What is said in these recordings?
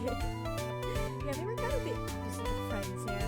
Yeah, they were kind of the opposite of friends here.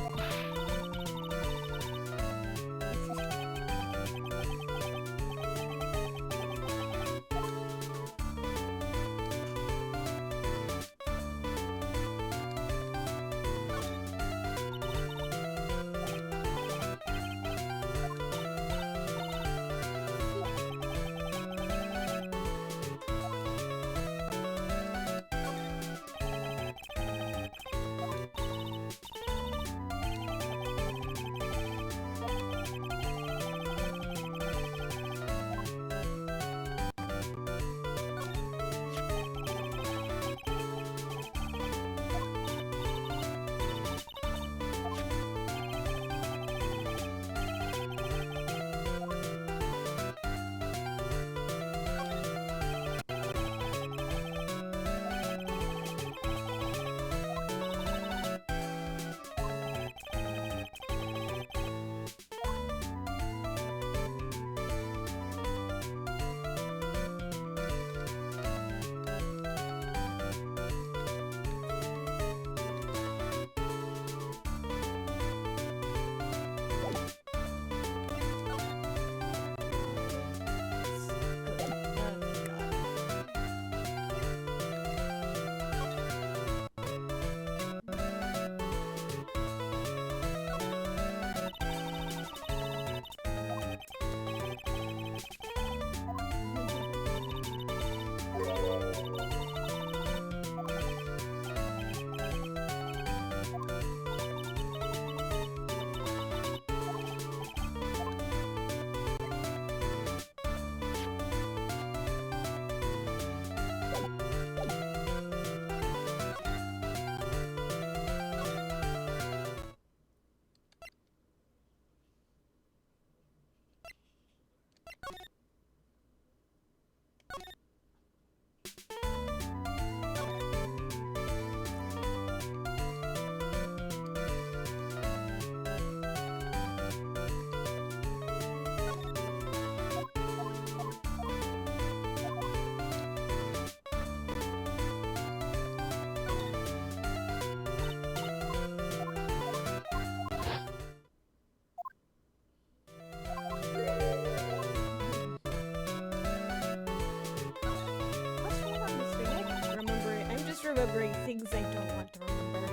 Remembering things I don't want to remember.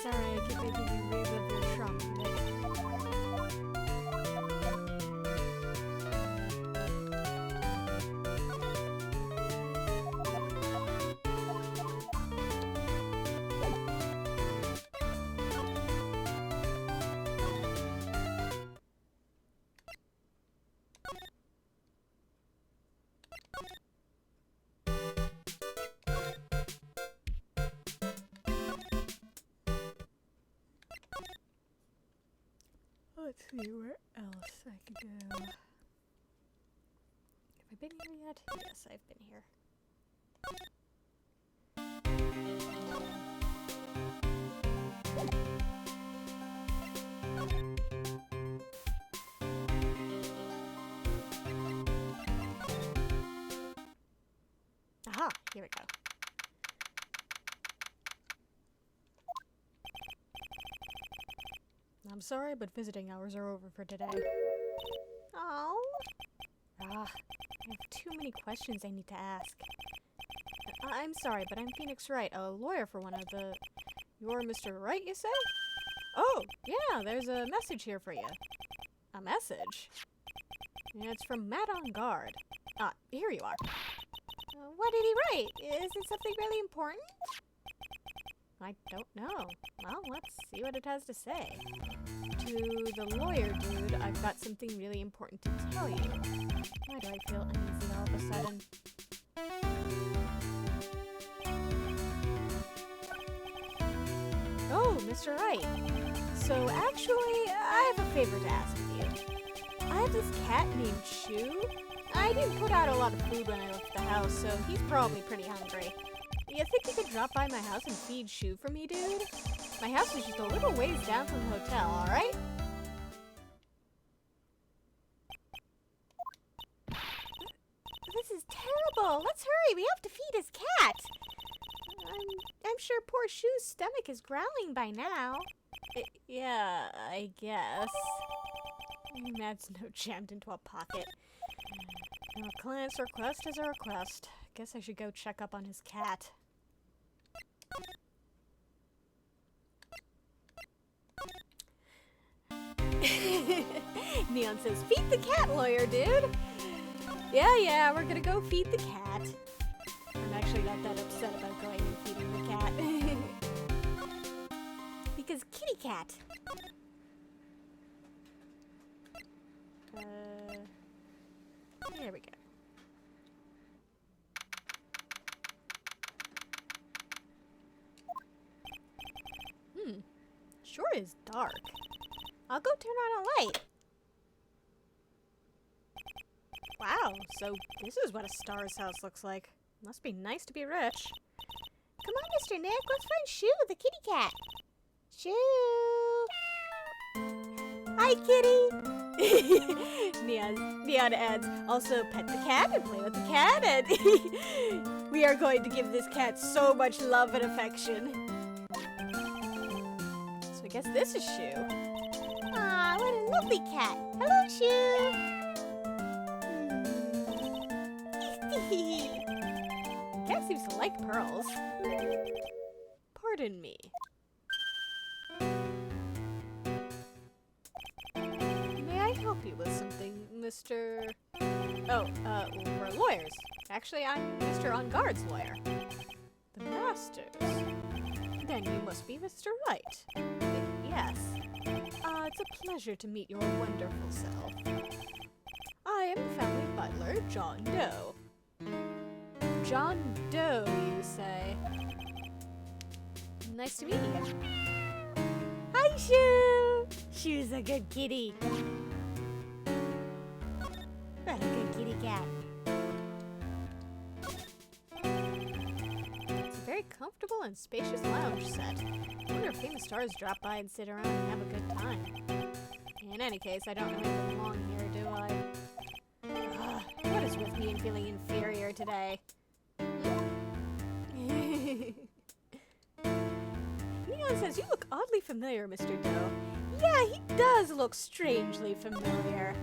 Sorry, I keep making you relive your trauma, Nick. Let's see where else I could go. Have I been here yet? Yes, I've been here. Aha! Here we go. I'm sorry, but visiting hours are over for today. Oh. I have too many questions I need to ask. I'm sorry, but I'm Phoenix Wright, a lawyer for one of the... You're Mr. Wright, you say? Oh, yeah, there's a message here for you. A message? Yeah, it's from Matt on Guard. Ah, here you are. What did he write? Is it something really important? I don't know. Well, let's see what it has to say. To the lawyer dude, I've got something really important to tell you. Why do I feel uneasy all of a sudden? Oh, Mr. Wright. So actually, I have a favor to ask of you. I have this cat named Shu. I didn't put out a lot of food when I left the house, so he's probably pretty hungry. You think you could drop by my house and feed Shu for me, dude? My house is just a little ways down from the hotel, alright? This is terrible! Let's hurry! We have to feed his cat! I'm sure poor Shu's stomach is growling by now. Yeah, I guess. That's no jammed into a pocket. A client's request is a request. Guess I should go check up on his cat. Neon says, feed the cat, lawyer dude! Yeah, we're gonna go feed the cat. I'm actually not that upset about going and feeding the cat. Because kitty cat. There we go. Sure is dark. I'll go turn on a light. Wow, so this is what a star's house looks like. Must be nice to be rich. Come on, Mr. Nick, let's find Shu, the kitty cat. Shu! Hi, kitty! Neon adds, also pet the cat and play with the cat, and we are going to give this cat so much love and affection. So I guess this is Shu. Aw, what a lovely cat. Hello, Shu! Cat seems to like pearls. Pardon me. May I help you with something, Mr. Oh, we're lawyers. Actually, I'm Mr. On Guard's lawyer. The Masters. Then you must be Mr. Wright. Yes. It's a pleasure to meet your wonderful self. I am the family butler, John Doe. John Doe, you say? Nice to meet you. Hi, Shu! Shu's a good kitty. What a good kitty cat. It's a very comfortable and spacious lounge set. I wonder if famous stars drop by and sit around and have a good time. In any case, I don't really belong here, do I? What is with me and feeling inferior today? Neon says, you look oddly familiar, Mr. Doe. Yeah, he does look strangely familiar.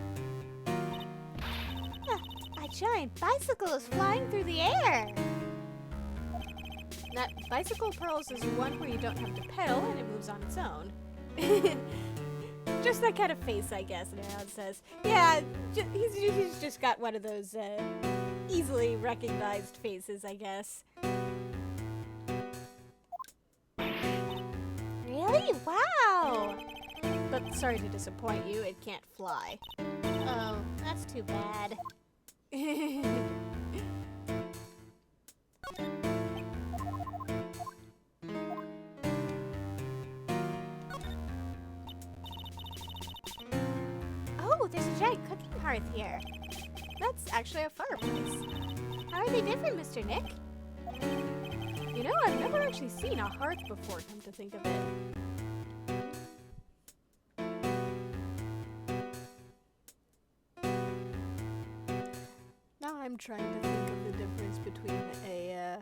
A giant bicycle is flying through the air. That bicycle pearls is one where you don't have to pedal and it moves on its own. Just that kind of face, I guess, Neon says. Yeah, he's just got one of those easily recognized faces, I guess. Really? Wow! But sorry to disappoint you, it can't fly. Oh, that's too bad. Oh, there's a giant cooking hearth here. That's actually a fireplace. How are they different, Mr. Nick? You know, I've never actually seen a hearth before, come to think of it. Now I'm trying to think of the difference between a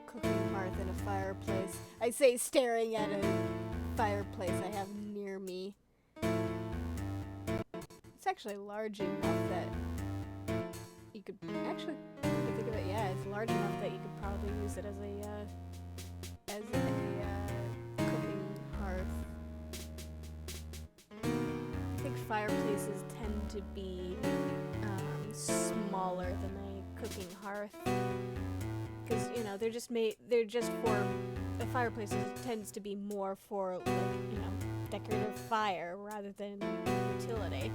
cooking hearth and a fireplace. I say staring at a fireplace I have near me. It's actually large enough that you could actually, come to think of it, yeah, it's large enough that you could probably use it as a cooking hearth. I think fireplaces tend to be smaller than a cooking hearth, because you know they're just for the fireplaces tends to be more for, like, you know, decorative fire rather than utility.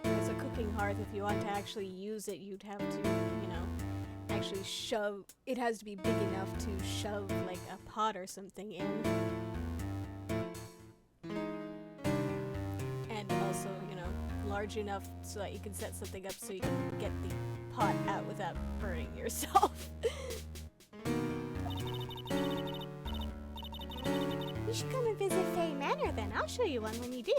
As a cooking hearth, if you want to actually use it, you'd have to, you know, actually shove. It has to be big enough to shove like a pot or something in. And also, you know, large enough so that you can set something up so you can get the pot out without burning yourself. You should come and visit Faye Manor then. I'll show you one when you do.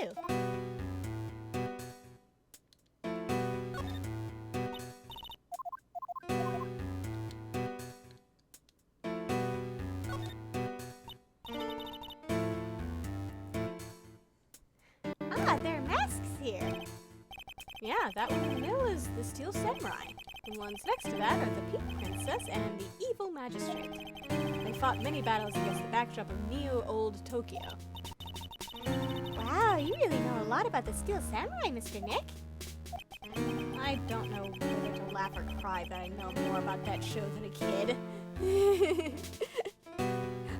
Ah, there are masks here. Yeah, that one in the middle is the Steel Samurai. The ones next to that are the Pink Princess and the Evil Magistrate. They fought many battles against the backdrop of Neo-Old Tokyo. Wow, you really know a lot about the Steel Samurai, Mr. Nick. I don't know whether to laugh or cry that I know more about that show than a kid.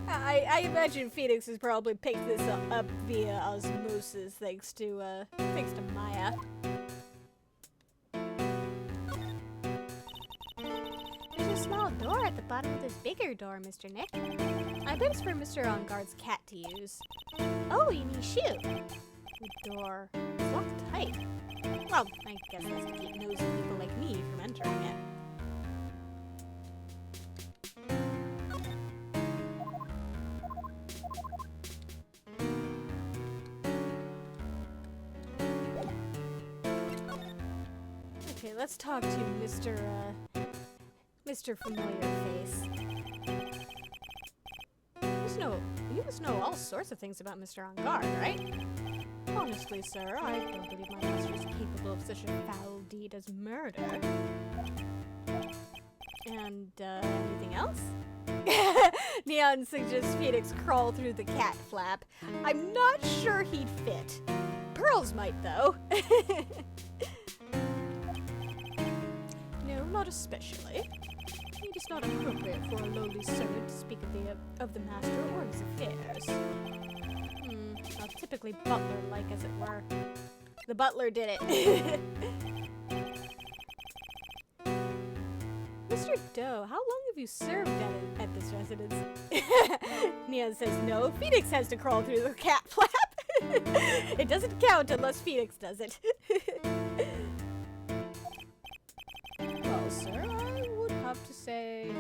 I imagine Phoenix has probably picked this up via osmosis thanks to Maya. There's a small door at the bottom of this bigger door, Mr. Nick. I bet it's for Mr. On Guard's cat to use. Oh, you mean shoot? The door is locked tight. Well, I guess that's to keep nosy people like me from entering it. Okay, let's talk to Mr. Familiar Face. You must know all sorts of things about Mr. On Guard, right? Honestly, sir, I don't believe my master is capable of such a foul deed as murder. And, anything else? Neon suggests Phoenix crawl through the cat flap. I'm not sure he'd fit. Pearls might, though. No, not especially. It is not appropriate for a lowly servant to speak of the master or his affairs. Well, typically butler-like, as it were. The butler did it. Mr. Doe, how long have you served at this residence? Neon says no. Phoenix has to crawl through the cat flap. It doesn't count unless Phoenix does it. Well, sir, I would have to say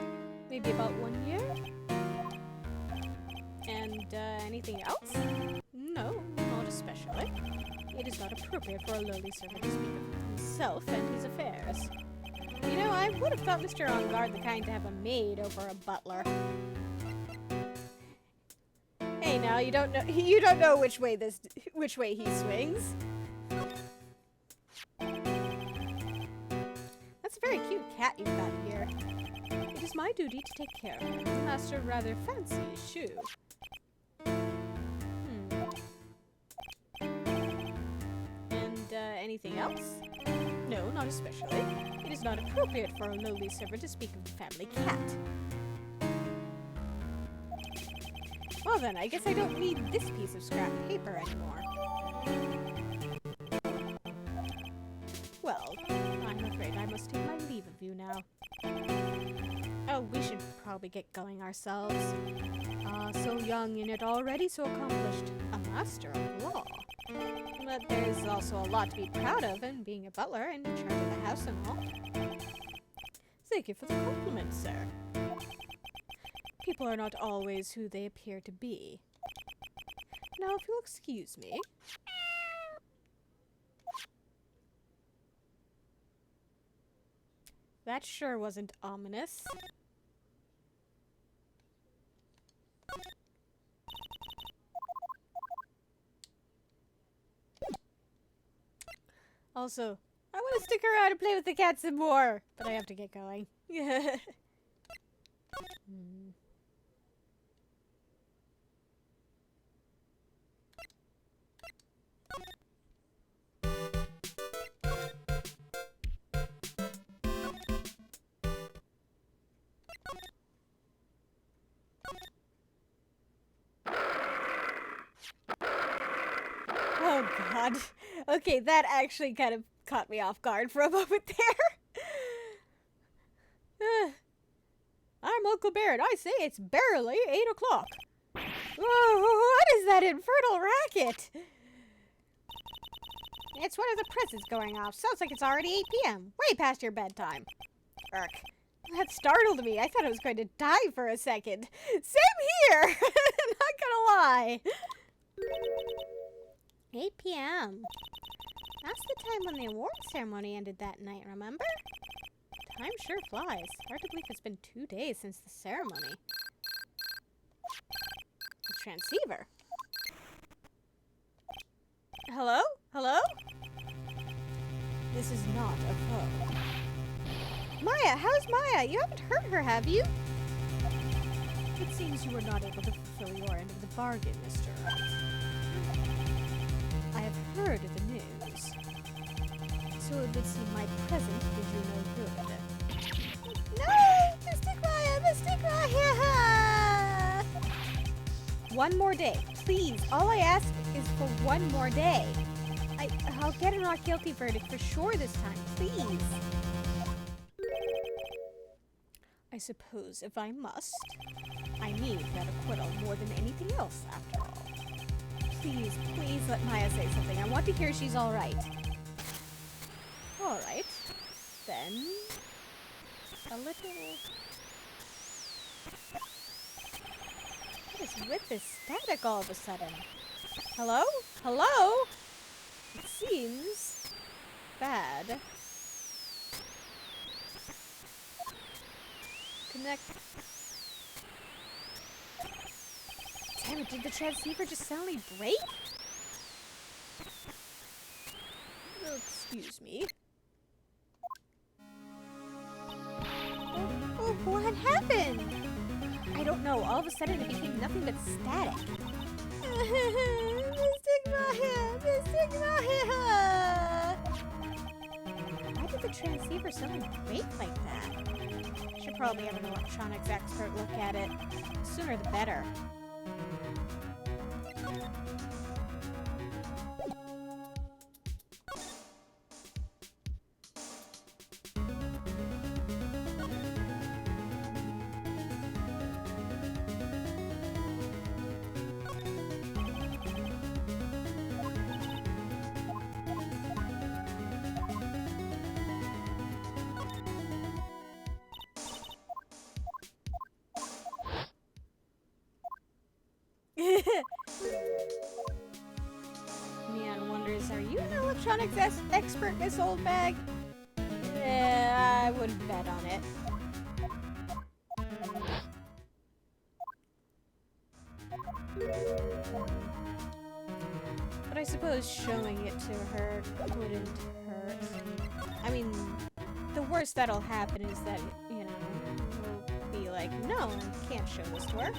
maybe about 1 year. And anything else? No, not especially. It is not appropriate for a lowly servant to speak of himself and his affairs. You know, I would have thought Mr. On Guard the kind to have a maid over a butler. Hey, now you don't know which way he swings. That's a very cute cat you've got here. It is my duty to take care of him. The master rather fancies shoe. And anything else? No, not especially. It is not appropriate for a lowly servant to speak of the family cat. Well then, I guess I don't need this piece of scrap paper anymore. Well, I'm afraid I must take my leave of you now. Oh, we should probably get going ourselves. So young and yet already so accomplished. A master of law. But there's also a lot to be proud of in being a butler and in charge of the house and all. Thank you for the compliment, sir. People are not always who they appear to be. Now, if you'll excuse me. That sure wasn't ominous. Also, I want to stick around and play with the cat some more, but I have to get going. god. Okay, that actually kind of caught me off guard for a moment there. I'm Uncle Barrett. I say it's barely 8 o'clock. What is that infernal racket? It's one of the presents going off. Sounds like it's already 8 p.m. Way past your bedtime. Irk. That startled me. I thought I was going to die for a second. Same here! Not gonna lie. 8 p.m. That's the time when the award ceremony ended that night, remember? Time sure flies. Hard to believe it's been 2 days since the ceremony. The transceiver. Hello? Hello? This is not a foe. Maya, how's Maya? You haven't hurt her, have you? It seems you were not able to fulfill your end of the bargain, Mr. Wright. I have heard the news. So it would seem my present did you no good. No! Mystic Maya! Mystic Maya! One more day. Please, all I ask is for one more day. I'll get a not guilty verdict for sure this time. Please. I suppose if I must, I need that acquittal more than anything else, after all. Please, please let Maya say something. I want to hear she's all right. All right. Then, a little... What is with this static all of a sudden? Hello? Hello? It seems bad. Connect. Damn it, did the transceiver just suddenly break? Oh, excuse me. Oh, what happened? I don't know. All of a sudden it became nothing but static. Mystic Maya! Mystic Maya! Why did the transceiver suddenly break like that? Should probably have an electronics expert look at it. The sooner the better. Neon wonders, are you an electronics expert, Miss Oldbag? I wouldn't bet on it. But I suppose showing it to her wouldn't hurt. I mean, the worst that'll happen is that, you know, we'll be like, no, I can't show this to her.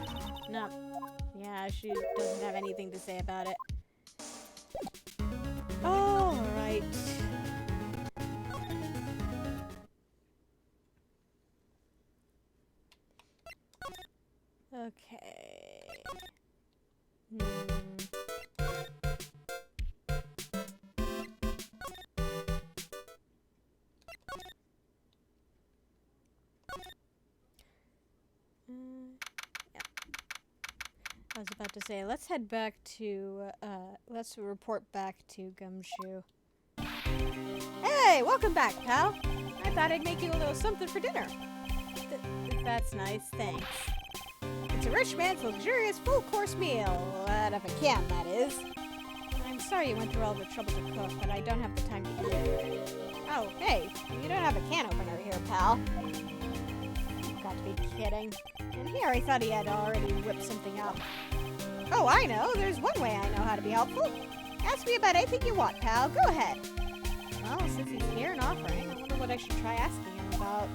No. Yeah, she doesn't have anything to say about it. All right. Okay. I was about to say, let's head back to, let's report back to Gumshoe. Hey, welcome back, pal. I thought I'd make you a little something for dinner. That's nice, thanks. It's a rich man's luxurious full-course meal. Out of a can, that is. I'm sorry you went through all the trouble to cook, but I don't have the time to eat it. Oh, hey, you don't have a can opener here, pal. You've got to be kidding. And here I thought he had already whipped something up. Oh, I know. There's one way I know how to be helpful. Ask me about anything you want, pal. Go ahead. Well, since he's here and offering, I wonder what I should try asking him about.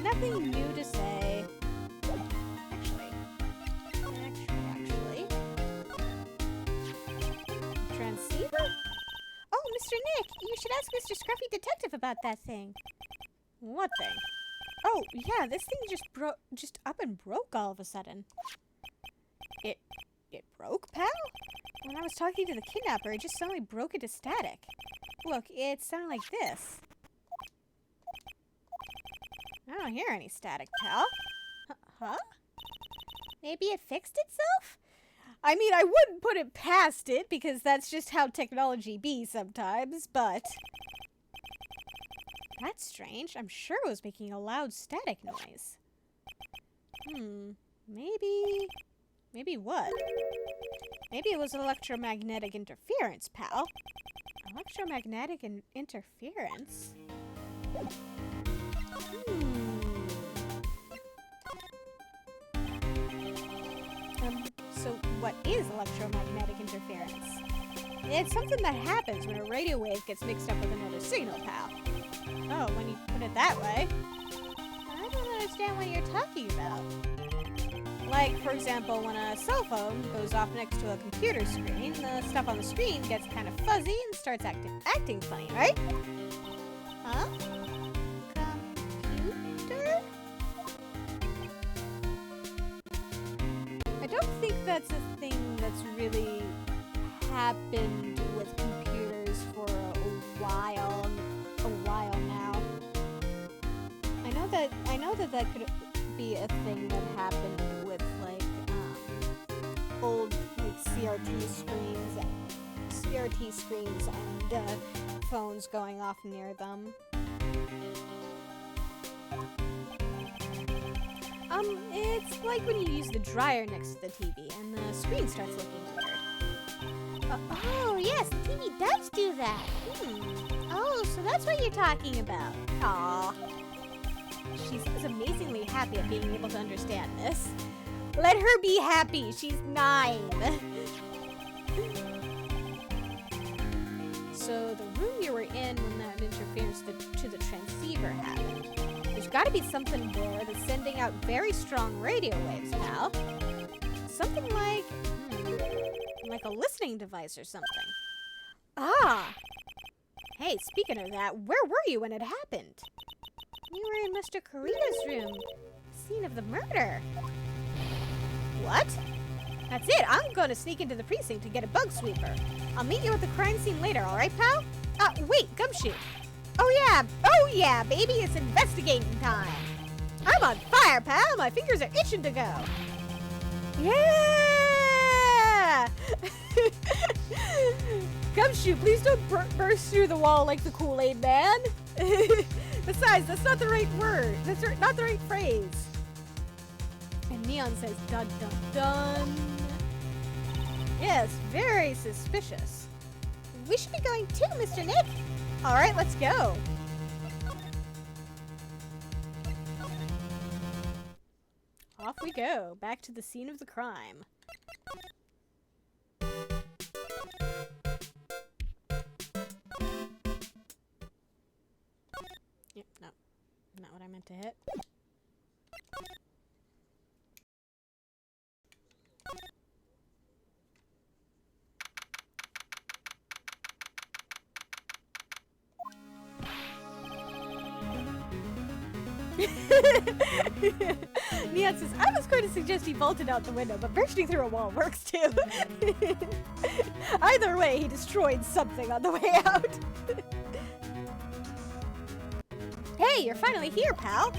Nothing new to say. Actually. Transceiver? Oh, Mr. Nick, you should ask Mr. Scruffy Detective about that thing. What thing? Oh, yeah, this thing just up and broke all of a sudden. broke, pal? When I was talking to the kidnapper, it just suddenly broke into static. Look, it sounded like this. I don't hear any static, pal. Huh? Maybe it fixed itself? I mean, I wouldn't put it past it, because that's just how technology be sometimes, but... That's strange. I'm sure it was making a loud static noise. Maybe what? Maybe it was electromagnetic interference, pal. Electromagnetic interference? So what is electromagnetic interference? It's something that happens when a radio wave gets mixed up with another signal, pal. Oh, when you put it that way. I don't understand what you're talking about. Like, for example, when a cell phone goes off next to a computer screen, the stuff on the screen gets kind of fuzzy and starts acting funny, right? Huh? Computer? I don't think that's a thing that's really happened with computers for a while now. I know that could be a thing that happened with like old like CRT screens and phones going off near them. It's like when you use the dryer next to the TV and the screen starts looking weird. Oh, yes, the TV does do that. Oh, so that's what you're talking about. Aw. She seems amazingly happy at being able to understand this. Let her be happy. She's 9. So the room you were in when that interference to the transceiver happened. There's got to be something there that's sending out very strong radio waves, pal. Something like a listening device or something. Ah! Hey, speaking of that, where were you when it happened? You were in Mr. Corita's room. Scene of the murder. What? That's it. I'm going to sneak into the precinct to get a bug sweeper. I'll meet you at the crime scene later, alright, pal? Wait, Gumshoe. Oh yeah, baby, it's investigating time. I'm on fire, pal. My fingers are itching to go. Yeah! Gumshoe, please don't burst through the wall like the Kool-Aid man. Besides, that's not the right word. That's not the right phrase. And Neon says, dun dun dun. Yes, very suspicious. We should be going too, Mr. Nick. All right, let's go. Off we go, back to the scene of the crime. Yep, no. Not what I meant to hit. Neon says, I was going to suggest he vaulted out the window, but bursting through a wall works too. Either way, he destroyed something on the way out. Hey, you're finally here, pal.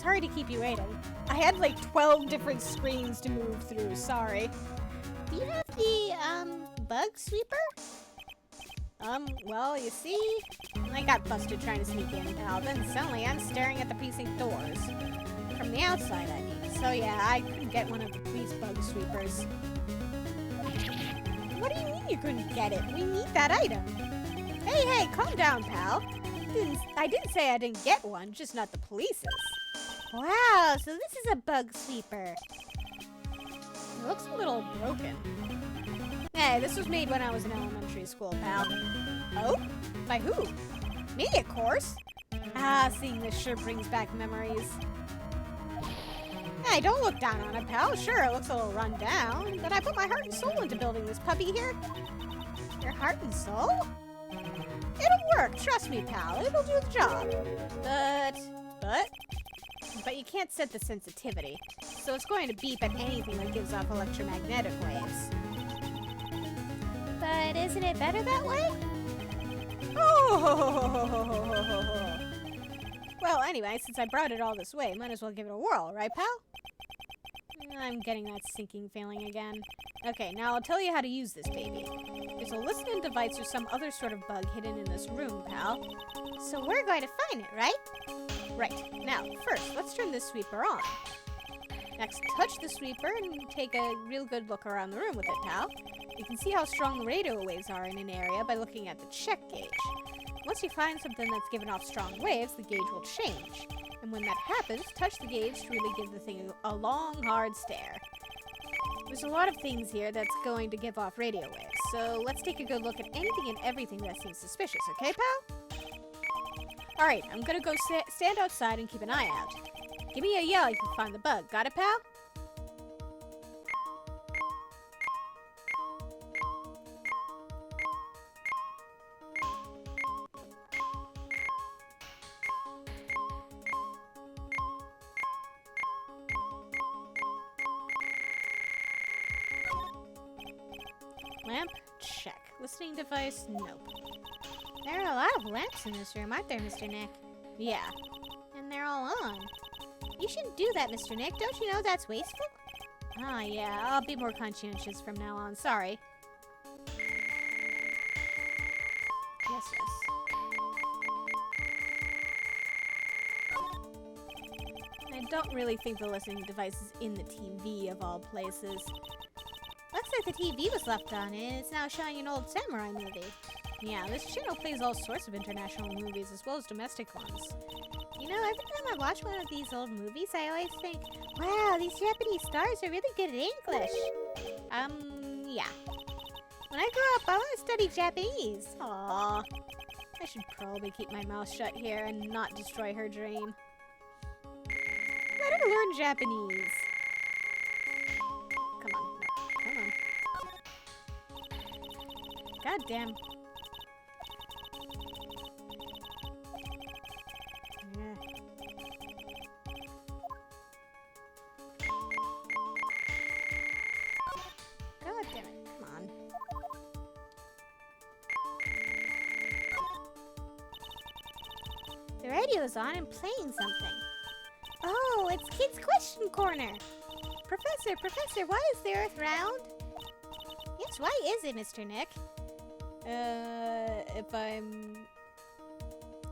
Sorry to keep you waiting. I had like 12 different screens to move through, sorry. Do you have the, bug sweeper? Well, you see, I got busted trying to sneak in, pal. Then suddenly I'm staring at the precinct doors. From the outside, I mean. So yeah, I couldn't get one of the police bug sweepers. What do you mean you couldn't get it? We need that item. Hey, calm down, pal. I didn't say I didn't get one, just not the police's. Wow, so this is a bug sweeper. It looks a little broken. Hey, this was made when I was in elementary school, pal. Oh? By who? Me, of course. Ah, seeing this sure brings back memories. Hey, don't look down on it, pal. Sure, it looks a little run down, but I put my heart and soul into building this puppy here. Your heart and soul? It'll work, trust me, pal. It'll do the job. But you can't set the sensitivity, so it's going to beep at anything that gives off electromagnetic waves. Isn't it better that way? Oh! Well, anyway, since I brought it all this way, might as well give it a whirl, right, pal? I'm getting that sinking feeling again. Okay, now I'll tell you how to use this baby. There's a listening device or some other sort of bug hidden in this room, pal. So we're going to find it, right? Right. Now, first, let's turn this sweeper on. Next, touch the sweeper and take a real good look around the room with it, pal. You can see how strong the radio waves are in an area by looking at the check gauge. Once you find something that's giving off strong waves, the gauge will change. And when that happens, touch the gauge to really give the thing a long, hard stare. There's a lot of things here that's going to give off radio waves, so let's take a good look at anything and everything that seems suspicious, okay, pal? Alright, I'm gonna go stand outside and keep an eye out. Give me a yell if you find the bug. Got it, pal? Lamp? Check. Listening device? Nope. There are a lot of lamps in this room, aren't there, Mr. Nick? Yeah. And they're all on. You shouldn't do that, Mr. Nick. Don't you know that's wasteful? Ah, yeah. I'll be more conscientious from now on. Sorry. Yes, yes. I don't really think the listening device is in the TV, of all places. Looks like the TV was left on and it's now showing an old samurai movie. Yeah, this channel plays all sorts of international movies as well as domestic ones. You know, every time I watch one of these old movies, I always think, wow, these Japanese stars are really good at English. Yeah. When I grow up, I want to study Japanese. Aww. I should probably keep my mouth shut here and not destroy her dream. Let her learn Japanese. Come on. No, come on. God damn. Yeah. God damn it. Come on. The radio's on and playing something. Oh, it's Kids Question Corner. Professor, why is the Earth round? Yes, why is it, Mr. Nick?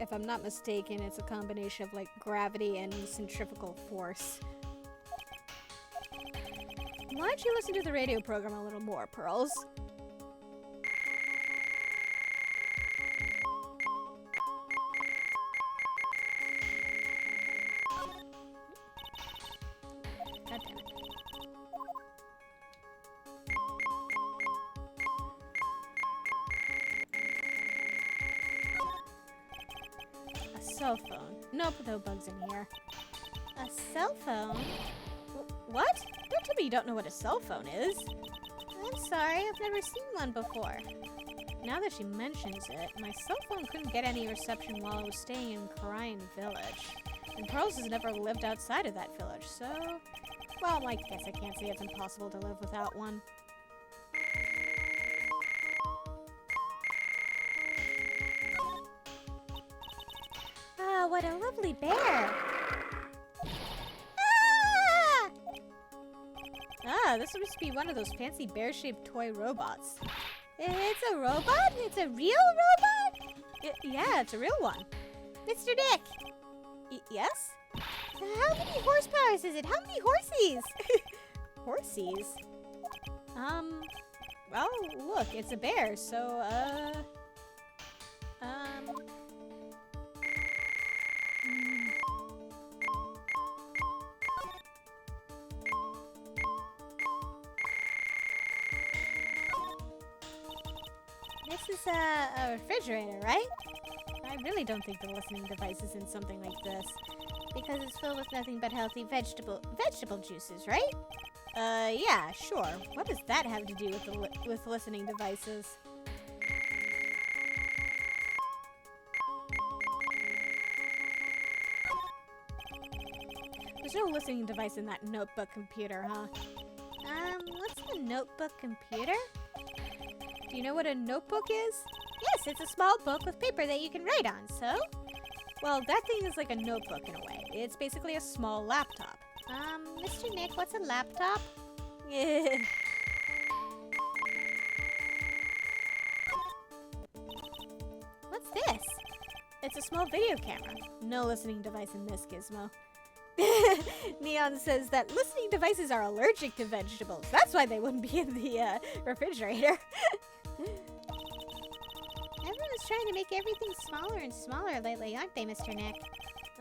If I'm not mistaken, it's a combination of like gravity and centrifugal force. Why don't you listen to the radio program a little more, Pearls? God damn it. A cell phone. Nope, no bugs in here. A cell phone? What? Don't tell me you don't know what a cell phone is. I'm sorry, I've never seen one before. Now that she mentions it, my cell phone couldn't get any reception while I was staying in Korean Village. And Pearls has never lived outside of that village, so... Well, I guess I can't say it's impossible to live without one. Ah, what a lovely bear! Ah, this must be one of those fancy bear-shaped toy robots. It's a robot? It's a real robot? Yeah, it's a real one. Mr. Nick! Yes? How many horsepowers is it? How many horsies? Horsies? Well, look, it's a bear, so, This is a refrigerator, right? I really don't think the listening device is in something like this. Because it's filled with nothing but healthy vegetable juices, right? Yeah, sure. What does that have to do with listening devices? There's no listening device in that notebook computer, huh? What's a notebook computer? Do you know what a notebook is? Yes, it's a small book with paper that you can write on, so? Well, that thing is like a notebook in a way. It's basically a small laptop. Mr. Nick, what's a laptop? What's this? It's a small video camera. No listening device in this gizmo. Neon says that listening devices are allergic to vegetables. That's why they wouldn't be in the refrigerator. Everyone's trying to make everything smaller and smaller lately, aren't they, Mr. Nick?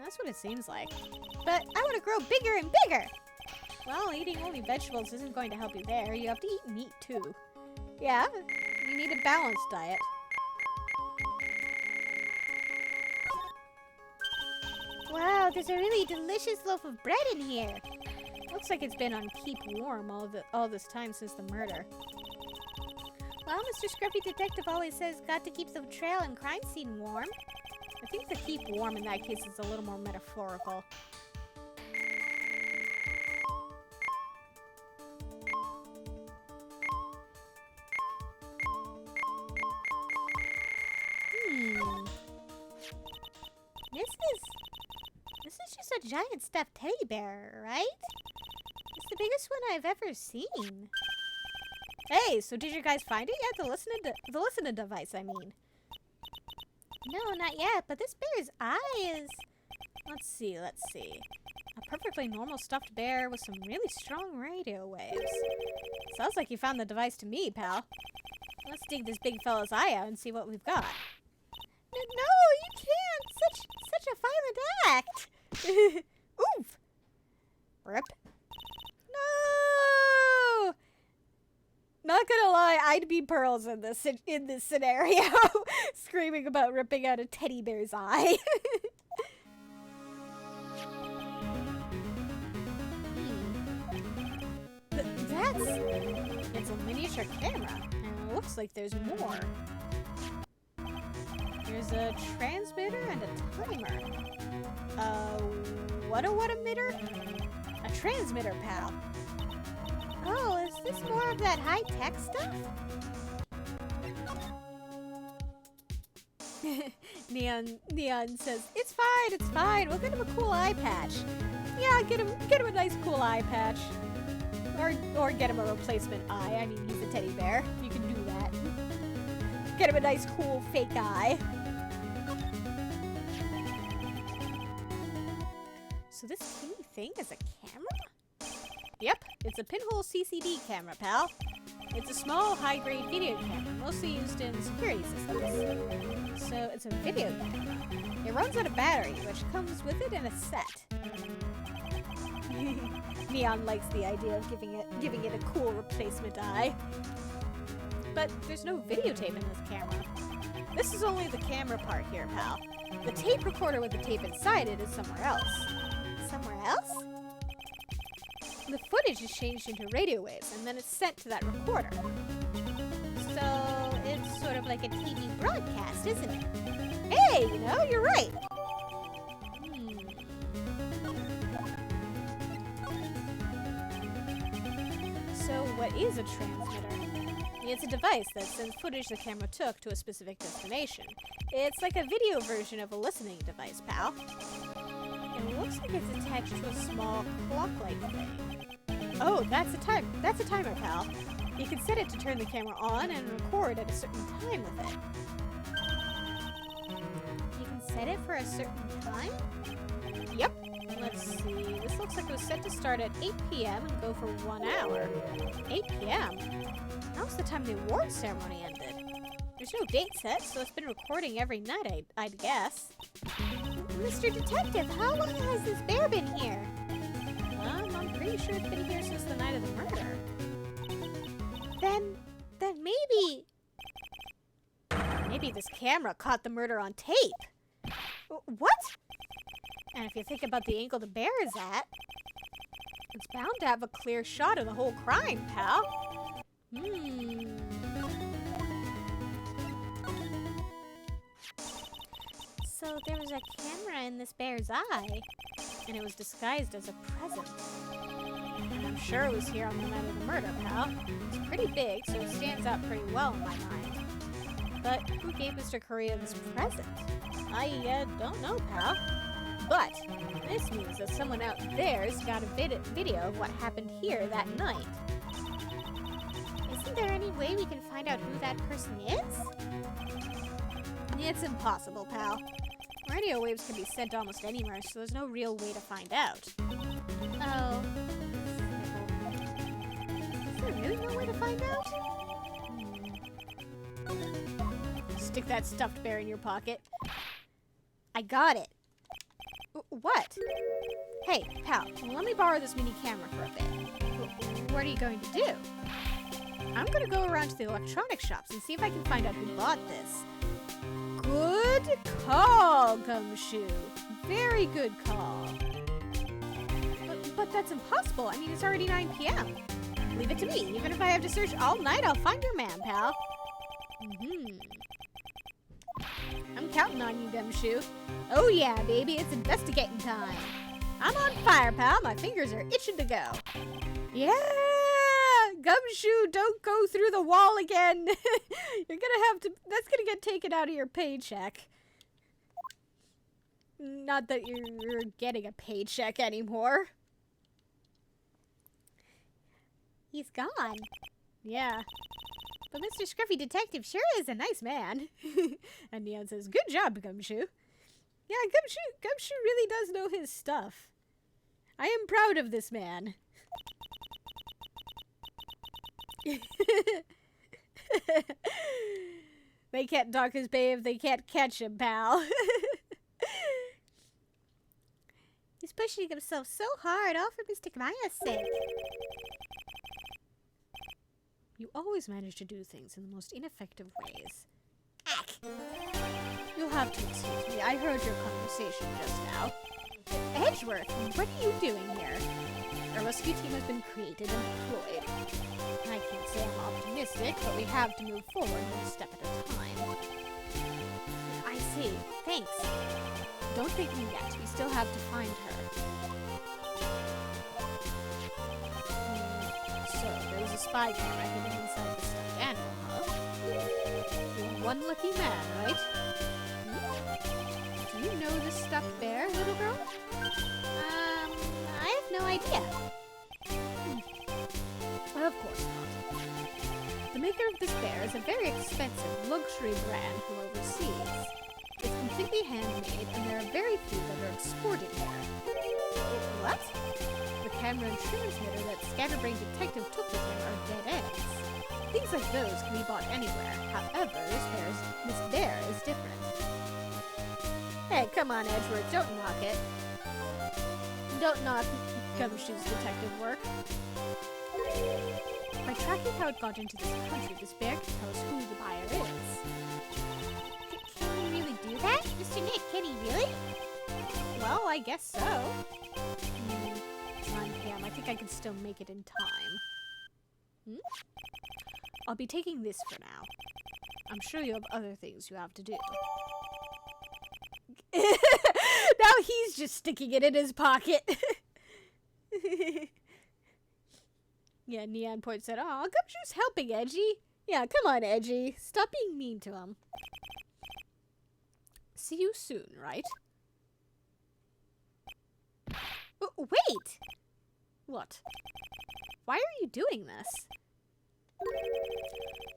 That's what it seems like. But I want to grow bigger and bigger! Well, eating only vegetables isn't going to help you there. You have to eat meat, too. Yeah, you need a balanced diet. Wow, there's a really delicious loaf of bread in here. Looks like it's been on keep warm all this time since the murder. Well, Mr. Scruffy Detective always says got to keep the trail and crime scene warm. I think the keep warm in that case is a little more metaphorical. This is just a giant stuffed teddy bear, right? It's the biggest one I've ever seen. Hey, so did you guys find it yet? The listening device, I mean. No, not yet, but this bear's eye is... Let's see. A perfectly normal stuffed bear with some really strong radio waves. Sounds like you found the device to me, pal. Let's dig this big fella's eye out and see what we've got. No, you can't! Such a violent act! Oof! Rip. No! Not gonna lie, I'd be Pearls in this scenario. Screaming about ripping out a teddy bear's eye. It's a miniature camera, and it looks like there's more. There's a transmitter and a timer. What emitter? A transmitter, pal. Oh, is this more of that high-tech stuff? Neon says, it's fine. We'll get him a cool eye patch. Yeah, get him a nice cool eye patch. Or get him a replacement eye. I mean, he's a teddy bear. You can do that. Get him a nice cool fake eye. So this teeny thing is a camera? Yep, it's a pinhole CCD camera, pal. It's a small, high-grade video camera, mostly used in security systems. So it's a video camera. It runs on a battery, which comes with it in a set. Neon likes the idea of giving it a cool replacement eye. But there's no videotape in this camera. This is only the camera part here, pal. The tape recorder with the tape inside it is somewhere else. Somewhere else? The footage is changed into radio waves, and then it's sent to that recorder. So it's sort of like a TV broadcast, isn't it? Hey, you're right. So what is a transmitter? It's a device that sends footage the camera took to a specific destination. It's like a video version of a listening device, pal. It looks like it's attached to a small clock-like thing. Oh, that's a timer, pal. You can set it to turn the camera on and record at a certain time with it. You can set it for a certain time? Yep. Let's see. This looks like it was set to start at 8 p.m. and go for 1 hour. 8 p.m.? That was the time the award ceremony ended. There's no date set, so it's been recording every night, I'd guess. Mr. Detective, how long has this bear been here? I'm pretty sure it's been here since the night of the murder. Then maybe... Maybe this camera caught the murder on tape. What? And if you think about the angle the bear is at, it's bound to have a clear shot of the whole crime, pal. So there was a camera in this bear's eye, and it was disguised as a present. And I'm sure it was here on the night of the murder, pal. It's pretty big, so it stands out pretty well in my mind. But who gave Mr. Correa this present? I don't know, pal. But this means that someone out there's got a video of what happened here that night. Isn't there any way we can find out who that person is? It's impossible, pal. Radio waves can be sent almost anywhere, so there's no real way to find out. Oh. Is there really no way to find out? Stick that stuffed bear in your pocket. I got it. What? Hey, pal, let me borrow this mini camera for a bit. What are you going to do? I'm going to go around to the electronic shops and see if I can find out who bought this. Good call, Gumshoe. Very good call. But that's impossible. I mean, it's already 9 p.m. Leave it to me. Even if I have to search all night, I'll find your man, pal. I'm counting on you, Gumshoe. Oh yeah, baby, it's investigating time. I'm on fire, pal. My fingers are itching to go. Yeah! Gumshoe, don't go through the wall again. You're gonna have to... That's gonna get taken out of your paycheck. Not that you're getting a paycheck anymore. He's gone. Yeah. But Mr. Scruffy Detective sure is a nice man. And Neon says, good job, Gumshoe. Yeah, Gumshoe really does know his stuff. I am proud of this man. They can't dock his pay if they can't catch him, pal. He's pushing himself so hard, all for Mr. Maya's sake. You always manage to do things in the most ineffective ways. Ack! You'll have to excuse me. I heard your conversation just now. Edgeworth, what are you doing here? A rescue team has been created and deployed. I can't say I'm optimistic, but we have to move forward one step at a time. I see. Thanks. Don't thank me yet. We still have to find her. So, there's a spy camera hidden inside the stuffed animal, huh? You're one lucky man, right? Do you know this stuffed bear, little girl? I have no idea. Of course not. The maker of this bear is a very expensive luxury brand from overseas. It's completely handmade, and there are very few that are exported here. What? The camera and transmitter that Scatterbrain Detective took with him are dead ends. Things like those can be bought anywhere. However, this bear is different. Hey, come on, Edgeworth, don't knock it. Don't knock Gumshoe's detective work. By tracking how it got into this country, this bear can tell us who the buyer is. Can he really do that? Mr. Nick, can he really? Well, I guess so. 9 p.m. I think I can still make it in time. I'll be taking this for now. I'm sure you have other things you have to do. Now he's just sticking it in his pocket. Yeah, Neon Point said, "Aw, Gumshoe's helping Edgy. Yeah, come on, Edgy. Stop being mean to him. See you soon, right?" Wait! What? Why are you doing this?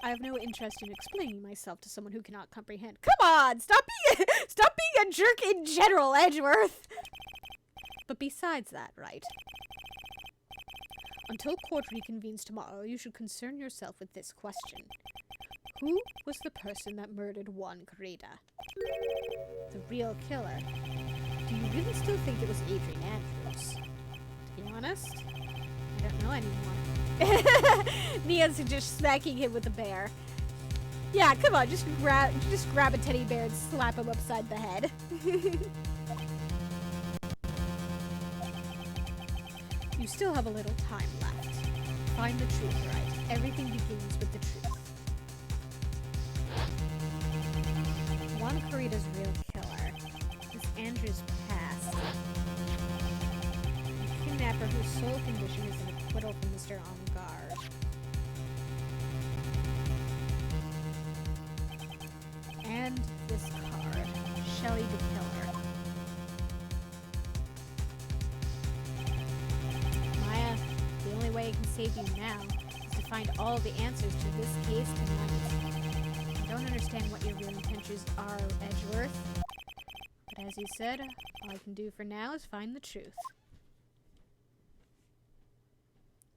I have no interest in explaining myself to someone who cannot comprehend. Come on! Stop being a jerk in general, Edgeworth! But besides that, right? Until court reconvenes tomorrow, you should concern yourself with this question. Who was the person that murdered Juan Correa? The real killer. Do you really still think it was Adrian Andrews? To be honest, I don't know anymore. Neon's just smacking him with a bear. Yeah, come on, just grab a teddy bear and slap him upside the head. You still have a little time left. Find the truth, right? Everything begins with the truth. Juan Corrida's real killer is Andrew's past. A kidnapper whose sole condition is an acquittal from Mr. On Guard. And this card, Shelly the Killer. Maya, the only way I can save you now is to find all the answers to this case tonight. I don't understand what your real intentions are, Edgeworth. But as you said, all I can do for now is find the truth.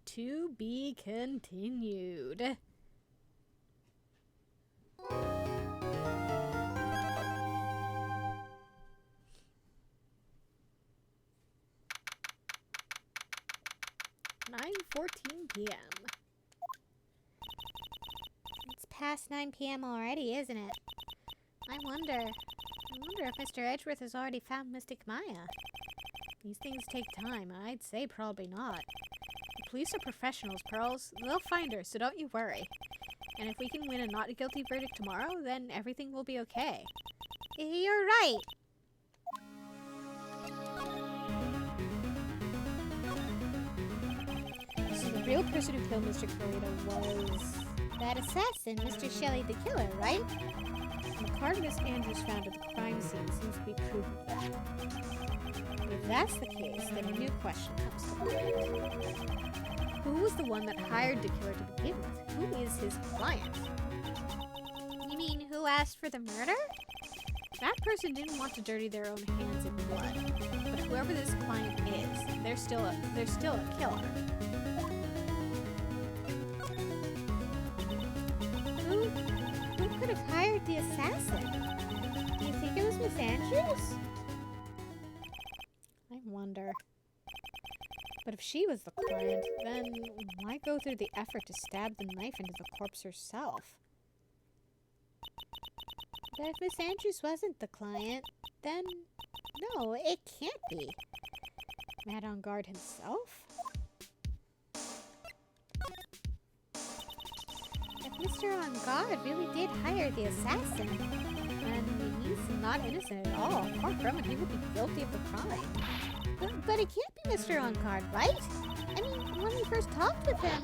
To be continued. p.m. It's past 9 p.m. already, isn't it? I wonder if Mr. Edgeworth has already found Mystic Maya. These things take time. I'd say probably not. The police are professionals, Pearls. They'll find her, so don't you worry. And if we can win a not guilty verdict tomorrow, then everything will be okay. You're right. So the real person who killed Mr. Corrado was That assassin, Mr. Shelley the Killer, right? the card Miss Andrews found at the crime scene seems to be proof of that. If that's the case, then a new question comes to mind. Who was the one that hired the killer to begin with? Who is his client? You mean who asked for the murder? That person didn't want to dirty their own hands in blood. But whoever this client is, they're still a killer. Who could have hired the assassin? Do you think it was Miss Andrews? I wonder. But if she was the client, then why go through the effort to stab the knife into the corpse herself? But if Miss Andrews wasn't the client, then no, it can't be. Matt on Guard himself? If Mr. On Guard really did hire the assassin, Then he's not innocent at all. Far from it, he would be guilty of the crime. but it can't be Mr. On Guard, right? I mean, when we first talked with him...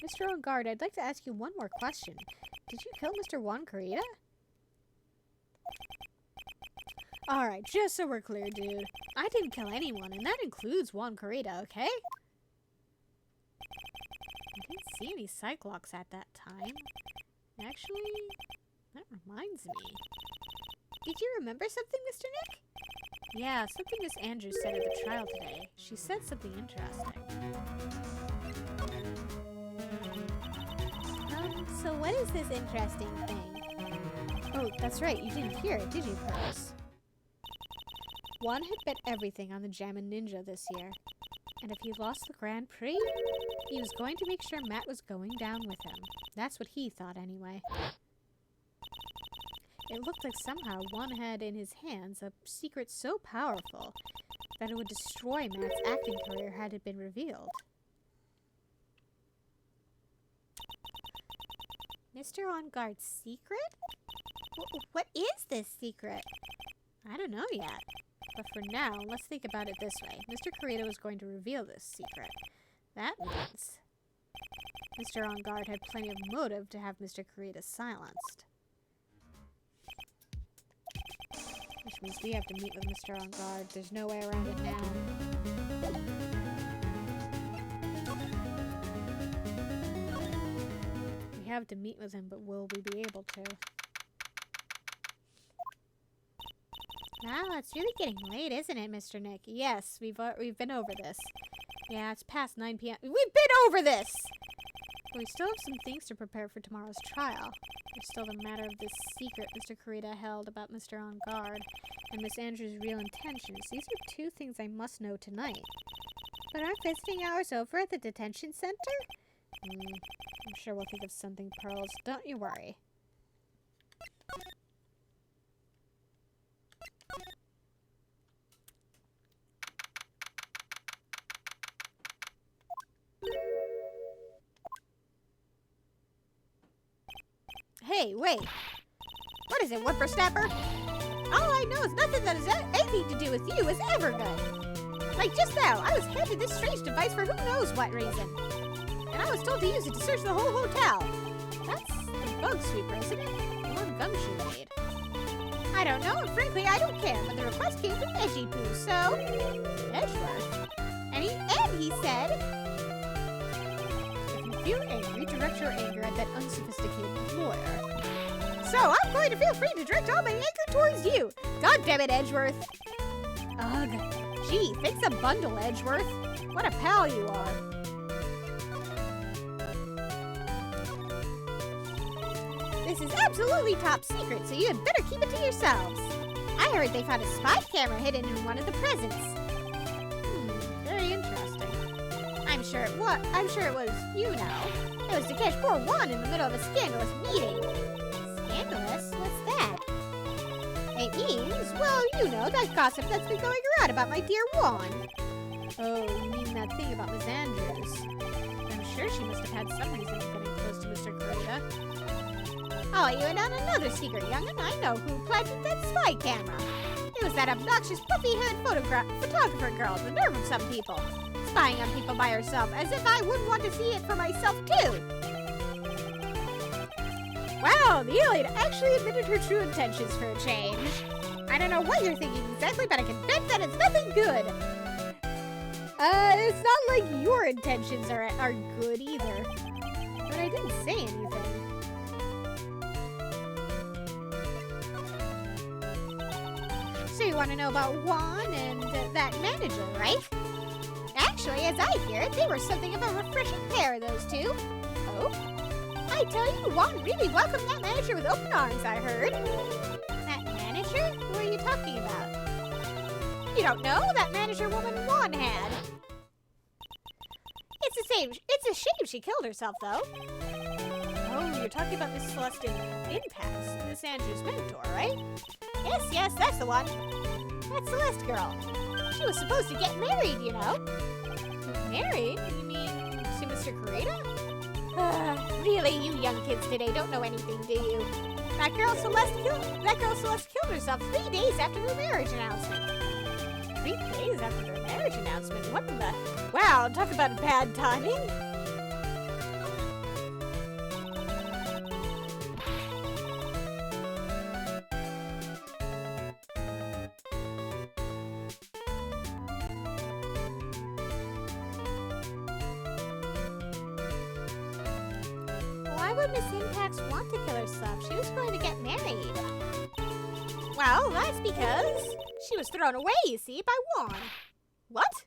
Mr. On Guard, I'd like to ask you one more question. Did you kill Mr. Juan Carita? Alright, just so we're clear, dude. I didn't kill anyone, and that includes Juan Carita, okay? I didn't see any Cyclops at that time. Actually, that reminds me. Did you remember something, Mr. Nick? Yeah, something Miss Andrews said at the trial today. She said something interesting. So what is this interesting thing? Oh, that's right, you didn't hear it, did you, Pearls? Juan had bet everything on the Jammin' Ninja this year. And if he lost the Grand Prix, he was going to make sure Matt was going down with him. That's what he thought, anyway. It looked like somehow Juan had in his hands a secret so powerful that it would destroy Matt's acting career had it been revealed. Mr. On Guard's secret? What is this secret? I don't know yet. But for now, let's think about it this way. Mr. Carito is going to reveal this secret. That means Mr. On Guard had plenty of motive to have Mr. Carito silenced. Which means we have to meet with Mr. On Guard. There's no way around it now. We have to meet with him, but will we be able to? Wow, it's really getting late, isn't it, Mr. Nick? Yes, we've been over this. Yeah, it's past 9 p.m. We've been over this! But we still have some things to prepare for tomorrow's trial. There's still the matter of this secret Mr. Carita held about Mr. On Guard and Miss Andrews' real intentions. These are two things I must know tonight. But aren't visiting hours over at the detention center? I'm sure we'll think of something, Pearls. Don't you worry. Hey, wait! What is it, whippersnapper? All I know is nothing that has anything to do with you is ever good. Like just now, I was handed this strange device for who knows what reason. And I was told to use it to search the whole hotel. That's the bug sweeper, isn't it? The one Gumshoe made. I don't know, and frankly, I don't care, but the request came from Edgy Poo, so... Edgeworth? And he said... If you feel angry, direct your anger at that unsophisticated lawyer. So, I'm going to feel free to direct all my anger towards you! God damn it, Edgeworth! Ugh. Gee, thanks a bundle, Edgeworth. What a pal you are. This is absolutely top secret, so you had better keep it to yourselves. I heard they found a spy camera hidden in one of the presents. Very interesting. I'm sure it was, you know. It was to catch poor Juan in the middle of a scandalous meeting. Scandalous? What's that? It means, well, you know, that gossip that's been going around about my dear Juan. Oh, you mean that thing about Miss Andrews? I'm sure she must have had some reason for getting close to Mr. Corita. Oh, you and on another secret, young'un. I know who planted that spy camera. It was that obnoxious, puffy-haired photographer girl, the nerve of some people. Spying on people by herself, as if I wouldn't want to see it for myself, too. Wow, the alien actually admitted her true intentions for a change. I don't know what you're thinking exactly, but I can bet that it's nothing good. It's not like your intentions are good either. But I didn't say anything. So you want to know about Juan and that manager, right? Actually, as I hear it, they were something of a refreshing pair, those two. Oh? I tell you, Juan really welcomed that manager with open arms, I heard. That manager? Who are you talking about? You don't know? That manager woman Juan had. It's a shame she killed herself, though. Oh, you're talking about Miss Celeste Impasse, Miss Andrews' mentor, right? Yes, that's the one. That Celeste girl. She was supposed to get married, you know. Married? You mean to Mr. Corita? Really, you young kids today don't know anything, do you? That girl Celeste killed herself 3 days after her marriage announcement. 3 days after her marriage announcement? What in the... Wow, talk about bad timing. Why would Miss Impasse want to kill herself? She was going to get married. Well, that's because she was thrown away, you see, by Juan. What?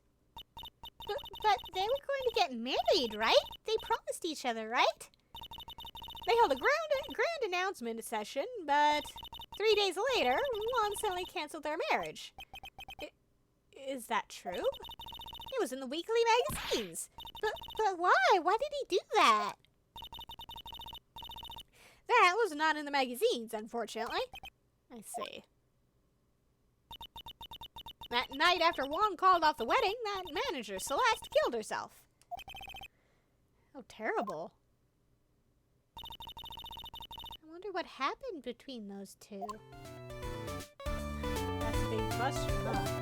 But they were going to get married, right? They promised each other, right? They held a grand announcement session, but 3 days later, Juan suddenly canceled their marriage. Is that true? It was in the weekly magazines. But why? Why did he do that? That was not in the magazines, unfortunately. I see. That night after Juan called off the wedding, that manager, Celeste, killed herself. Oh, terrible. I wonder what happened between those two. That's a big question, huh?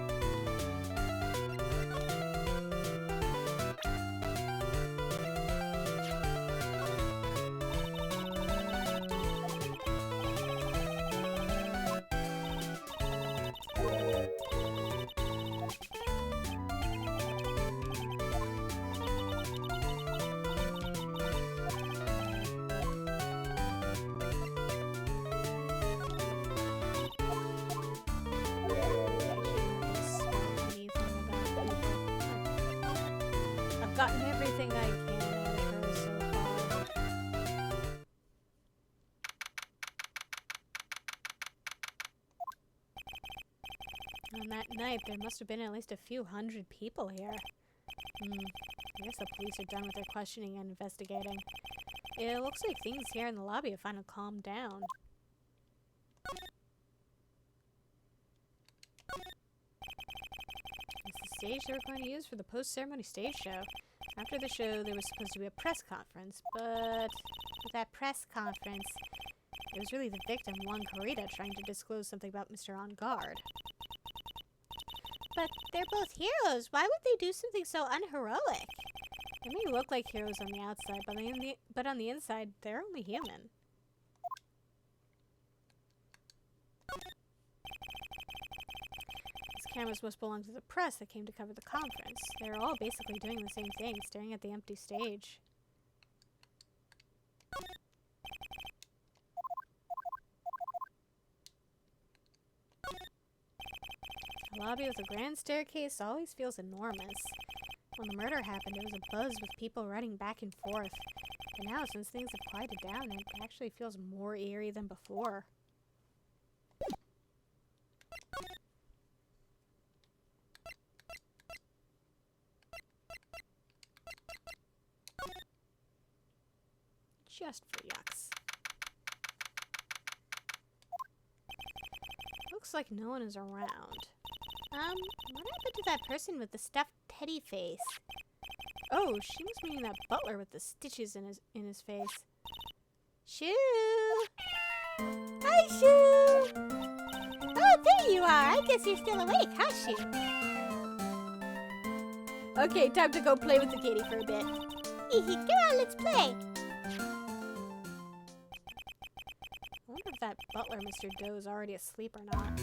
I've gotten everything I can out of her so far. On that night, there must have been at least a few hundred people here. I guess the police are done with their questioning and investigating. It looks like things here in the lobby have finally calmed down. It's the stage they were going to use for the post-ceremony stage show. After the show, there was supposed to be a press conference, but with that press conference, it was really the victim, Juan Corita, trying to disclose something about Mr. On Guard. But they're both heroes. Why would they do something so unheroic? They may look like heroes on the outside, but on the inside, they're only human. These cameras must belong to the press that came to cover the conference. They're all basically doing the same thing, staring at the empty stage. A lobby with a grand staircase always feels enormous. When the murder happened, it was a buzz with people running back and forth. But now, since things have quieted down, it actually feels more eerie than before. Just for yucks. Looks like no one is around. What happened to that person with the stuffed teddy face? Oh, she was meaning that butler with the stitches in his face. Shoo! Hi, Shoo! Oh, there you are. I guess you're still awake, huh, Shoo? Okay, time to go play with the kitty for a bit. Come on, let's play. I wonder if that butler, Mr. Doe, is already asleep or not.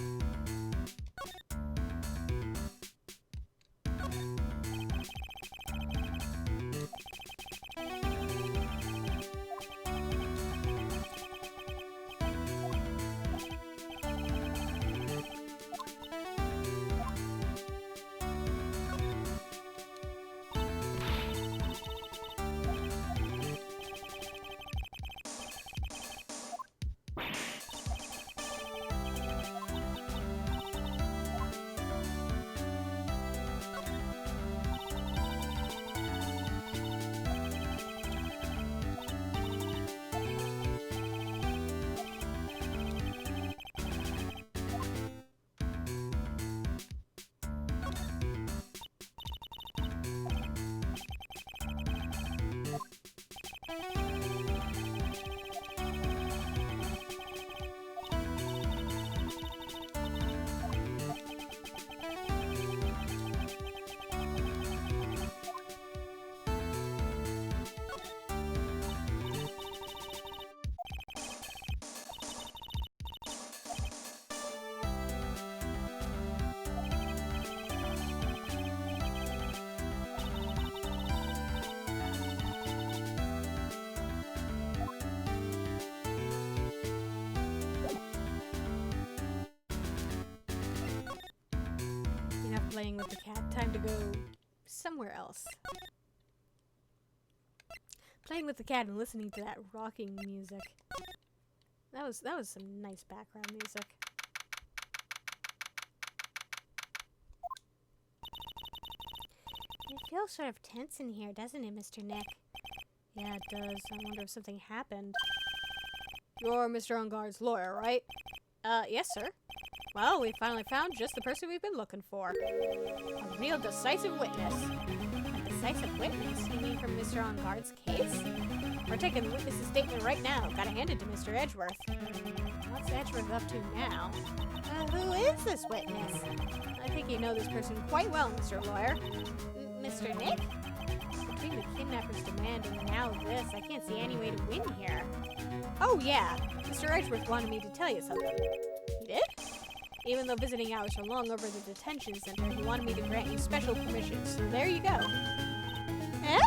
Playing with the cat. Time to go somewhere else. Playing with the cat and listening to that rocking music. That was some nice background music. It feels sort of tense in here, doesn't it, Mr. Nick? Yeah, it does. I wonder if something happened. You're Mr. Unguard's lawyer, right? Yes, sir. Well, we finally found just the person we've been looking for. A real decisive witness. A decisive witness? You mean from Mr. Unguard's case? We're taking the witness's statement right now. Gotta hand it to Mr. Edgeworth. What's Edgeworth up to now? Who is this witness? I think you know this person quite well, Mr. Lawyer. Mr. Nick? Between the kidnapper's demand and now this, I can't see any way to win here. Oh yeah, Mr. Edgeworth wanted me to tell you something. He did? Even though visiting hours are long over the detention center, he wanted me to grant you special permission, so there you go. Eh?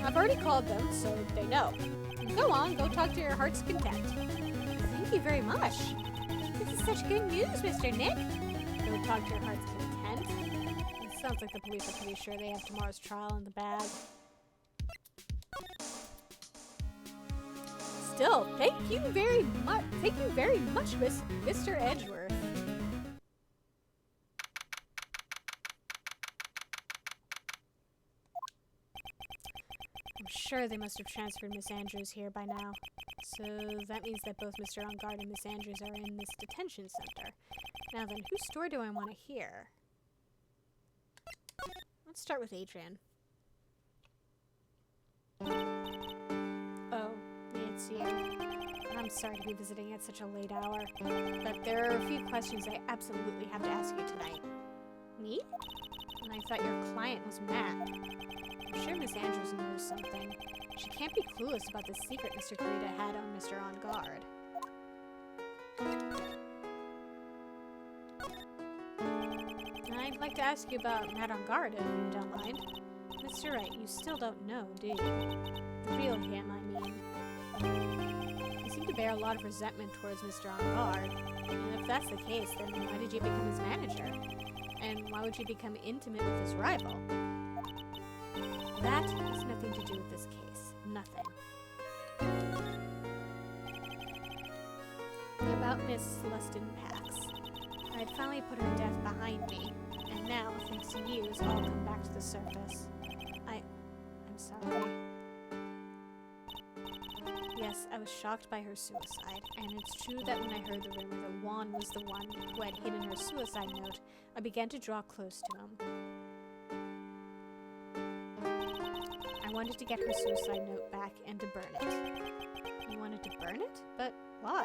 I've already called them, so they know. Go on, go talk to your heart's content. Thank you very much. This is such good news, Mr. Nick. Go talk to your heart's content? It sounds like the police are pretty sure they have tomorrow's trial in the bag. Still, thank you very much. Thank you very much, Mr. Edgeworth. I'm sure they must have transferred Miss Andrews here by now. So that means that both Mr. Ungard and Miss Andrews are in this detention center. Now then, whose story do I want to hear? Let's start with Adrian. Oh, it's you. I'm sorry to be visiting at such a late hour, but there are a few questions I absolutely have to ask you tonight. Me? And I thought your client was Matt. I'm sure Miss Andrews knows something. She can't be clueless about the secret Mr. Garita had on Mr. On Guard. I'd like to ask you about Matt On Guard, if you don't mind. Mr. Wright, you still don't know, do you? The real him, I mean. You seem to bear a lot of resentment towards Mr. On Guard. And if that's the case, then why did you become his manager? And why would you become intimate with his rival? That has nothing to do with this case. Nothing. About Miss Celestine Pax. I had finally put her death behind me, and now, thanks to you, it's all come back to the surface. I'm sorry. Yes, I was shocked by her suicide, and it's true that when I heard the rumor that Juan was the one who had hidden her suicide note, I began to draw close to him. I wanted to get her suicide note back and to burn it. You wanted to burn it? But why?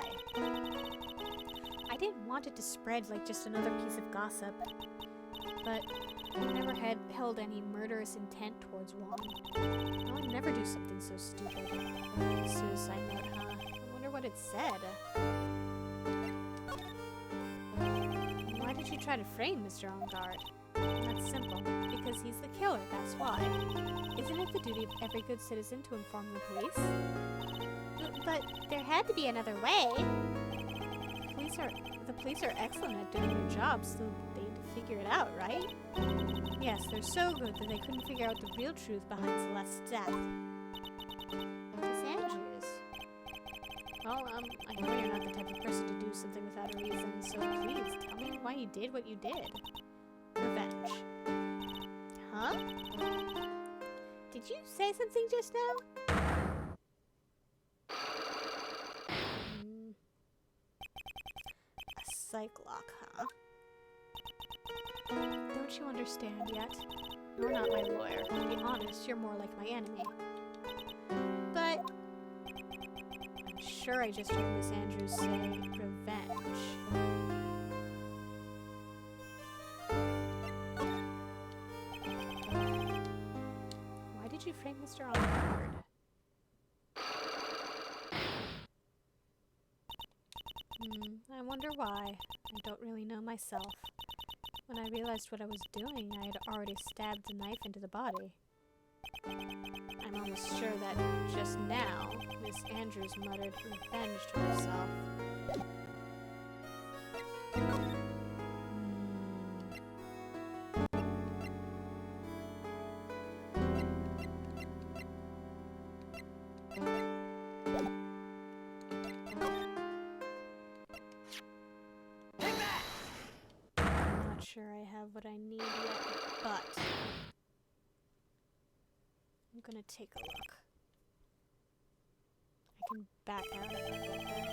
I didn't want it to spread like just another piece of gossip. But I never had held any murderous intent towards Juan. I would never do something so stupid. Suicide note, huh? I wonder what it said. Why did you try to frame Mr. On Guard? That's simple. Because he's the killer, that's why. Isn't it the duty of every good citizen to inform the police? But there had to be another way. The police are excellent at doing their jobs, so they'd figure it out, right? Yes, they're so good that they couldn't figure out the real truth behind Celeste's death. Miss Andrews. Well, I know you're not the type of person to do something without a reason, so please, tell me why you did what you did. Revenge. Huh? Did you say something just now? A psych lock, huh? Don't you understand yet? You're not my lawyer. To be honest, you're more like my enemy. But I'm sure I just heard Miss Andrews say revenge. Why did you frame Mr. On Guard? I wonder why. I don't really know myself. When I realized what I was doing, I had already stabbed the knife into the body. I'm almost sure that just now, Miss Andrews muttered revenge to herself. I'm not sure I have what I need yet, but I'm gonna take a look. I can back out if I get there.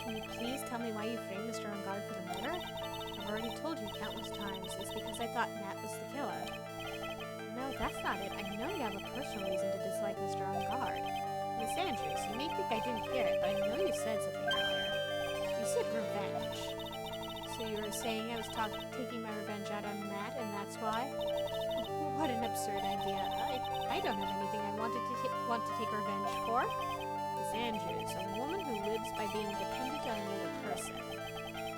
Can you please tell me why you framed Mr. On Guard for the murder? I've already told you countless times. It's because I thought Matt was the killer. No, that's not it. I know you have a personal reason to dislike Mr. On Guard. Miss Andrews, you may think I didn't hear it, but I know you said something earlier. You said revenge. So you were saying I was taking my revenge out on Matt, and that's why? What an absurd idea. I don't have anything I want to take revenge for. Miss Andrews, a woman who lives by being dependent on another person.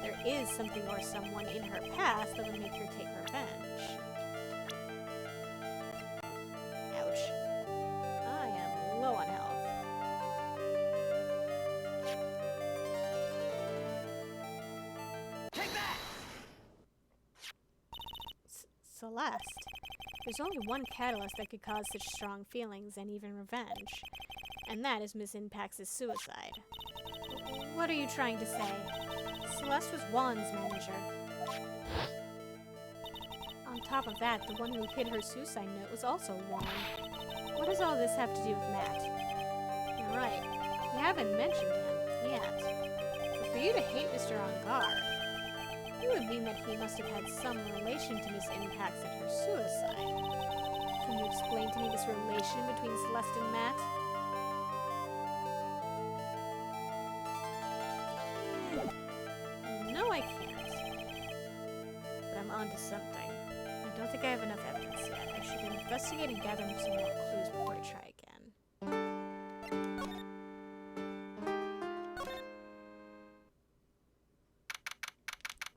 There is something or someone in her past that would make her take revenge. Ouch. I am low on health. Celeste. There's only one catalyst that could cause such strong feelings and even revenge, and that is Miss Impax's suicide. What are you trying to say? Celeste was Juan's manager. On top of that, the one who hid her suicide note was also Juan. What does all this have to do with Matt? You're right. You haven't mentioned him yet. But for you to hate Mr. On Guard, it would mean that he must have had some relation to Miss Impax and her suicide. Can you explain to me this relation between Celeste and Matt? No, I can't. But I'm onto something. don't think I have enough evidence yet. I should investigate and gather some more clues before I try again.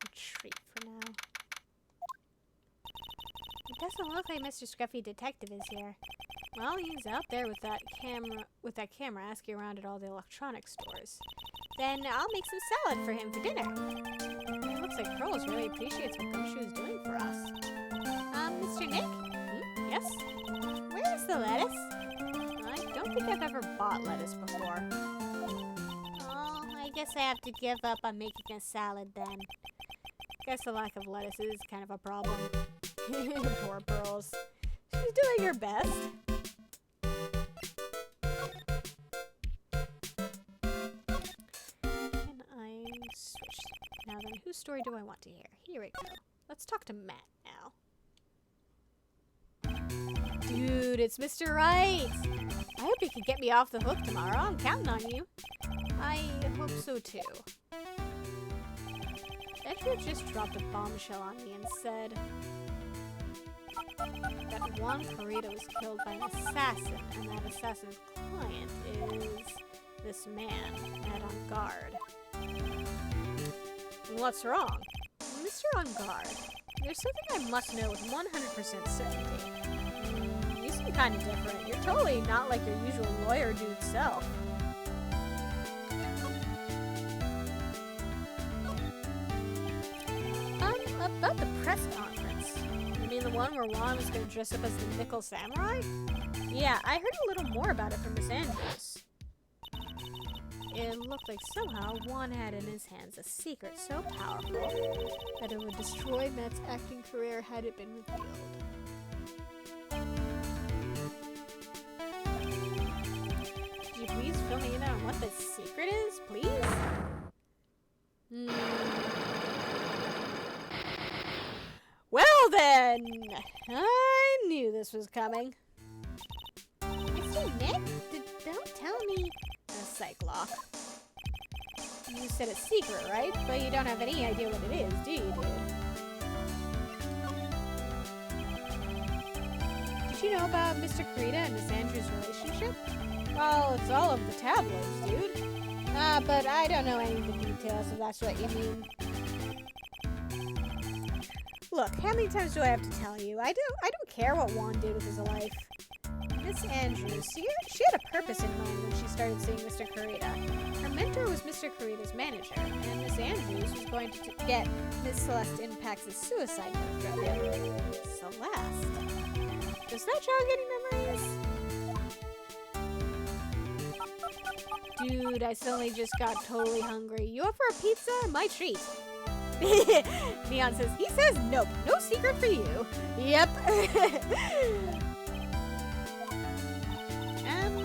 Retreat for now. It doesn't look like Mr. Scruffy Detective is here. Well, he's out there with that camera asking around at all the electronics stores. Then I'll make some salad for him for dinner. It looks like Pearls really appreciates what Gumshoe's doing for us. Mr. Nick, Yes? where is the lettuce? I don't think I've ever bought lettuce before. Oh, I guess I have to give up on making a salad then. Guess the lack of lettuce is kind of a problem. Poor Pearls. She's doing her best. Can I switch? Now then, whose story do I want to hear? Here we go. Let's talk to Matt now. Dude, it's Mr. Wright! I hope you can get me off the hook tomorrow. I'm counting on you. I hope so too. Edward just dropped a bombshell on me and said that Juan Carreta was killed by an assassin, and that assassin's client is this man, Matt on guard. What's wrong? Mr. On guard, there's something I must know with 100% certainty. You seem kind of different. You're totally not like your usual lawyer dude self. About the press conference. You mean the one where Juan was going to dress up as the Nickel Samurai? Yeah, I heard a little more about it from Miss Andrews. It looked like somehow Juan had in his hands a secret so powerful that it would destroy Matt's acting career had it been revealed. Could you please fill me in on what the secret is, please? Well then, I knew this was coming. Mr. Nick, don't tell me. A Cyclops. You said it's secret, right? But you don't have any idea what it is, do you, dude? Did you know about Mr. Carreta and Miss Andrews' relationship? Well, it's all over the tabloids, dude. But I don't know any of the details, if that's what you mean. Look, how many times do I have to tell you? I don't care what Juan did with his life. Miss Andrews, she had a purpose in mind when she started seeing Mr. Carreta. Her mentor was Mr. Carreta's manager, and Miss Andrews was going to get Miss Celeste Impact's suicide note from him. Celeste? Does that child getting memories? Dude, I suddenly just got totally hungry. You up for a pizza? My treat. Neon says, he says nope, no secret for you. Yep.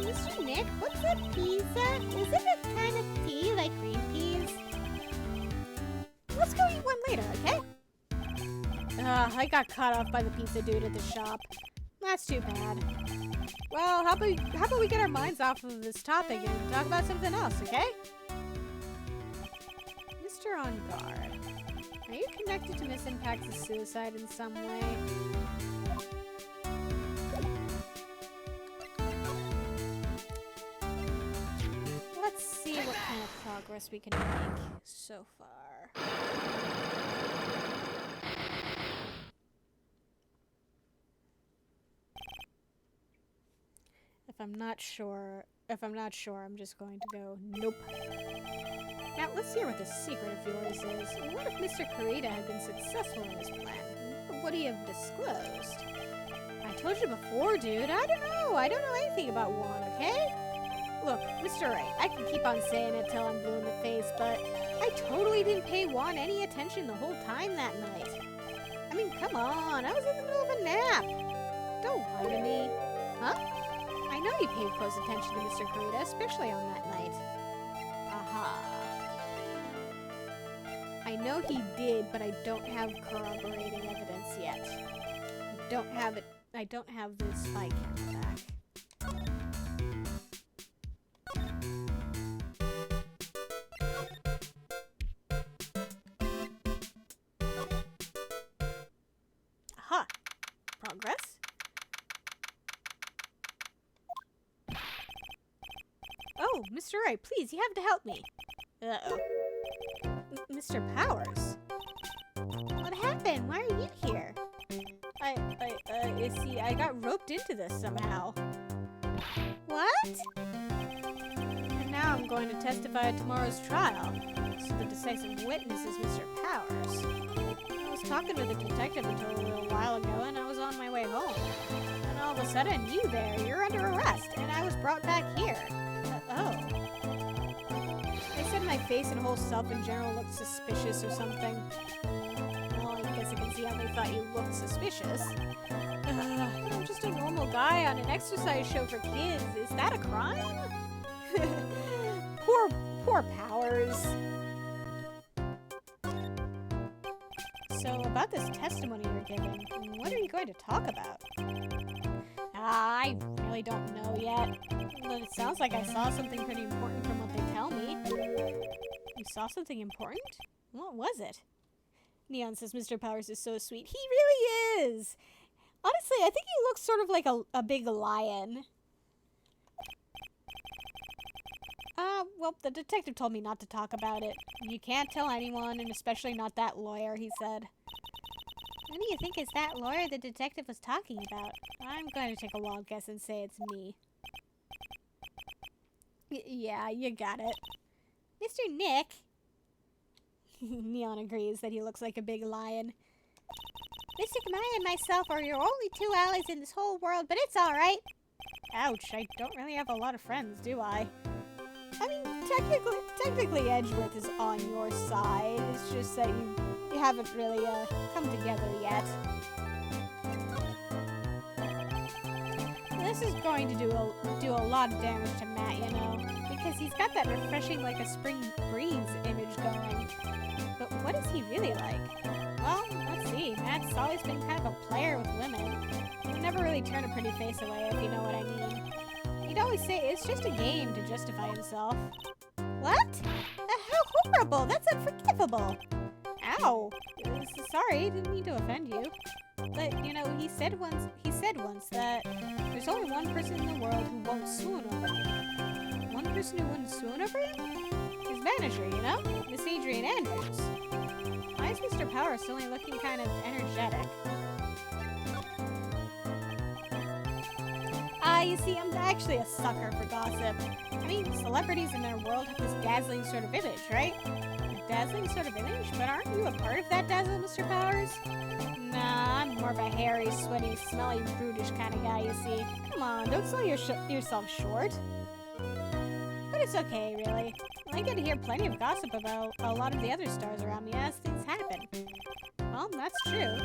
Mr. Nick, what's a pizza? Is it a kind of pea like green peas? Let's go eat one later, okay? I got caught off by the pizza dude at the shop. That's too bad. Well, how about we get our minds off of this topic and talk about something else, okay? Mr. On guard. Are you connected to Miss Impact's suicide in some way? Let's see what kind of progress we can make so far. If I'm not sure, I'm just going to go, nope. Now, let's hear what the secret of yours is. What if Mr. Carreta had been successful in his plan? What would he have disclosed? I told you before, dude. I don't know. I don't know anything about Juan, okay? Look, Mr. Wright, I can keep on saying it till I'm blue in the face, but I totally didn't pay Juan any attention the whole time that night. I mean, come on. I was in the middle of a nap. Don't lie to me. Huh? I know you paid close attention to Mr. Carreta, especially on that night. Aha. I know he did, but I don't have corroborating evidence yet. I don't have the spy camera back. Aha! Mr. Wright, please, you have to help me. Uh-oh. Mr. Powers? What happened? Why are you here? See, I got roped into this somehow. What? And now I'm going to testify at tomorrow's trial. So the decisive witness is Mr. Powers. I was talking with a detective until a little while ago, and I was on my way home. And all of a sudden, you there, you're under arrest, and I was brought back here. Oh. They said my face and whole self in general looked suspicious or something. Well, I guess I can see how they thought you looked suspicious. I'm just a normal guy on an exercise show for kids. Is that a crime? Poor Powers. So, about this testimony you're giving, what are you going to talk about? I really don't know yet. But it sounds like I saw something pretty important from what they tell me. You saw something important? What was it? Neon says Mr. Powers is so sweet. He really is! Honestly, I think he looks sort of like a big lion. Well, the detective told me not to talk about it. You can't tell anyone, and especially not that lawyer, he said. Who do you think is that lawyer the detective was talking about? I'm going to take a wild guess and say it's me. Yeah, you got it. Mr. Nick? Neon agrees that he looks like a big lion. Mr. Kamaya and myself are your only two allies in this whole world, but it's alright. Ouch, I don't really have a lot of friends, do I? I mean, technically Edgeworth is on your side. It's just that you haven't really come together yet. This is going to do a lot of damage to Matt, you know, because he's got that refreshing like a spring breeze image going. But what is he really like? Well, let's see. Matt's always been kind of a player with women. He'd never really turn a pretty face away, if you know what I mean. He'd always say it's just a game to justify himself. What? How horrible! That's unforgivable! Ow! Sorry, didn't mean to offend you. But, you know, he said once that there's only one person in the world who won't swoon over me. One person who wouldn't swoon over him? His manager, you know? Miss Adrian Andrews. Why is Mr. Powers suddenly looking kind of energetic? You see, I'm actually a sucker for gossip. I mean, celebrities in their world have this dazzling sort of image, right? A dazzling sort of image? But aren't you a part of that dazzle, Mr. Powers? Nah, I'm more of a hairy, sweaty, smelly, brutish kind of guy, you see. Come on, don't sell yourself short. But it's okay, really. I get to hear plenty of gossip about a lot of the other stars around me as things happen. Well, that's true.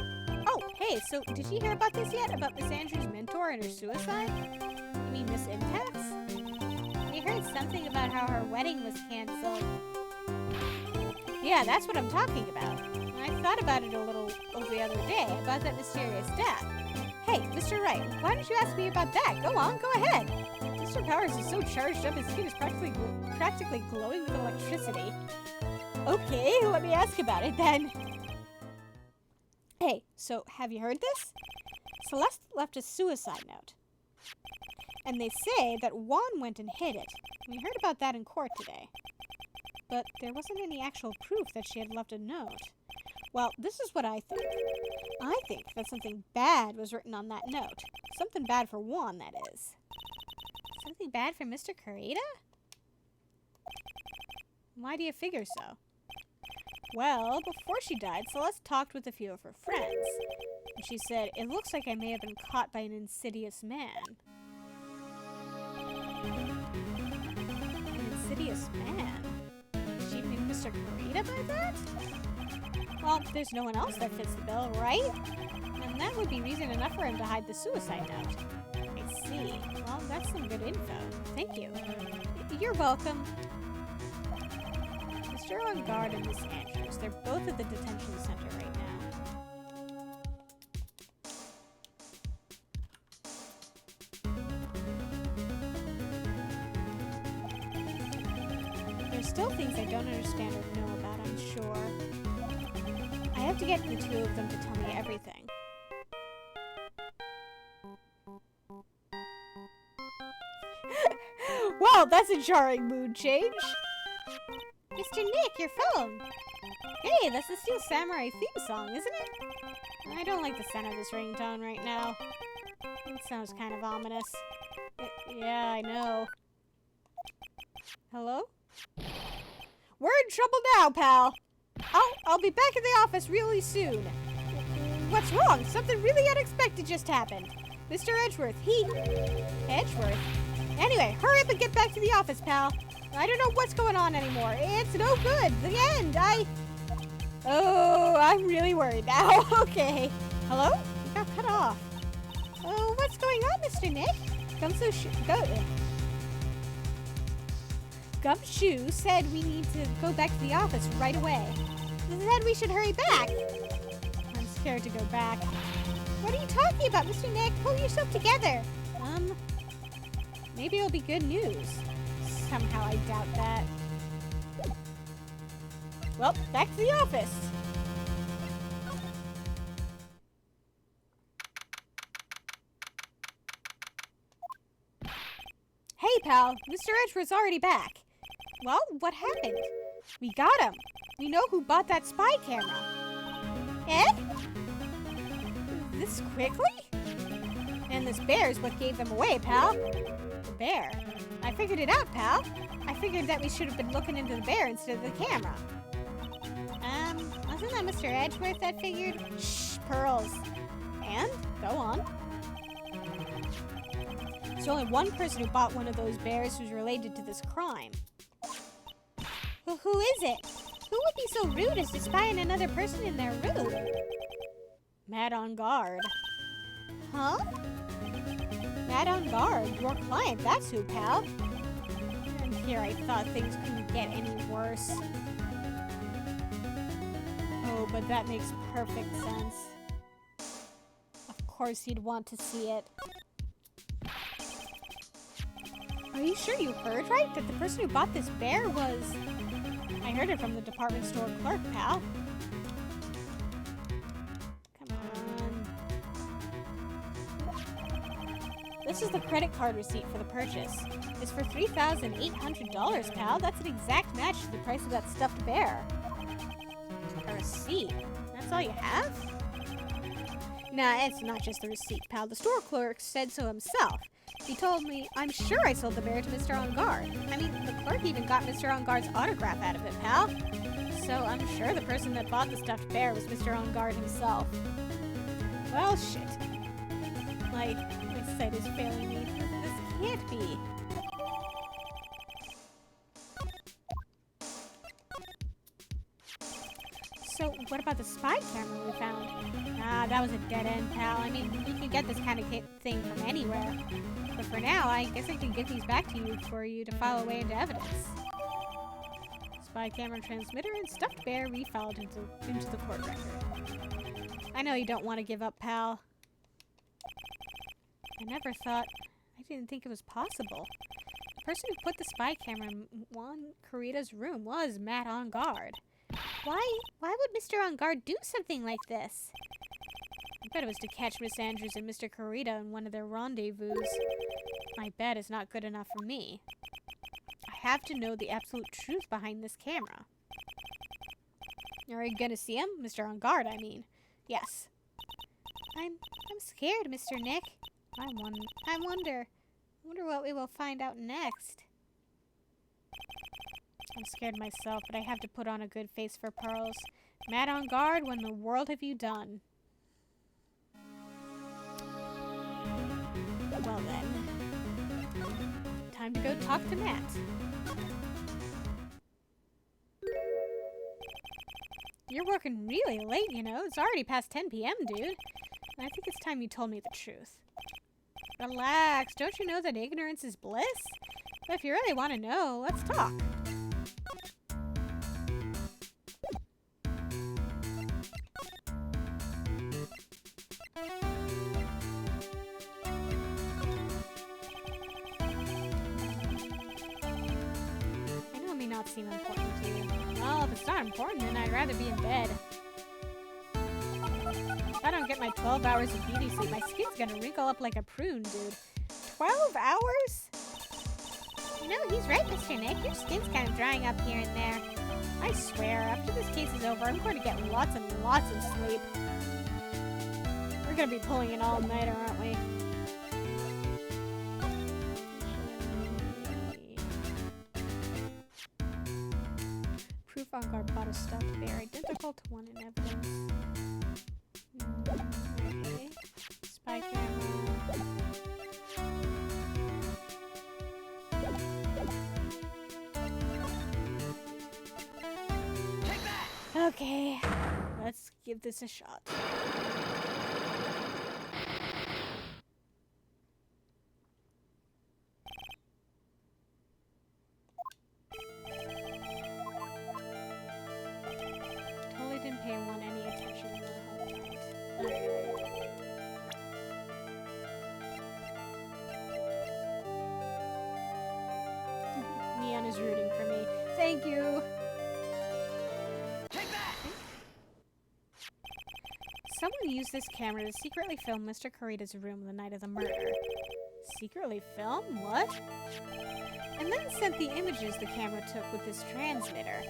Oh, hey, so did you hear about this yet? About Miss Andrews' mentor and her suicide? You mean Miss Intax? We heard something about how her wedding was canceled. Yeah, that's what I'm talking about. I thought about it a little the other day, about that mysterious death. Hey, Mr. Wright, why don't you ask me about that? Go on, go ahead. Mr. Powers is so charged up, his skin is practically glowing with electricity. Okay, let me ask about it then. Hey, so have you heard this? Celeste left a suicide note. And they say that Juan went and hid it. We heard about that in court today. But there wasn't any actual proof that she had left a note. Well, this is what I think. I think that something bad was written on that note. Something bad for Juan, that is. Something bad for Mr. Kurita? Why do you figure so? Well, before she died, Celeste talked with a few of her friends. And she said, it looks like I may have been caught by an insidious man. An insidious man? She knew Mr. Kurita by that? Well, there's no one else that fits the bill, right? And that would be reason enough for him to hide the suicide note. I see. Well, that's some good info. Thank you. You're welcome. Mr. On guard and Miss Andrews. They're both at the detention center right now. There's still things I don't understand or know about, I'm sure. I have to get the two of them to tell me everything. Wow, Well, that's a jarring mood change. Mr. Nick, your phone. Hey, that's the Steel Samurai theme song, isn't it? I don't like the sound of this ringtone right now. It sounds kind of ominous. Yeah, I know. Hello? We're in trouble now, pal. I'll be back in the office really soon. What's wrong? Something really unexpected just happened. Mr. Edgeworth, Edgeworth? Anyway, hurry up and get back to the office, pal. I don't know what's going on anymore. It's no good. The end. Oh, I'm really worried now. Okay. Hello? You got cut off. Oh, what's going on, Mr. Nick? Gumshoe said we need to go back to the office right away. He said we should hurry back. I'm scared to go back. What are you talking about, Mr. Nick? Pull yourself together. Maybe it'll be good news. Somehow I doubt that. Well, back to the office. Hey, pal. Mr. Edgeworth's already back. Well, what happened? We got him. We know who bought that spy camera. Ed? This quickly? And this bear is what gave them away, pal. The bear? I figured it out, pal. I figured that we should have been looking into the bear instead of the camera. Wasn't that Mr. Edgeworth that figured? Shh, Pearls. And? Go on. There's only one person who bought one of those bears who's related to this crime. Well, who is it? Who would be so rude as to spy on another person in their room? Matt on guard. Huh? Matt on guard, your client, that's who, pal. And here I thought things couldn't get any worse. Oh, but that makes perfect sense. Of course you'd want to see it. Are you sure you heard right? That the person who bought this bear was... I heard it from the department store clerk, pal. Come on. This is the credit card receipt for the purchase. It's for $3,800, pal. That's an exact match to the price of that stuffed bear. A receipt? That's all you have? Nah, it's not just the receipt, pal. The store clerk said so himself. He told me, I'm sure I sold the bear to Mr. On Guard. I mean, the clerk even got Mr. On Guard's autograph out of it, pal. So I'm sure the person that bought the stuffed bear was Mr. On Guard himself. Well, shit. My sight is failing me. This can't be. So, what about the spy camera we found? Ah, that was a dead end, pal. I mean, you can get this kind of thing from anywhere. But for now, I guess I can give these back to you for you to file away into evidence. Spy camera transmitter and stuffed bear refiled into the court record. I know you don't want to give up, pal. I never thought... I didn't think it was possible. The person who put the spy camera in Juan Carita's room was Matt On Guard. Why would Mr. On Guard do something like this? I bet it was to catch Miss Andrews and Mr. Carita in one of their rendezvous. My bet is not good enough for me. I have to know the absolute truth behind this camera. Are you gonna see him? Mr. On Guard, I mean. Yes. I'm scared, Mr. Nick. I wonder what we will find out next. I'm scared myself, but I have to put on a good face for Pearls. Matt On Guard, what in the world have you done? Well then. Time to go talk to Matt. You're working really late, you know. It's already past 10 p.m., dude. And I think it's time you told me the truth. Relax. Don't you know that ignorance is bliss? But if you really want to know, let's talk. I know it may not seem important to you. Well, if it's not important, then I'd rather be in bed. If I don't get my 12 hours of beauty sleep, my skin's gonna wrinkle up like a prune, dude. 12 hours? You know, he's right, Mr. Nick. Your skin's kind of drying up here and there. I swear, after this case is over, I'm going to get lots and lots of sleep. We're going to be pulling an all-nighter, aren't we? Proof on guard bought a stuffed bear identical to one in evidence. Okay. Spy camera. Okay, let's give this a shot. Totally didn't pay one any attention the whole night. Okay. Neon is rooting for me. Thank you! Someone used this camera to secretly film Mr. Kurita's room the night of the murder. Secretly film? What? And then sent the images the camera took with this transmitter.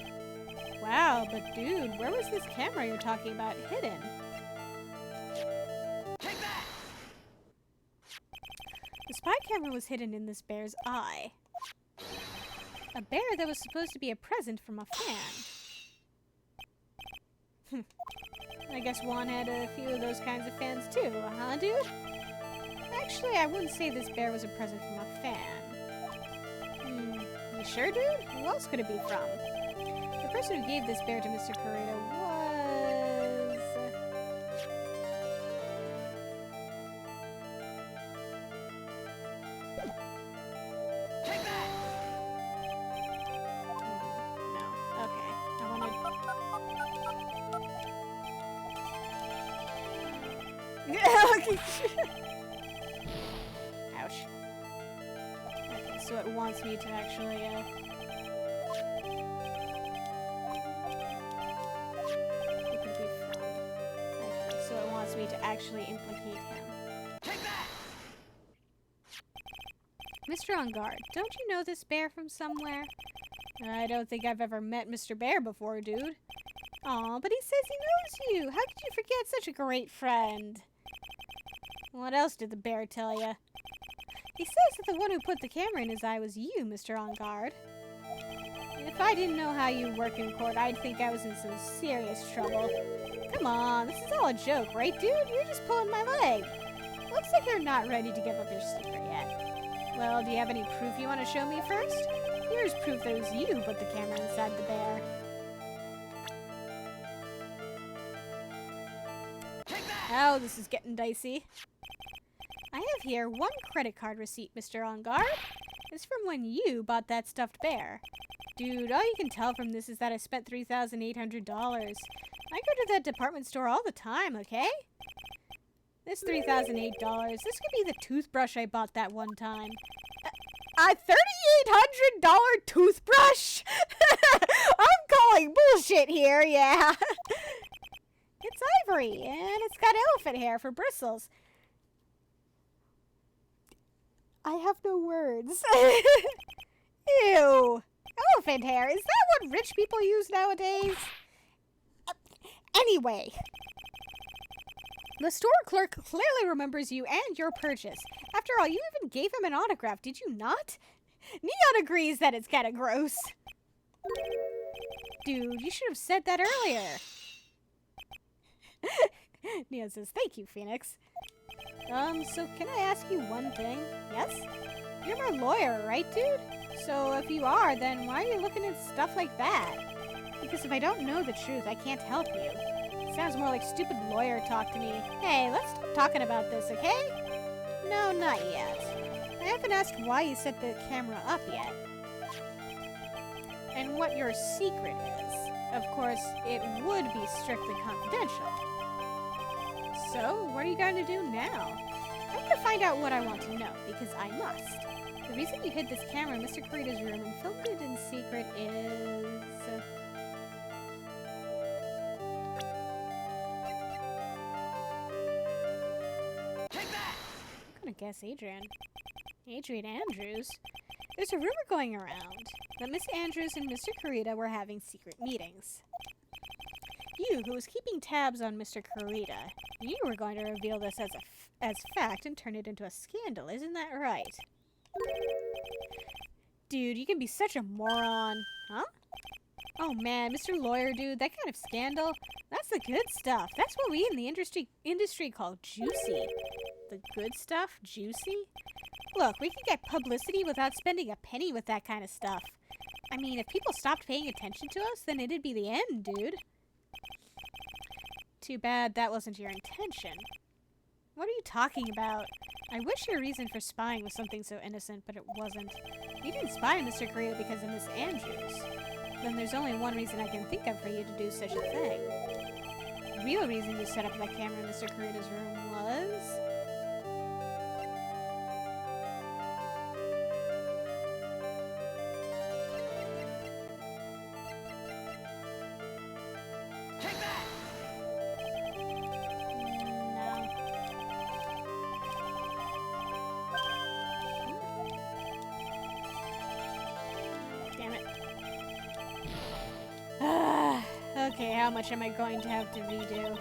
Wow, but dude, where was this camera you're talking about hidden? The spy camera was hidden in this bear's eye. A bear that was supposed to be a present from a fan. I guess Juan had a few of those kinds of fans too, huh, dude? Actually, I wouldn't say this bear was a present from a fan. You sure, dude? Who else could it be from? The person who gave this bear to Mr. Kurita was... No. Okay. I wanted... Ouch. Okay, so it wants me to actually, who could it be from? Okay, so it wants me to actually implicate him. Mr. On Guard, don't you know this bear from somewhere? I don't think I've ever met Mr. Bear before, dude. Aw, but he says he knows you! How could you forget such a great friend? What else did the bear tell you? He says that the one who put the camera in his eye was you, Mr. On Guard. If I didn't know how you work in court, I'd think I was in some serious trouble. Come on, this is all a joke, right, dude? You're just pulling my leg. Looks like you're not ready to give up your secret yet. Well, do you have any proof you want to show me first? Here's proof that it was you who put the camera inside the bear. Oh, this is getting dicey. I have here one credit card receipt, Mr. On Guard. It's from when you bought that stuffed bear. Dude, all you can tell from this is that I spent $3,800. I go to that department store all the time, okay? This $3,008, this could be the toothbrush I bought that one time. A $3,800 toothbrush? I'm calling bullshit here, yeah. It's ivory, and it's got elephant hair for bristles. I have no words. Ew. Elephant hair, is that what rich people use nowadays? Anyway. The store clerk clearly remembers you and your purchase. After all, you even gave him an autograph, did you not? Neon agrees that it's kinda gross. Dude, you should have said that earlier. Neon says, thank you, Phoenix. So can I ask you one thing? Yes? You're my lawyer, right, dude? So if you are, then why are you looking at stuff like that? Because if I don't know the truth, I can't help you. It sounds more like stupid lawyer talk to me. Hey, let's stop talking about this, okay? No, not yet. I haven't asked why you set the camera up yet. And what your secret is. Of course, it would be strictly confidential. So, what are you going to do now? I'm going to find out what I want to know, because I must. The reason you hid this camera in Mr. Kurita's room and filmed it in secret is... I'm going to guess Adrian. Adrian Andrews? There's a rumor going around that Miss Andrews and Mr. Kurita were having secret meetings. You, who was keeping tabs on Mr. Kurita, you were going to reveal this as fact and turn it into a scandal, isn't that right? Dude, you can be such a moron. Huh? Oh man, Mr. Lawyer dude, that kind of scandal, that's the good stuff. That's what we in the industry call juicy. The good stuff? Juicy? Look, we can get publicity without spending a penny with that kind of stuff. I mean, if people stopped paying attention to us, then it'd be the end, dude. Too bad that wasn't your intention. What are you talking about? I wish your reason for spying was something so innocent, but it wasn't. You didn't spy on Mr. Korea because of Miss Andrews. Then there's only one reason I can think of for you to do such a thing. The real reason you set up that camera in Mr. Korea's room was... Okay, how much am I going to have to redo?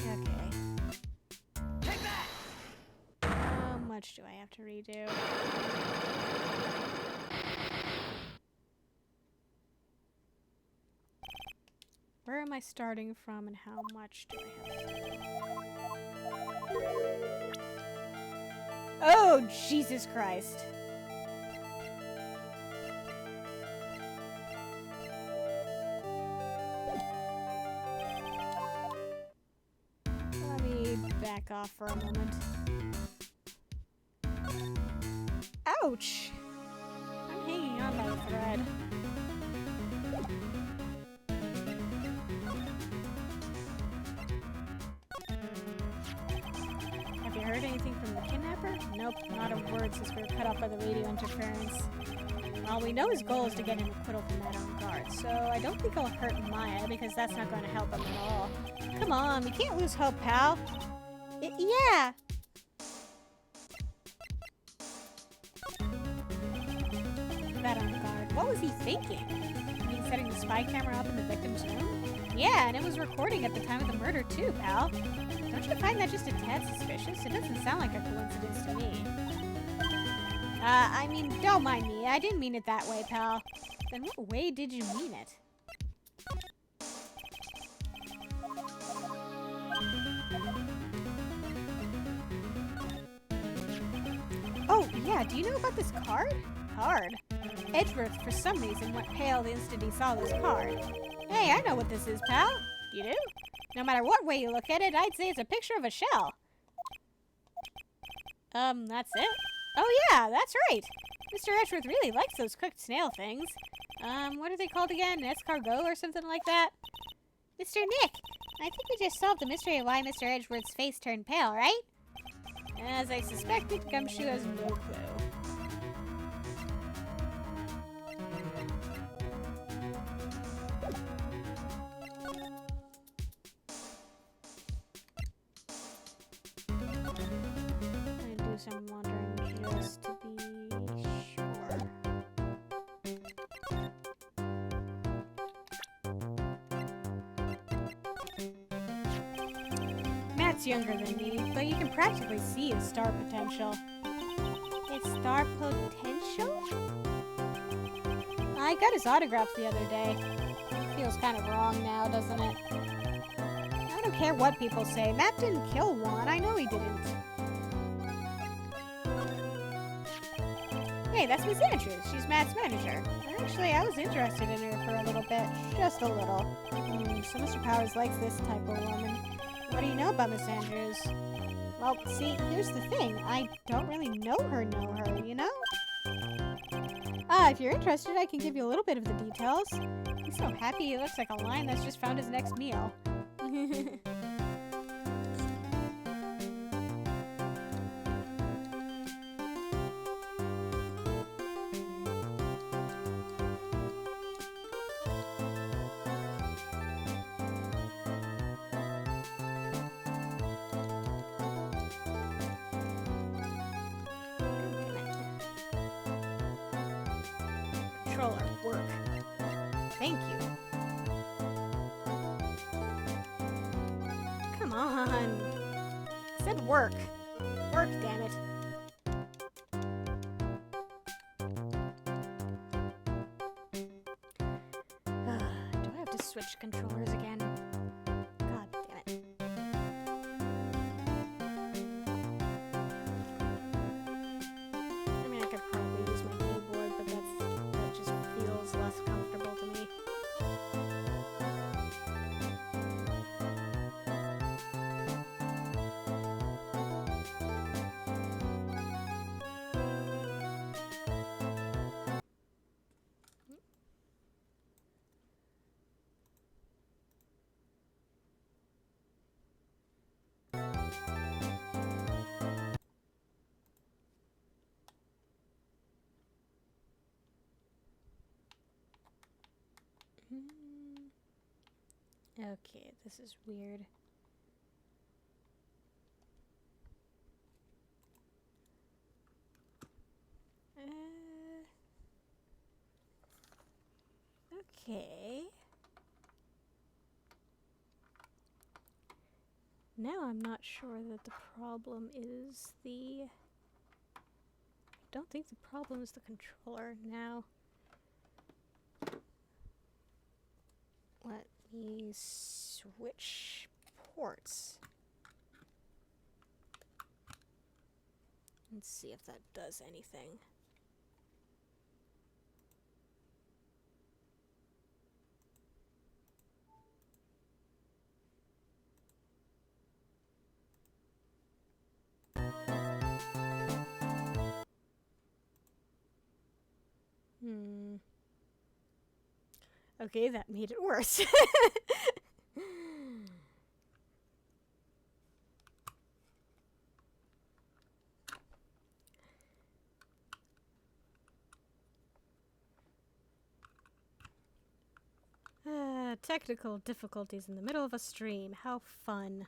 Okay. Take that! How much do I have to redo? Where am I starting from and how much do I have to do? Oh, Jesus Christ. Let me back off for a moment. Ouch! I'm hanging on by a thread. Have you heard anything from the kidnapper? Nope, not a word since we were cut off by the radio interference. Well, we know his goal is to get an acquittal from that on guard, so I don't think I'll hurt Maya because that's not going to help him at all. Come on, we can't lose hope, pal. Yeah! That on guard. What was he thinking? You mean setting the spy camera up in the victim's room? Yeah, and it was recording at the time of the murder too, pal. Don't you find that just a tad suspicious? It doesn't sound like a coincidence to me. I mean, don't mind me. I didn't mean it that way, pal. Then what way did you mean it? Oh, yeah, do you know about this card? Card? Edgeworth, for some reason, went pale the instant he saw this card. Hey, I know what this is, pal. You do? No matter what way you look at it, I'd say it's a picture of a shell. That's it? Oh yeah, that's right! Mr. Edgeworth really likes those cooked snail things. What are they called again? Escargot or something like that? Mr. Nick, I think we just solved the mystery of why Mr. Edgeworth's face turned pale, right? As I suspected, Gumshoe has no clue. I'm wondering just to be sure. Matt's younger than me, but you can practically see his star potential. His star potential? I got his autograph the other day. Feels kind of wrong now, doesn't it? I don't care what people say. Matt didn't kill Juan. I know he didn't. Hey, that's Miss Andrews. She's Matt's manager. Actually, I was interested in her for a little bit. Just a little. So Mr. Powers likes this type of woman. What do you know about Miss Andrews? Well, see, here's the thing. I don't really know her, you know? If you're interested, I can give you a little bit of the details. He's so happy he looks like a lion that's just found his next meal. controller. Work. Thank you. Come on. I said work. Work, damn it. Do I have to switch controllers again? God damn it. I mean, I could probably use my keyboard, but that just feels less comfortable to me. Okay, this is weird. Okay. Now I'm not sure that the problem is the... I don't think the problem is the controller now. Let me switch ports. Let's see if that does anything. Okay, that made it worse. Technical difficulties in the middle of a stream. How fun.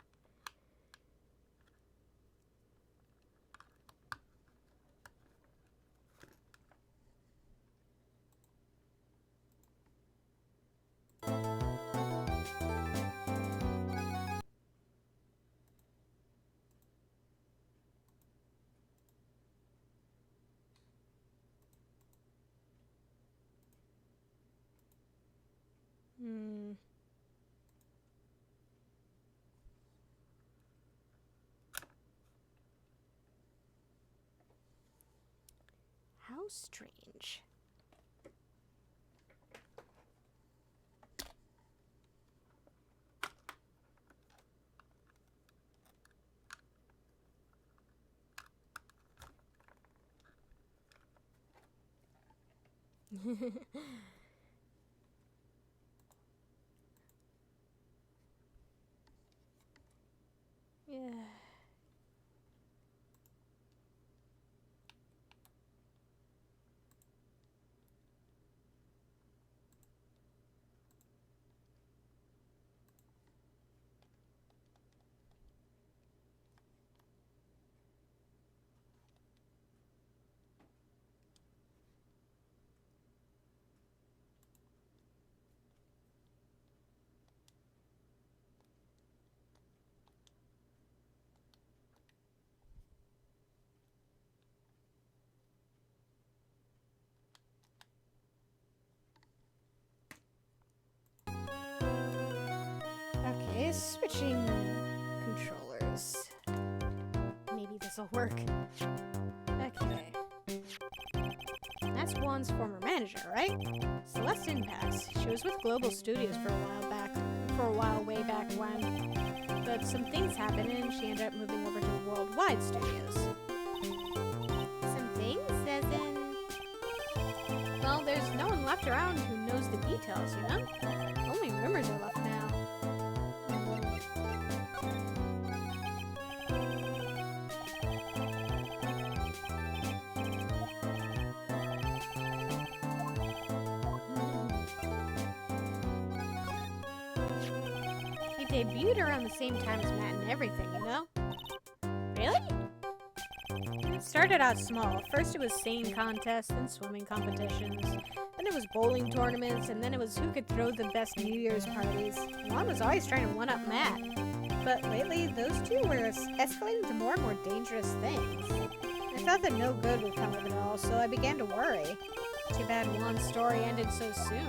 How strange. Yeah. Okay, switching controllers. Maybe this'll work. Okay. That's Juan's former manager, right? Celeste Impax. She was with Global Studios for a while way back when. But some things happened and she ended up moving over to Worldwide Studios. Some things, as in... Well, there's no one left around who knows the details, you know? Only rumors are left now. He debuted around the same time as Matt and everything, you know? Really? It started out small. First it was singing contests, then swimming competitions. Then it was bowling tournaments, and then it was who could throw the best New Year's parties. Mom was always trying to one-up Matt. But lately, those two were escalating to more and more dangerous things. I thought that no good would come of it all, so I began to worry. Too bad Juan's story ended so soon.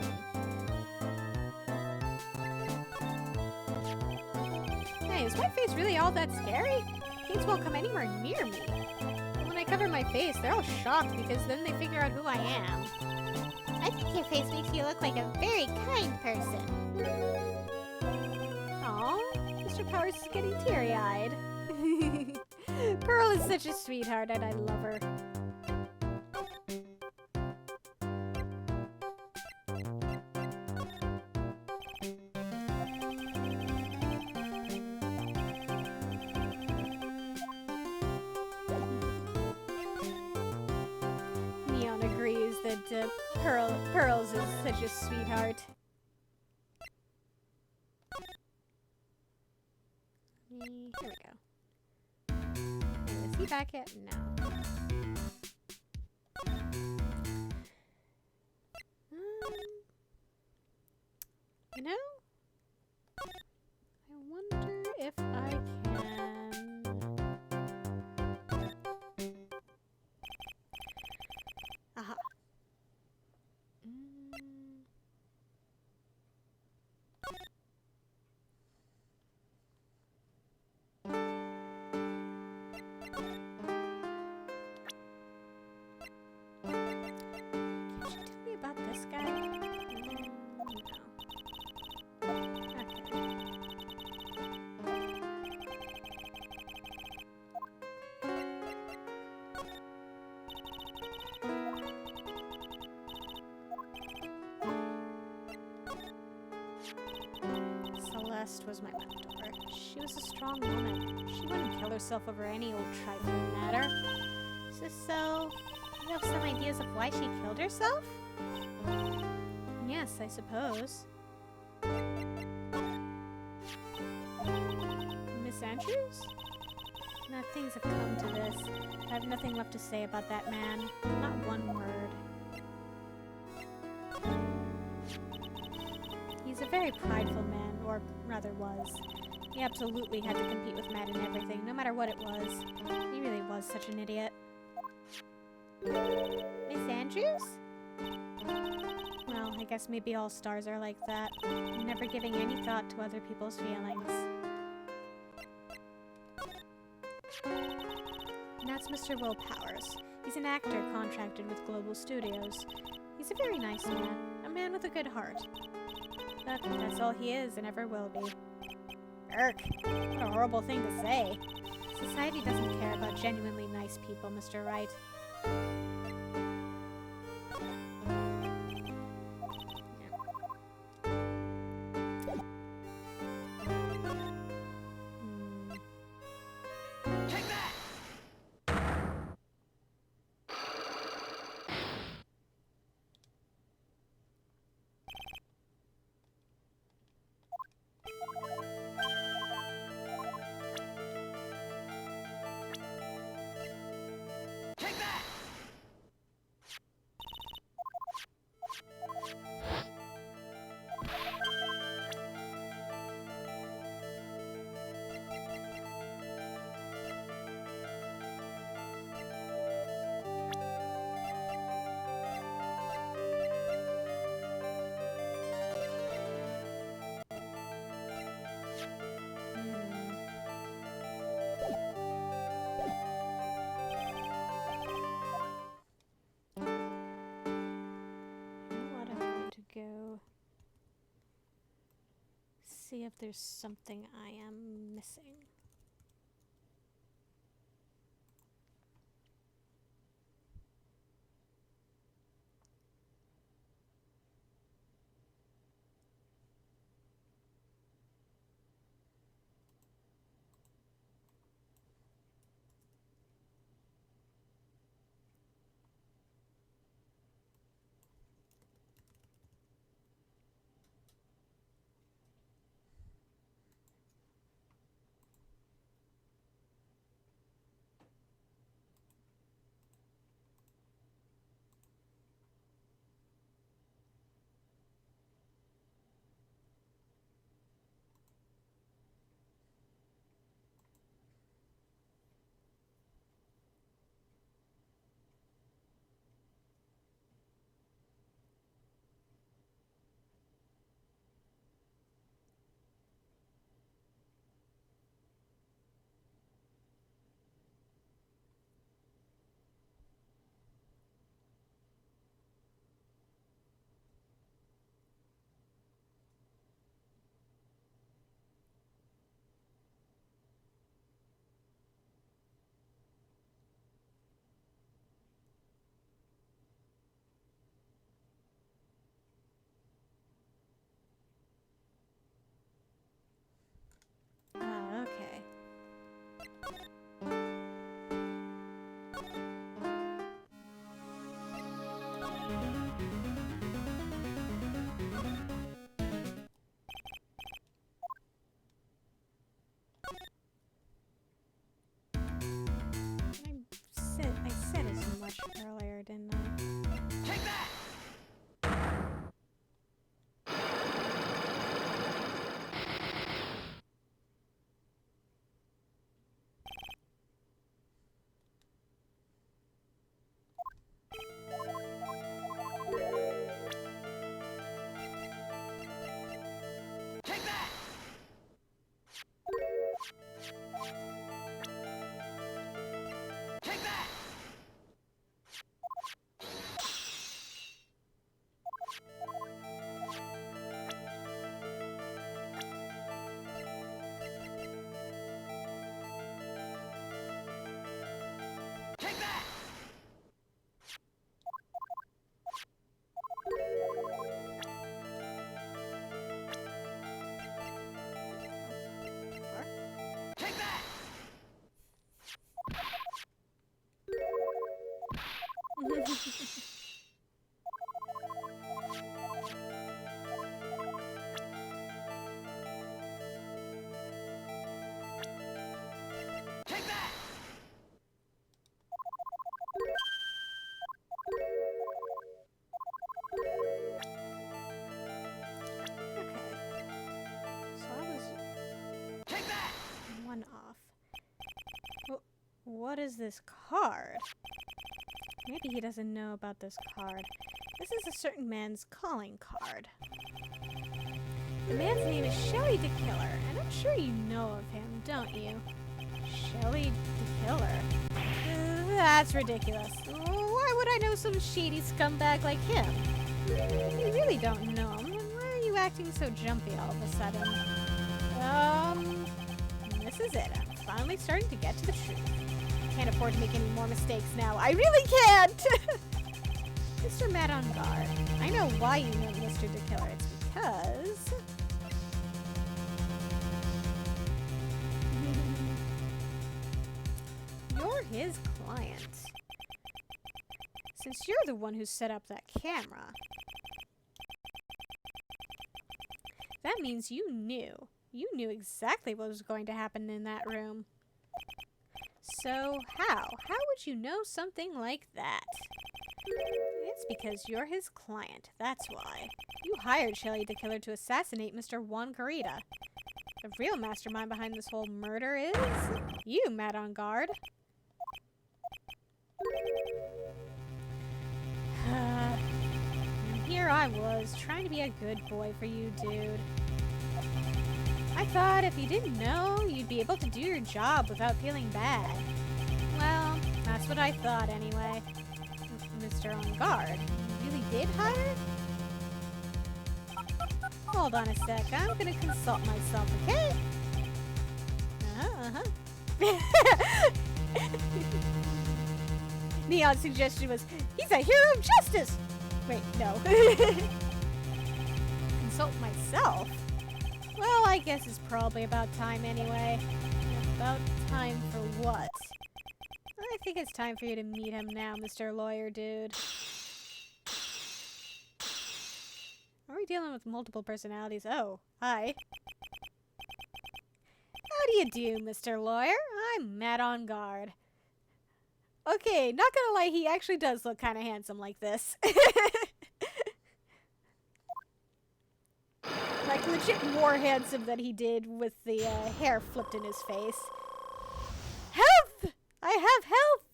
Hey, is my face really all that scary? Kids won't come anywhere near me. And when I cover my face, they're all shocked because then they figure out who I am. I think your face makes you look like a very kind person. Aw, Mr. Powers is getting teary-eyed. Pearl is such a sweetheart and I love her. Neon agrees that Pearls is such a sweetheart. Here we go. Is he back yet? No. You know? I wonder if I can... Aha. Can you tell me about this guy? No. Celeste was my mentor. She was a strong woman. She wouldn't kill herself over any old trifling matter. So, you have some ideas of why she killed herself? Yes, I suppose. Miss Andrews? Now things have come to this. I have nothing left to say about that man. Not one word. He's a very prideful man, or rather was. He absolutely had to compete with Matt in everything, no matter what it was. He really was such an idiot. Miss Andrews? Well, I guess maybe all stars are like that, never giving any thought to other people's feelings. And that's Mr. Will Powers. He's an actor contracted with Global Studios. He's a very nice man, a man with a good heart. But that's all he is and ever will be. Irk, what a horrible thing to say. Society doesn't care about genuinely nice people, Mr. Wright. Go see if there's something I am missing. I said as much earlier, didn't I? Take that! Take that! Take that! Take that! Take that! Take that! Okay. So I was Take that! one off. What is this card? Maybe he doesn't know about this card. This is a certain man's calling card. The man's name is Shelly the Killer, and I'm sure you know of him, don't you? Shelly the Killer? That's ridiculous. Why would I know some shady scumbag like him? You really don't know him, then why are you acting so jumpy all of a sudden? This is it. I'm finally starting to get to the truth. I can't afford to make any more mistakes now. I really can't! Mr. Matt on Guard. I know why you know Mr. the Killer. It's because... you're his client. Since you're the one who set up that camera, that means you knew. You knew exactly what was going to happen in that room. So how? How would you know something like that? It's because you're his client, that's why. You hired Shelly the Killer to assassinate Mr. Juan Carita. The real mastermind behind this whole murder is you, Matt on Guard. And here I was, trying to be a good boy for you, dude. I thought if you didn't know, you'd be able to do your job without feeling bad. Well, that's what I thought anyway. Mr. On Guard, you really did hire? Hold on a sec, I'm gonna consult myself, okay? Neon's suggestion was, he's a hero of justice! Wait, no. Consult myself? Well, I guess it's probably about time anyway. About time for what? I think it's time for you to meet him now, Mr. Lawyer Dude. Are we dealing with multiple personalities? Oh, hi. How do you do, Mr. Lawyer? I'm Matt on Guard. Okay, not gonna lie, he actually does look kind of handsome like this. Like, legit more handsome than he did with the hair flipped in his face. Health! I have health!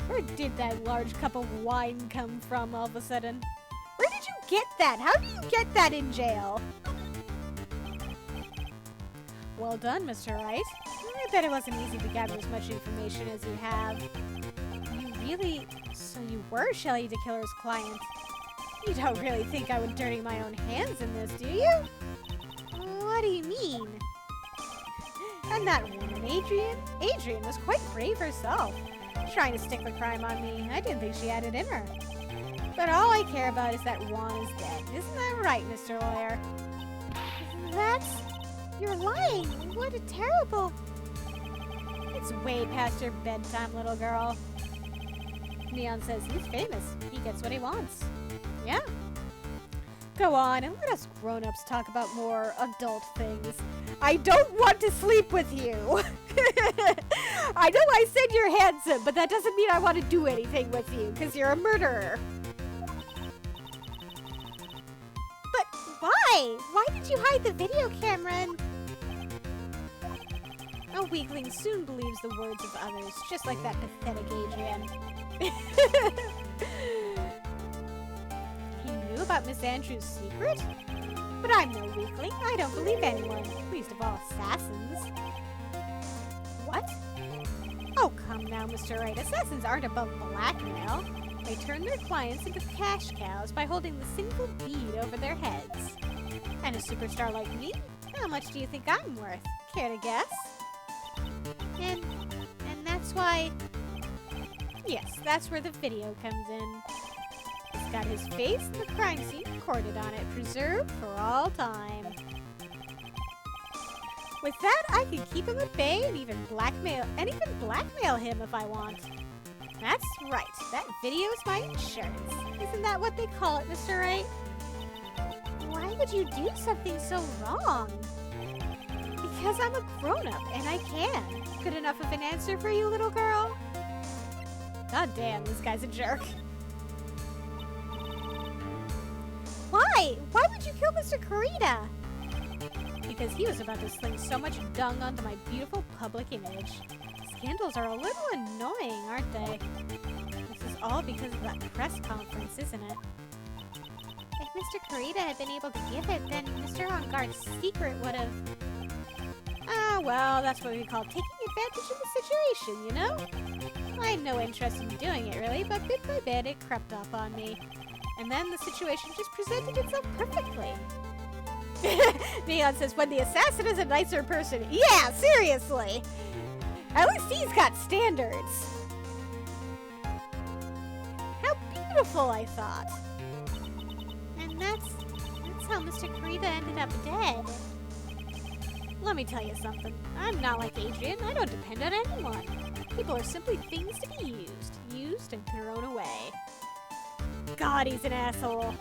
Where did that large cup of wine come from all of a sudden? Where did you get that? How do you get that in jail? Well done, Mr. Wright. I bet it wasn't easy to gather as much information as you have. You really... So you were Shelly the Killer's client. You don't really think I would dirty my own hands in this, do you? What do you mean? And that woman, Adrian? Adrian was quite brave herself, trying to stick the crime on me. I didn't think she had it in her. But all I care about is that Juan is dead. Isn't that right, Mr. Lawyer? That's... You're lying. What a terrible... It's way past your bedtime, little girl. Neon says he's famous. He gets what he wants. Yeah. Go on and let us grown-ups talk about more adult things. I don't want to sleep with you. I know I said you're handsome, but that doesn't mean I want to do anything with you, because you're a murderer. But why? Why did you hide the video camera and... A weakling soon believes the words of others, just like that pathetic Adrian. He knew about Miss Andrews' secret? But I'm no weakling. I don't believe anyone, least of all assassins. What? Oh, come now, Mr. Wright. Assassins aren't above blackmail. They turn their clients into cash cows by holding the single bead over their heads. And a superstar like me? How much do you think I'm worth? Care to guess? And that's why... Yes, that's where the video comes in. It's got his face and the crime scene recorded on it, preserved for all time. With that, I can keep him at bay and even blackmail him if I want. That's right, that video's my insurance. Isn't that what they call it, Mr. Wright? Why would you do something so wrong? Because I'm a grown-up and I can. Good enough of an answer for you, little girl? God damn, this guy's a jerk. Why? Why would you kill Mr. Kurita? Because he was about to sling so much dung onto my beautiful public image. Scandals are a little annoying, aren't they? This is all because of that press conference, isn't it? If Mr. Kurita had been able to give it, then Mr. On-Guard's secret would have... Ah, well, that's what we call taking advantage of the situation, you know? I had no interest in doing it, really, but bit by bit it crept up on me. And then the situation just presented itself perfectly. Neon says, when the assassin is a nicer person. Yeah, seriously! At least he's got standards. How beautiful, I thought. And that's how Mr. Kurita ended up dead. Let me tell you something. I'm not like Adrian. I don't depend on anyone. People are simply things to be used and thrown away. God, he's an asshole.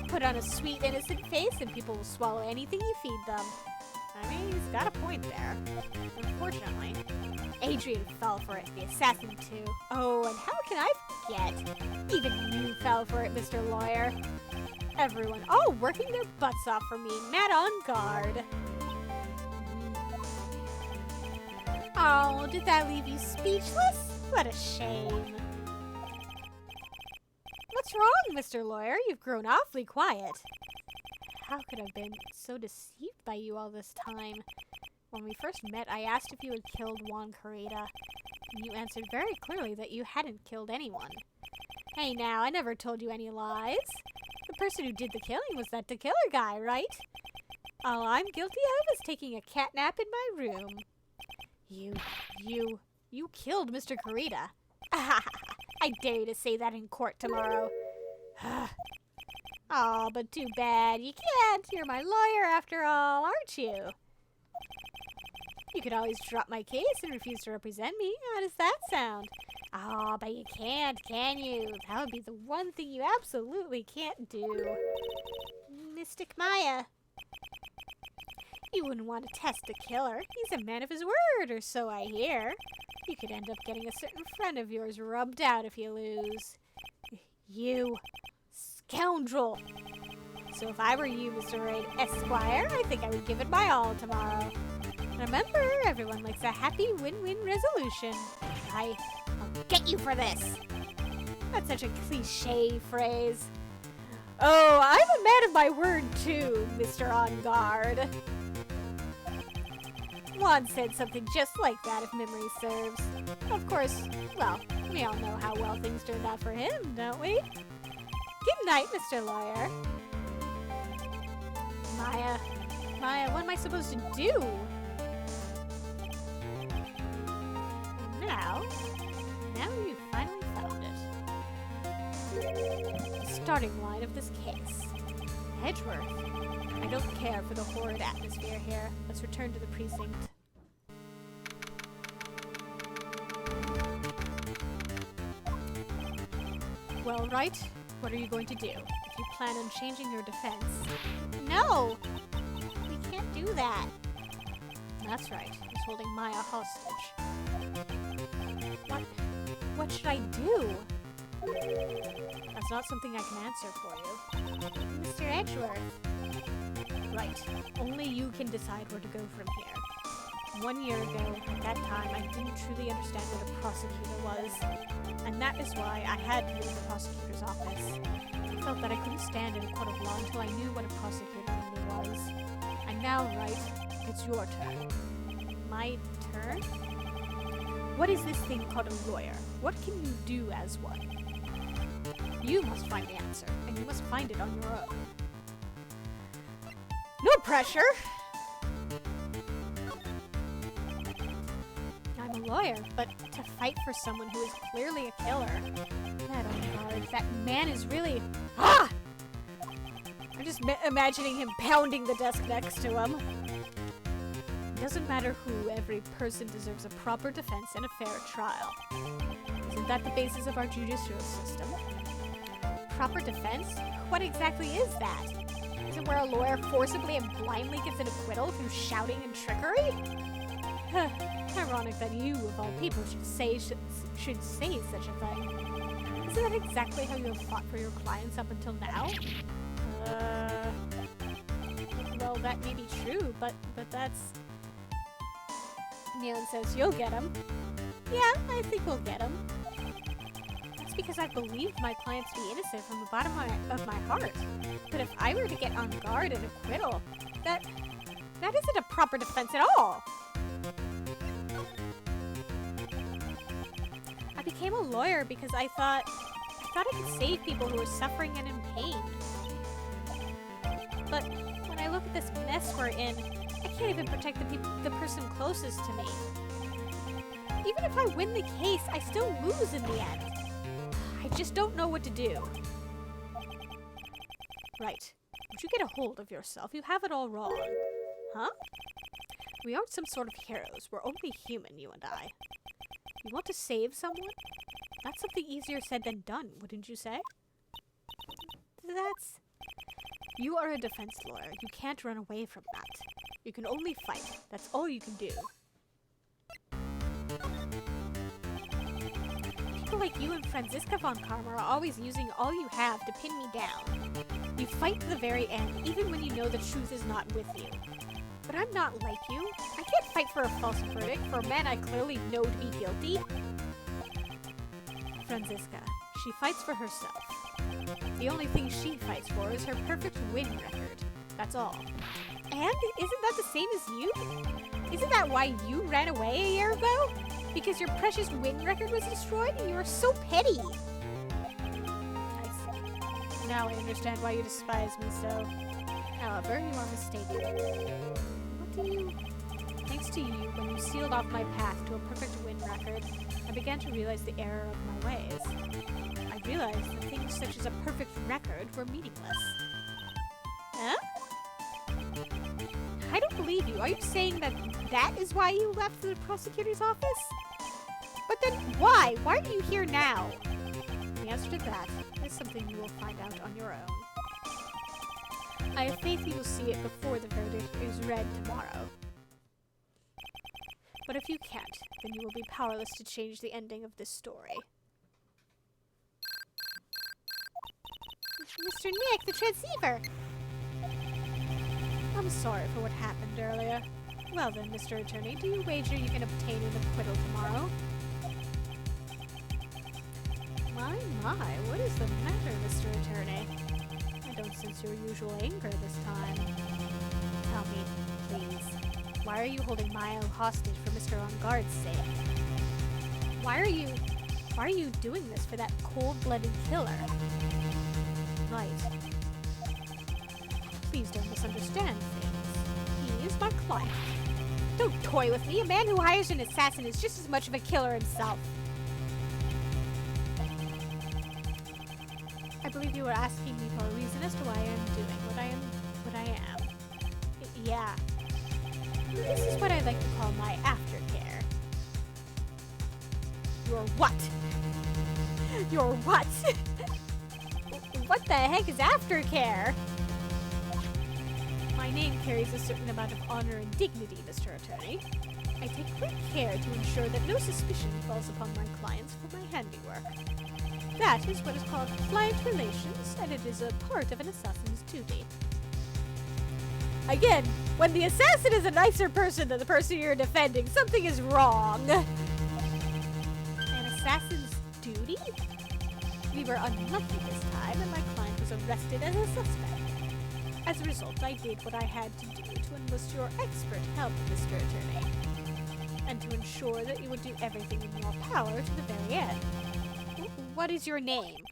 Put on a sweet, innocent face and people will swallow anything you feed them. I mean, he's got a point there. Unfortunately, Adrian fell for it, the assassin too. Oh, and how can I forget? Even you fell for it, Mr. Lawyer. Everyone, all working their butts off for me, Matt on guard. Oh, did that leave you speechless? What a shame. What's wrong, Mr. Lawyer? You've grown awfully quiet. How could I have been so deceived by you all this time? When we first met, I asked if you had killed Juan Carreta, and you answered very clearly that you hadn't killed anyone. Hey now, I never told you any lies. The person who did the killing was that killer guy, right? All I'm guilty of is taking a cat nap in my room. You killed Mr. Carreta. I dare you to say that in court tomorrow. Oh, but too bad. You can't. You're my lawyer after all, aren't you? You could always drop my case and refuse to represent me. How does that sound? Oh, but you can't, can you? That would be the one thing you absolutely can't do. Mystic Maya. You wouldn't want to test the killer. He's a man of his word, or so I hear. You could end up getting a certain friend of yours rubbed out if you lose. You scoundrel! So if I were you, Mr. Wright Esquire, I think I would give it my all tomorrow. Remember, everyone likes a happy win-win resolution. I'll get you for this! That's such a cliche phrase. Oh, I'm a man of my word too, Mr. On Guard. Juan said something just like that, if memory serves. Of course, well, we all know how well things turned out for him, don't we? Good night, Mr. Lawyer. Maya, what am I supposed to do? Now you finally found it. The starting line of this case. Edgeworth. I don't care for the horrid atmosphere here. Let's return to the precinct. Well, Wright, what are you going to do? If you plan on changing your defense... No! We can't do that. That's right. He's holding Maya hostage. What should I do? That's not something I can answer for you. Mr. Edgeworth. Right. Only you can decide where to go from here. 1 year ago, at that time, I didn't truly understand what a prosecutor was. And that is why I had to leave the prosecutor's office. I felt that I couldn't stand in a court of law until I knew what a prosecutor really was. And now, Wright, it's your turn. My turn? What is this thing called a lawyer? What can you do as one? You must find the answer, and you must find it on your own. No pressure! I'm a lawyer, but to fight for someone who is clearly a killer. That on guard, that man is really... Ah! I'm just imagining him pounding the desk next to him. It doesn't matter who, every person deserves a proper defense and a fair trial. Isn't that the basis of our judicial system? Proper defense? What exactly is that? Is it where a lawyer forcibly and blindly gets an acquittal through shouting and trickery? Ironic that you, of all people, should say such a thing. Isn't that exactly how you have fought for your clients up until now? Well, that may be true, but that's... Neon says, you'll get him. Yeah, I think we'll get him. That's because I believed my clients to be innocent from the bottom of my heart. But if I were to get on guard and acquittal, that isn't a proper defense at all. I became a lawyer because I thought I could save people who were suffering and in pain. But when I look at this mess we're in, I can't even protect the person closest to me. Even if I win the case, I still lose in the end. I just don't know what to do. Right. Would you get a hold of yourself? You have it all wrong. Huh? We aren't some sort of heroes. We're only human, you and I. You want to save someone? That's something easier said than done, wouldn't you say? You are a defense lawyer. You can't run away from that. You can only fight. That's all you can do. People like you and Franziska von Karma are always using all you have to pin me down. You fight to the very end, even when you know the truth is not with you. But I'm not like you. I can't fight for a false verdict for a man I clearly know to be guilty. Franziska, she fights for herself. The only thing she fights for is her perfect win record. That's all. And isn't that the same as you? Isn't that why you ran away a year ago? Because your precious win record was destroyed and you are so petty. I see. Now I understand why you despise me so. However, you are mistaken. Thanks to you, when you sealed off my path to a perfect win record, I began to realize the error of my ways. I realized that things such as a perfect record were meaningless. Huh? I don't believe you. Are you saying that is why you left the prosecutor's office? But then why? Why are you here now? The answer to that is something you will find out on your own. I have faith you will see it before the verdict is read tomorrow. But if you can't, then you will be powerless to change the ending of this story. Mr. Nick, the transceiver! I'm sorry for what happened earlier. Well then, Mr. Attorney, do you wager you can obtain an acquittal tomorrow? My, what is the matter, Mr. Attorney? I don't sense your usual anger this time. Tell me, please, why are you holding Maya hostage for Mr. On Guard's sake? Why are you doing this for that cold-blooded killer? Right. Please don't misunderstand things. He is my client. Don't toy with me. A man who hires an assassin is just as much of a killer himself. I believe you were asking me for a reason as to why I am doing what I am Yeah. This is what I like to call my aftercare. Your what? Your what? What the heck is aftercare? My name carries a certain amount of honor and dignity, Mr. Attorney. I take great care to ensure that no suspicion falls upon my clients for my handiwork. That is what is called client relations, and it is a part of an assassin's duty. Again, when the assassin is a nicer person than the person you're defending, something is wrong. An assassin's duty? We were unlucky this time, and my client was arrested as a suspect. As a result, I did what I had to do to enlist your expert help, Mr. Attorney, and to ensure that you would do everything in your power to the very end. What is your name?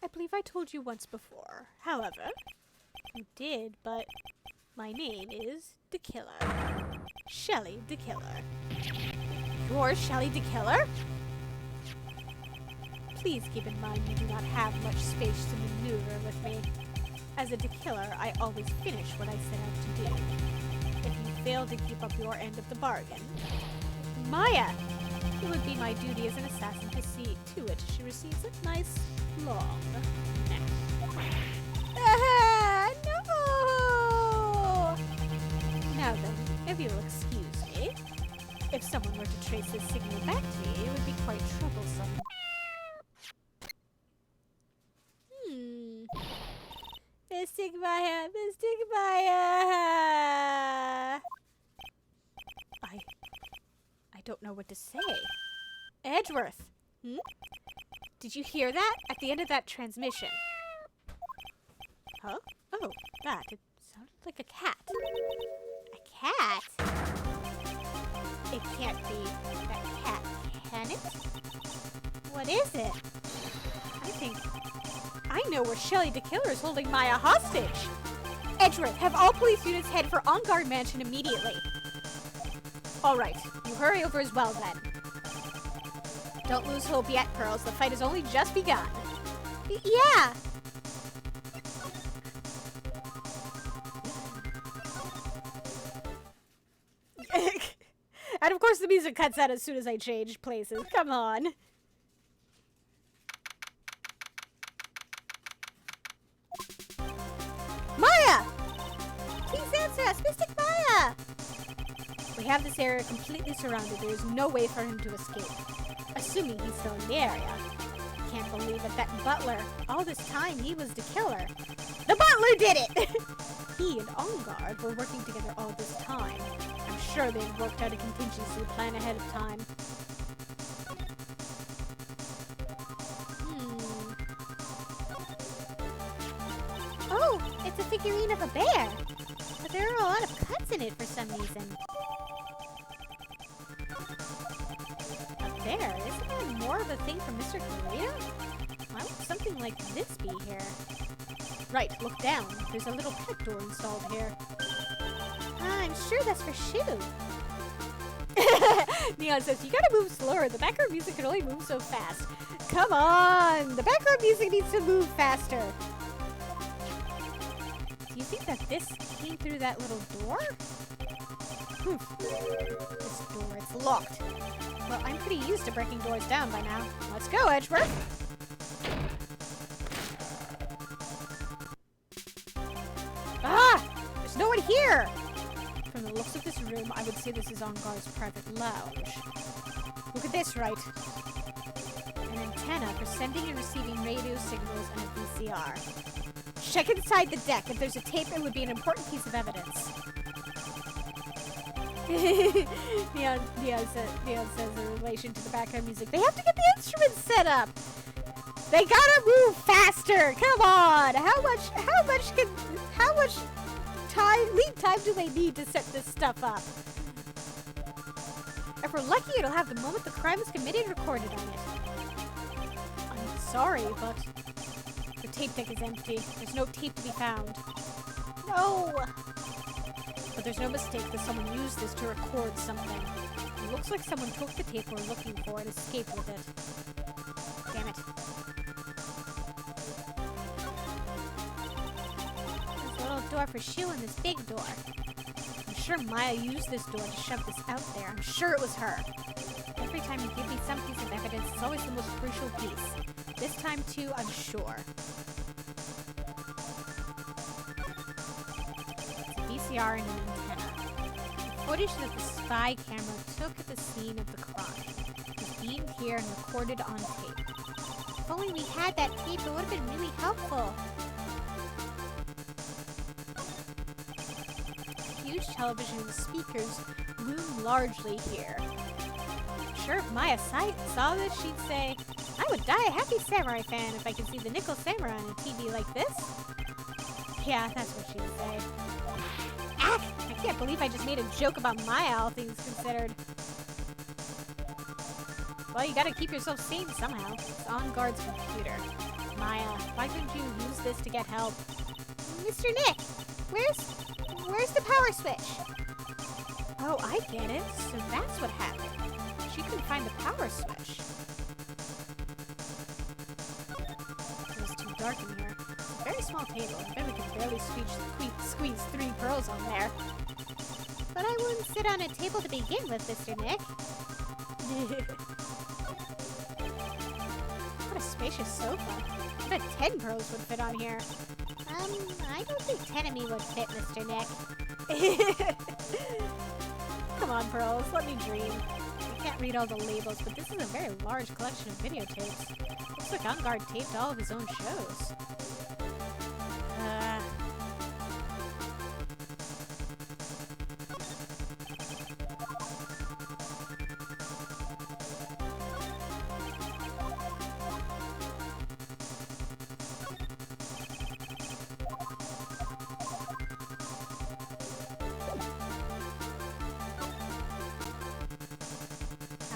I believe I told you once before. However, you did, but my name is the Killer. Shelley the Killer. You're Shelley the Killer? Please keep in mind you do not have much space to maneuver with me. As a killer, I always finish what I set out to do. If you fail to keep up your end of the bargain, Maya! It would be my duty as an assassin to see to it she receives a nice, long nap. Ah, no! Now then, if you'll excuse me, if someone were to trace this signal back to me, it would be quite troublesome. Mystic Maya! Mystic Maya! I don't know what to say. Edgeworth! Did you hear that? At the end of that transmission. Huh? Oh, that. It sounded like a cat. A cat? It can't be a cat, can it? What is it? I know where Shelley the Killer is holding Maya hostage. Edgeworth, have all police units head for On Guard Mansion immediately. All right, you hurry over as well then. Don't lose hope yet, girls. The fight has only just begun. Yeah. And of course the music cuts out as soon as I change places. Come on. Maya! Please answer us, Mystic Maya! We have this area completely surrounded. There is no way for him to escape. Assuming he's still in the area. Can't believe it, that butler. All this time, he was the killer. The butler did it! He and On Guard were working together all this time. I'm sure they'd worked out a contingency plan ahead of time. Oh, it's a figurine of a bear. But there are a lot of cuts in it for some reason. A bear? Isn't that more of a thing for Mr. Korea? Why would something like this be here? Right, look down. There's a little pet door installed here. I'm sure that's for Shu. Neon says, you gotta move slower. The background music can only move so fast. Come on! The background music needs to move faster. Do you think that this came through that little door? This door, it's locked. Well, I'm pretty used to breaking doors down by now. Let's go, Edgeworth! Ah! There's no one here! From the looks of this room, I would say this is On Guard's private lounge. Look at this, Wright. An antenna for sending and receiving radio signals and a VCR. Check inside the deck. If there's a tape, it would be an important piece of evidence. Neon says in relation to the background music, they have to get the instruments set up. They gotta move faster. Come on. How much lead time do they need to set this stuff up? If we're lucky, it'll have the moment the crime is committed recorded on it. I'm sorry, but the tape deck is empty. There's no tape to be found. No! But there's no mistake that someone used this to record something. It looks like someone took the tape we're looking for and escaped with it. Damn it. This little door for Shu and this big door. I'm sure Maya used this door to shove this out there. I'm sure it was her. Every time you give me some piece of evidence, it's always the most crucial piece. This time, too, I'm sure. It's a VCR and an antenna. The footage that the spy camera took at the scene of the crime was beamed here and recorded on tape. If only we had that tape, it would have been really helpful. Huge television speakers loom largely here. I'm sure if Maya saw this, she'd say, I would die a happy samurai fan if I could see the Nickel Samurai on a TV like this. Yeah, that's what she'd say. Ah! I can't believe I just made a joke about Maya, all things considered. Well, you gotta keep yourself sane somehow. It's on guard's computer. Maya, why couldn't you use this to get help? Mr. Nick, where's the power switch? Oh, I get it. So that's what happened. She couldn't find the power switch. It was too dark in here. It's a very small table. I bet we can barely squeeze 3 pearls on there. But I wouldn't sit on a table to begin with, Mr. Nick. What a spacious sofa. I bet 10 pearls would fit on here. I don't think 10 of me would fit, Mr. Nick. Come on, Pearls, let me dream. I can't read all the labels, but this is a very large collection of videotapes. Looks like On Guard taped all of his own shows.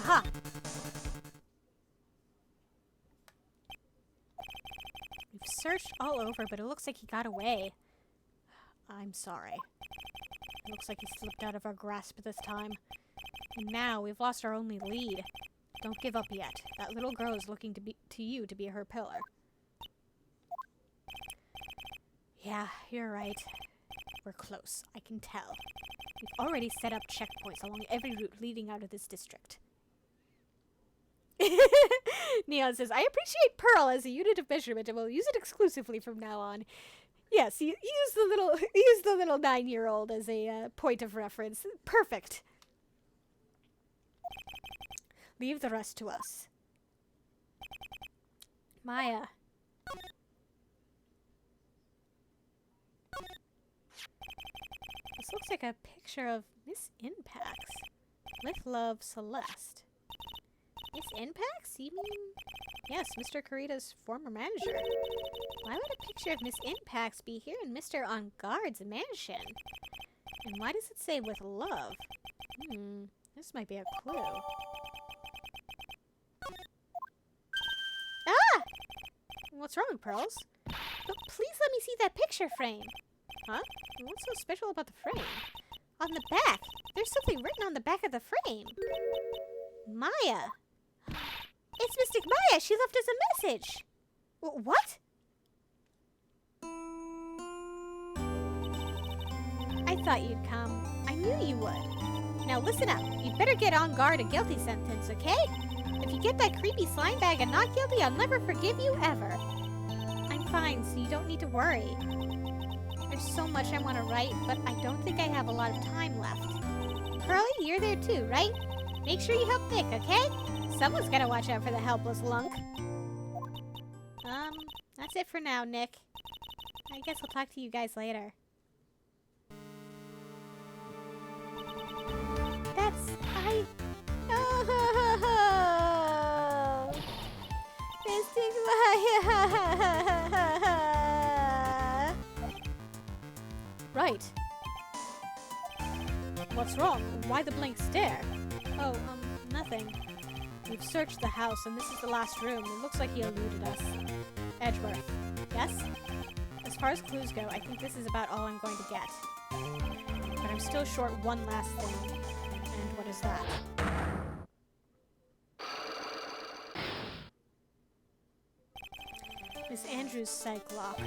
Aha! We've searched all over, but it looks like he got away. I'm sorry. It looks like he slipped out of our grasp this time. And now we've lost our only lead. Don't give up yet. That little girl is looking to you to be her pillar. Yeah, you're right. We're close. I can tell. We've already set up checkpoints along every route leading out of this district. Neon says, I appreciate Pearl as a unit of measurement and will use it exclusively from now on. Yes, use the little 9-year-old as a point of reference. Perfect. Leave the rest to us. Maya. This looks like a picture of Miss Inpax. With love, Celeste. Miss Inpax? You mean... Yes, Mr. Kurita's former manager. Why would a picture of Miss Inpax be here in Mr. On Guard's mansion? And why does it say with love? This might be a clue. Ah! What's wrong, Pearls? But please let me see that picture frame. Huh? What's so special about the frame? On the back. There's something written on the back of the frame. Maya. It's Mystic Maya. She left us a message. What? I thought you'd come. I knew you would. Now listen up. You'd better get On Guard a guilty sentence, okay? If you get that creepy slime bag and not guilty, I'll never forgive you ever. I'm fine, so you don't need to worry. There's so much I want to write, but I don't think I have a lot of time left. Pearly, you're there too, right? Make sure you help Nick, okay? Someone's gotta watch out for the helpless lunk. That's it for now, Nick. I guess I'll talk to you guys later. Oh! Mystic Maya! Right. What's wrong? Why the blank stare? Oh, nothing. We've searched the house, and this is the last room. It looks like he eluded us. Edgeworth. Yes? As far as clues go, I think this is about all I'm going to get. But I'm still short one last thing. And what is that? Miss Andrews' psych lock.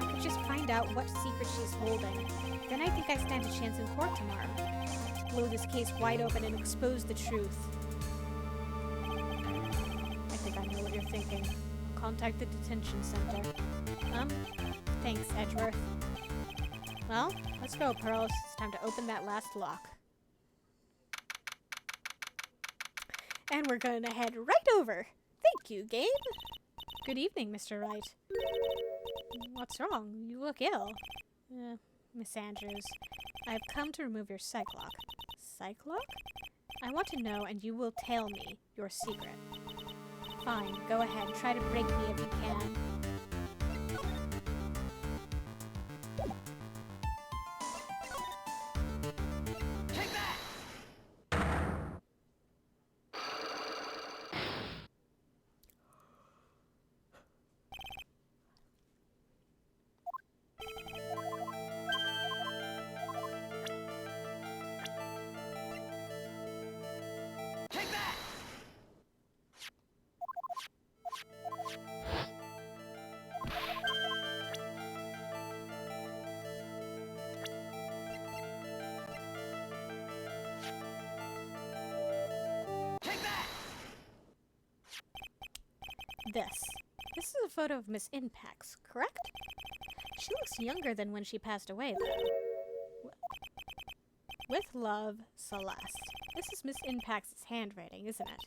I could just find out what secret she's holding. Then I think I stand a chance in court tomorrow. To blow this case wide open and expose the truth. I think I know what you're thinking. Contact the detention center. Thanks, Edgeworth. Well, let's go, Pearls. It's time to open that last lock. And we're gonna head right over. Thank you, game. Good evening, Mr. Wright. What's wrong? You look ill. Miss Andrews, I've come to remove your psych lock. Psych lock? I want to know, and you will tell me your secret. Fine, go ahead. Try to break me if you can. Take that! Take that! Take that! This is a photo of Miss Impax, correct? She looks younger than when she passed away, though. With love, Celeste. This is Miss Impax's handwriting, isn't it?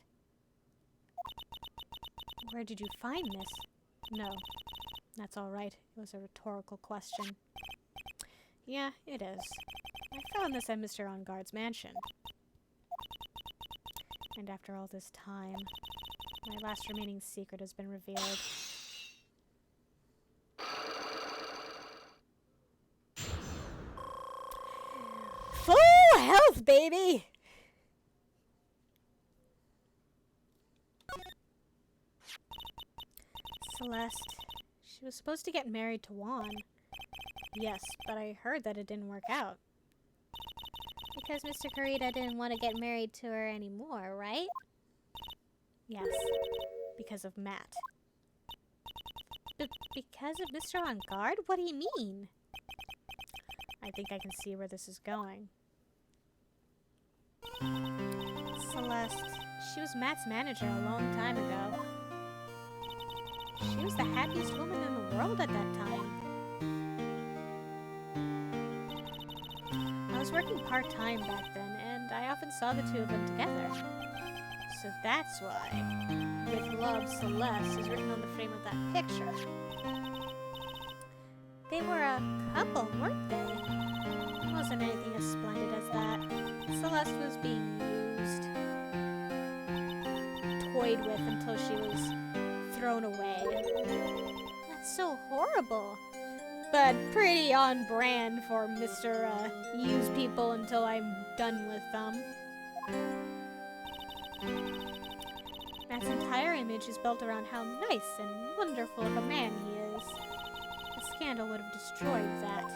Where did you find this? No. That's all right. It was a rhetorical question. Yeah, it is. I found this at Mr. Onguard's mansion. And after all this time, my last remaining secret has been revealed. Full health, baby! Celeste. She was supposed to get married to Juan. Yes, but I heard that it didn't work out. Because Mr. Kurita didn't want to get married to her anymore, right? Yes, because of Matt. Because of Mr. Onguard? What do you mean? I think I can see where this is going. Celeste, she was Matt's manager a long time ago. She was the happiest woman in the world at that time. I was working part-time back then, and I often saw the two of them together. So that's why "With Love, Celeste" is written on the frame of that picture. They were a couple, weren't they? It wasn't anything as splendid as that. Celeste was being used, toyed with until she was thrown away. That's so horrible. But pretty on brand for Mr. Use people until I'm done with them. Matt's entire image is built around how nice and wonderful of a man he is. A scandal would have destroyed that.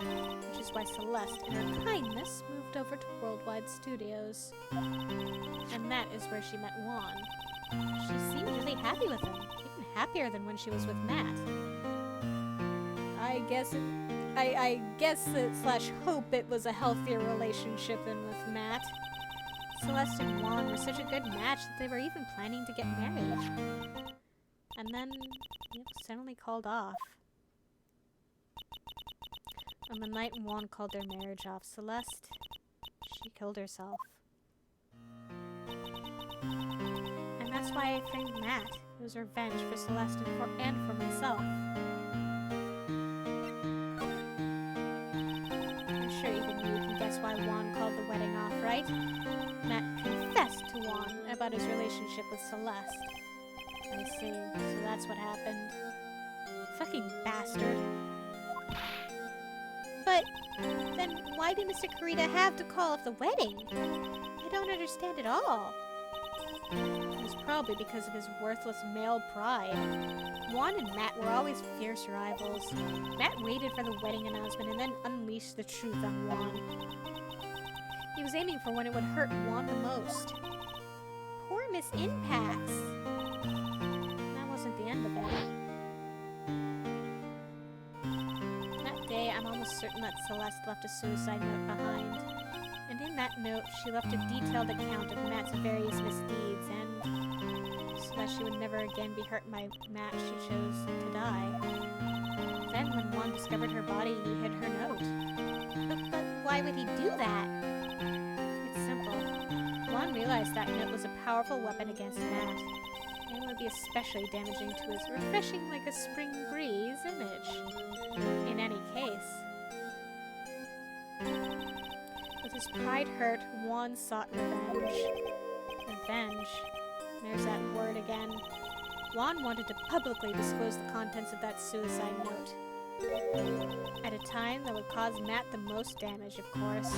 Which is why Celeste, in her kindness, moved over to Worldwide Studios. And that is where she met Juan. She seemed really happy with him, even happier than when she was with Matt. I guess / hope it was a healthier relationship than with Matt. Celeste and Juan were such a good match that they were even planning to get married. And then it was suddenly called off. On the night Juan called their marriage off, Celeste, she killed herself. And that's why I framed Matt. It was revenge for Celeste and for myself. I'm sure even you can guess why Juan called the wedding off, right? Matt confessed to Juan about his relationship with Celeste. I see, so that's what happened. Fucking bastard. But then why did Mr. Kurita have to call off the wedding? I don't understand at all. It was probably because of his worthless male pride. Juan and Matt were always fierce rivals. Matt waited for the wedding announcement and then unleashed the truth on Juan. He was aiming for when it would hurt Juan the most. Poor Miss Impax. That wasn't the end of it. I'm almost certain that Celeste left a suicide note behind. And in that note, she left a detailed account of Matt's various misdeeds, and so that she would never again be hurt by Matt, she chose to die. Then, when Juan discovered her body, he hid her note. But why would he do that? It's simple. Juan realized that note was a powerful weapon against Matt, and it would be especially damaging to his refreshing like a spring breeze image. In any case, with his pride hurt, Juan sought revenge. Revenge. There's that word again. Juan wanted to publicly disclose the contents of that suicide note. At a time that would cause Matt the most damage, of course.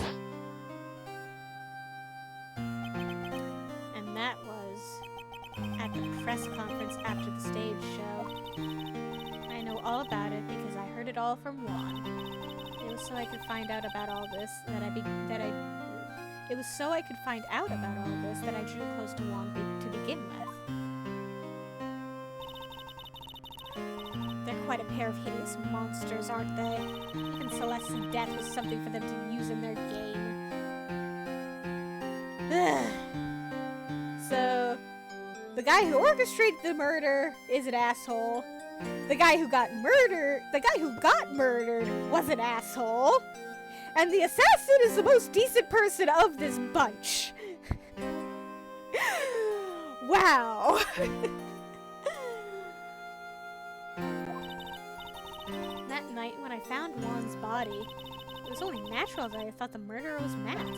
And that was at the press conference after the stage show. I know all about it because I heard it all from Juan. It was so I could find out about all this that I drew close to Juan to begin with. They're quite a pair of hideous monsters, aren't they? Even Celeste's death was something for them to use in their game. So, the guy who orchestrated the murder is an asshole. The guy who got murdered was an asshole. And the assassin is the most decent person of this bunch. Wow. That night when I found Juan's body, it was only natural that I thought the murderer was Matt.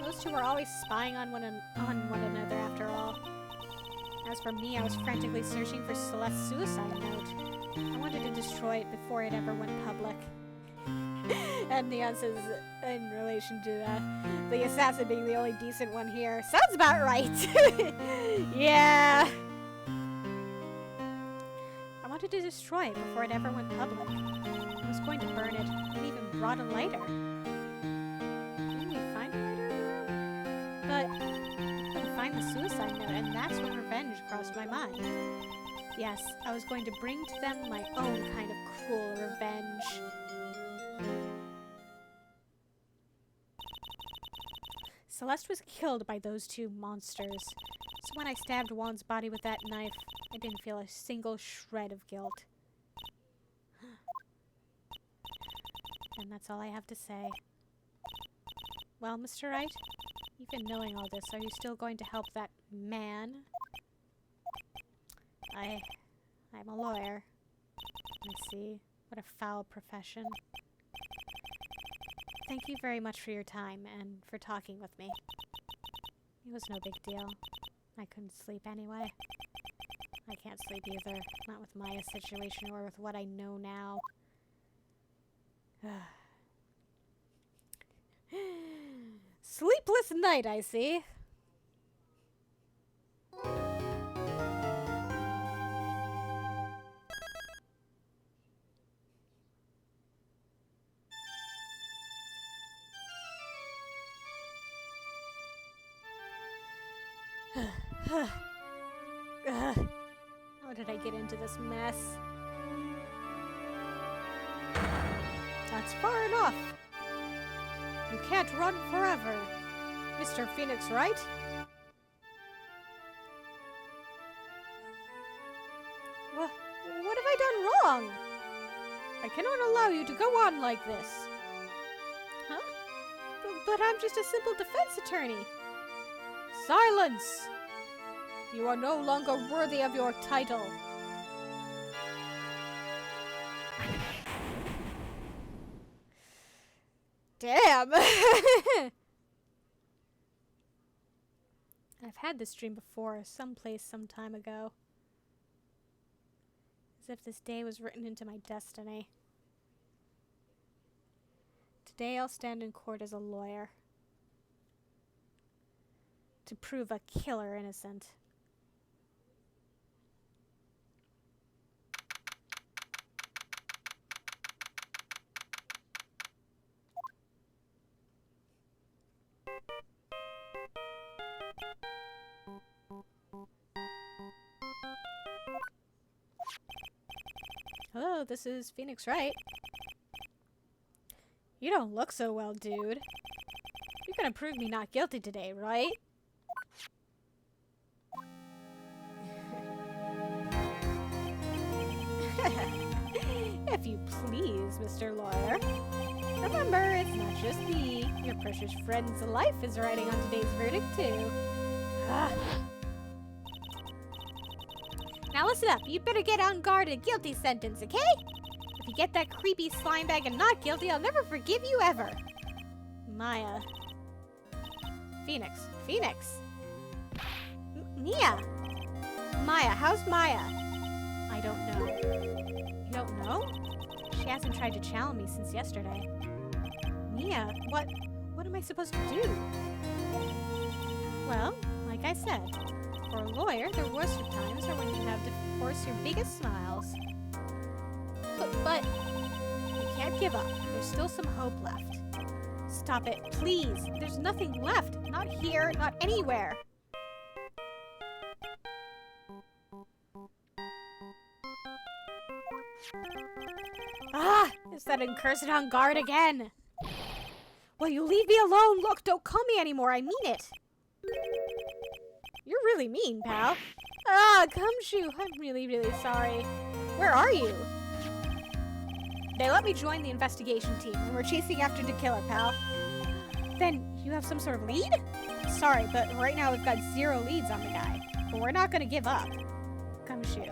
Those two were always spying on one another after all. As for me, I was frantically searching for Celeste's suicide note. I wanted to destroy it before it ever went public. And Neon says, in relation to the assassin being the only decent one here, sounds about right. Yeah. I wanted to destroy it before it ever went public. I was going to burn it, and even brought a lighter. Didn't you find a lighter in the room? But I couldn't find the suicide note, and that's when revenge crossed my mind. Yes, I was going to bring to them my own kind of cruel revenge. Celeste was killed by those two monsters, so when I stabbed Juan's body with that knife, I didn't feel a single shred of guilt. And that's all I have to say. Well, Mr. Wright, even knowing all this, are you still going to help that man? I'm a lawyer. I see. What a foul profession. Thank you very much for your time and for talking with me. It was no big deal. I couldn't sleep anyway. I can't sleep either. Not with Maya's situation or with what I know now. Sleepless night, I see. How did I get into this mess? That's far enough. You can't run forever, Mr. Phoenix Wright. What have I done wrong? I cannot allow you to go on like this. Huh? But I'm just a simple defense attorney. Silence! You are no longer worthy of your title. Damn! I've had this dream before, someplace, some time ago. As if this day was written into my destiny. Today I'll stand in court as a lawyer. To prove a killer innocent. Hello, this is Phoenix Wright. You don't look so well, dude. You're gonna prove me not guilty today, right? If you please, Mr. Lawyer. Remember, it's not just me. Your precious friend's life is riding on today's verdict, too. Ah. Now listen up. You better get on guard a guilty sentence, okay? If you get that creepy slime bag and not guilty, I'll never forgive you ever. Maya. Phoenix. Mia. Maya, how's Maya? I don't know. You don't know? She hasn't tried to challenge me since yesterday. Mia, what am I supposed to do? Well, like I said, for a lawyer, the worst of times are when you have to force your biggest smiles. But you can't give up. There's still some hope left. Stop it, please. There's nothing left. Not here, not anywhere. Ah! It's that accursed on guard again! Will you leave me alone? Look, don't call me anymore. I mean it. You're really mean, pal. Ah, Gumshoe. I'm really, really sorry. Where are you? They let me join the investigation team, and we're chasing after the killer, pal. Then you have some sort of lead? Sorry, but right now we've got 0 leads on the guy. But we're not going to give up. Gumshoe.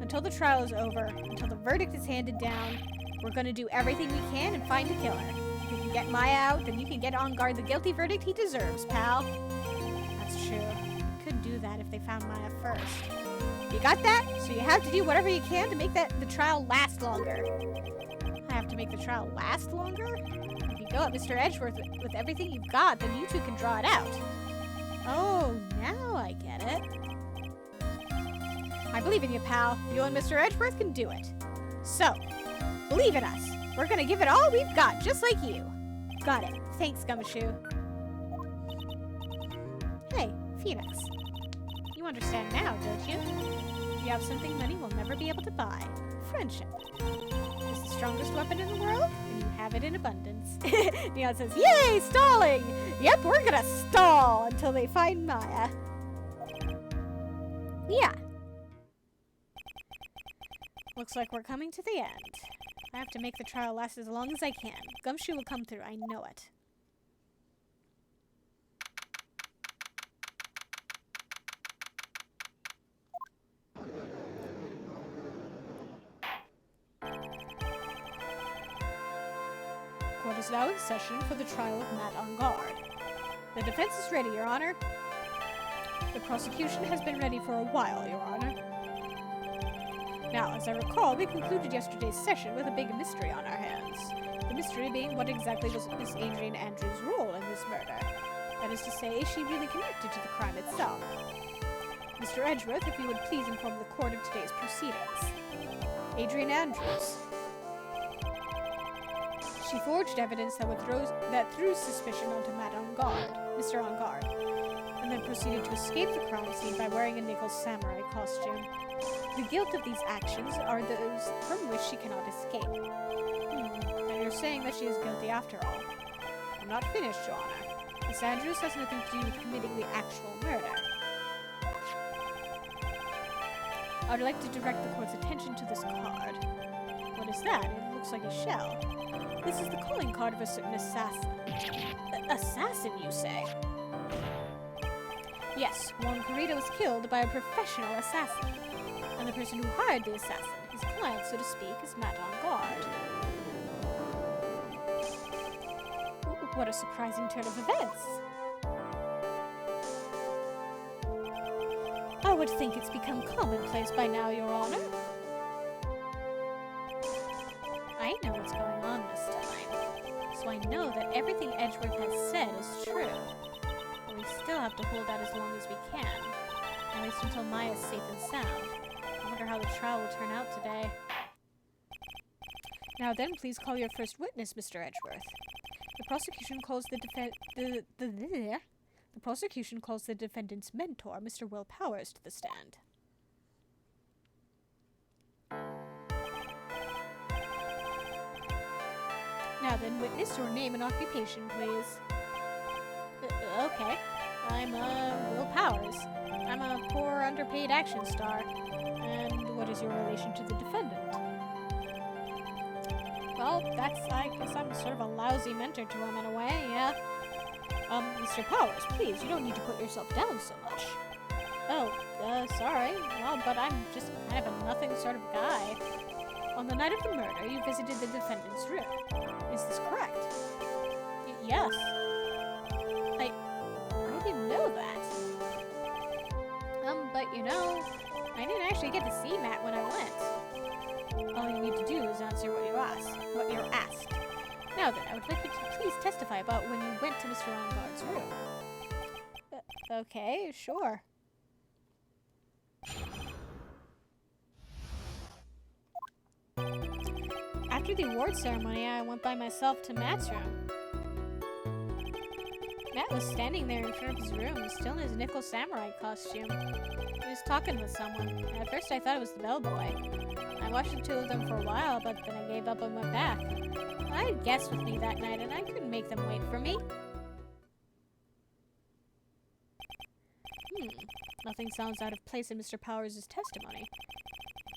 Until the trial is over, until the verdict is handed down, we're going to do everything we can and find a killer. If we can get Maya out, then you can get on guard the guilty verdict he deserves, pal. That's true. Could do that if they found Maya first. You got that? So you have to do whatever you can to make the trial last longer. I have to make the trial last longer? If you go at Mr. Edgeworth with everything you've got, then you two can draw it out. Oh, now I get it. I believe in you, pal. You and Mr. Edgeworth can do it. So, believe in us. We're gonna give it all we've got, just like you. Got it. Thanks, Gumshoe. Hey, Phoenix. You understand now, don't you? You have something money will never be able to buy. Friendship. It's the strongest weapon in the world, and you have it in abundance. Neon says, yay, stalling! Yep, we're gonna stall until they find Maya. Yeah. Looks like we're coming to the end. I have to make the trial last as long as I can. Gumshoe will come through, I know it. Court is now in session for the trial of Matt on guard. The defense is ready, Your Honor. The prosecution has been ready for a while, Your Honor. Now, as I recall, we concluded yesterday's session with a big mystery on our hands. The mystery being what exactly was Miss Adrian Andrews' role in this murder. That is to say, is she really connected to the crime itself? Mr. Edgeworth, if you would please inform the court of today's proceedings. Adrian Andrews. She forged evidence that threw suspicion onto Mr. On Guard, and then proceeded to escape the crime scene by wearing a nickel samurai costume. The guilt of these actions are those from which she cannot escape. And you're saying that she is guilty after all. I'm not finished, Your Honor. Miss Andrews has nothing to do with committing the actual murder. I would like to direct the court's attention to this card. What is that? It looks like a shell. This is the calling card of a certain assassin. Assassin, you say? Yes, Juan Corrida was killed by a professional assassin. And the person who hired the assassin, his client, so to speak, is Matt on guard. What a surprising turn of events. I would think it's become commonplace by now, Your Honor. I know what's going on this time, so I know that everything Edgeworth has said is true. But we still have to hold out as long as we can, at least until Maya's safe and sound. I wonder how the trial will turn out today. Now then, please call your first witness, Mr. Edgeworth. The prosecution calls the prosecution calls the defendant's mentor, Mr. Will Powers, to the stand. Now then, witness your name and occupation, please. Okay. I'm, Will Powers. I'm a poor, underpaid action star. And what is your relation to the defendant? Well, I guess I'm sort of a lousy mentor to him in a way, yeah. Mr. Powers, please, you don't need to put yourself down so much. Oh, sorry. Well, but I'm just kind of a nothing sort of guy. On the night of the murder, you visited the defendant's room. Is this correct? Yes. I didn't know that. But you know, I didn't actually get to see Matt when I went. All you need to do is answer what you're asked. Now then, I would like you to please testify about when you went to Mr. Longard's room. Okay, sure. After the award ceremony, I went by myself to Matt's room. Matt was standing there in front of his room, still in his nickel samurai costume. He was talking with someone. At first I thought it was the bellboy. I watched the two of them for a while, but then I gave up and went back. I had guests with me that night, and I couldn't make them wait for me. Nothing sounds out of place in Mr. Powers' testimony.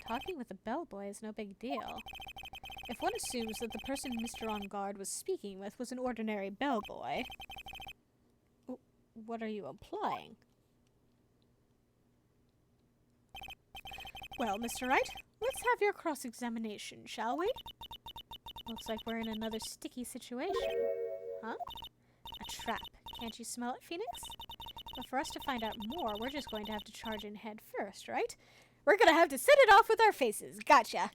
Talking with a bellboy is no big deal. If one assumes that the person Mr. On Guard was speaking with was an ordinary bellboy... What are you implying? Well, Mr. Wright, let's have your cross-examination, shall we? Looks like we're in another sticky situation. Huh? A trap. Can't you smell it, Phoenix? But for us to find out more, we're just going to have to charge in head first, right? We're gonna have to set it off with our faces. Gotcha.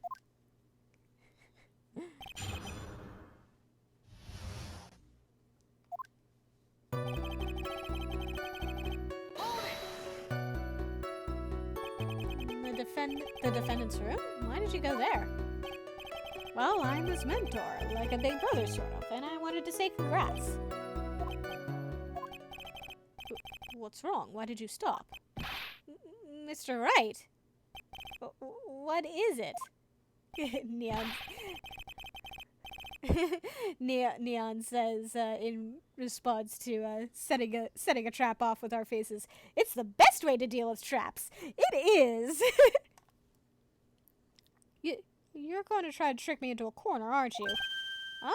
The defendant's room? Why did you go there? Well, I'm his mentor, like a big brother sort of, and I wanted to say congrats. What's wrong? Why did you stop? Mr. Wright? What is it? Neon says in response to setting a trap off with our faces, "It's the best way to deal with traps. It is." You're going to try to trick me into a corner, aren't you? Huh?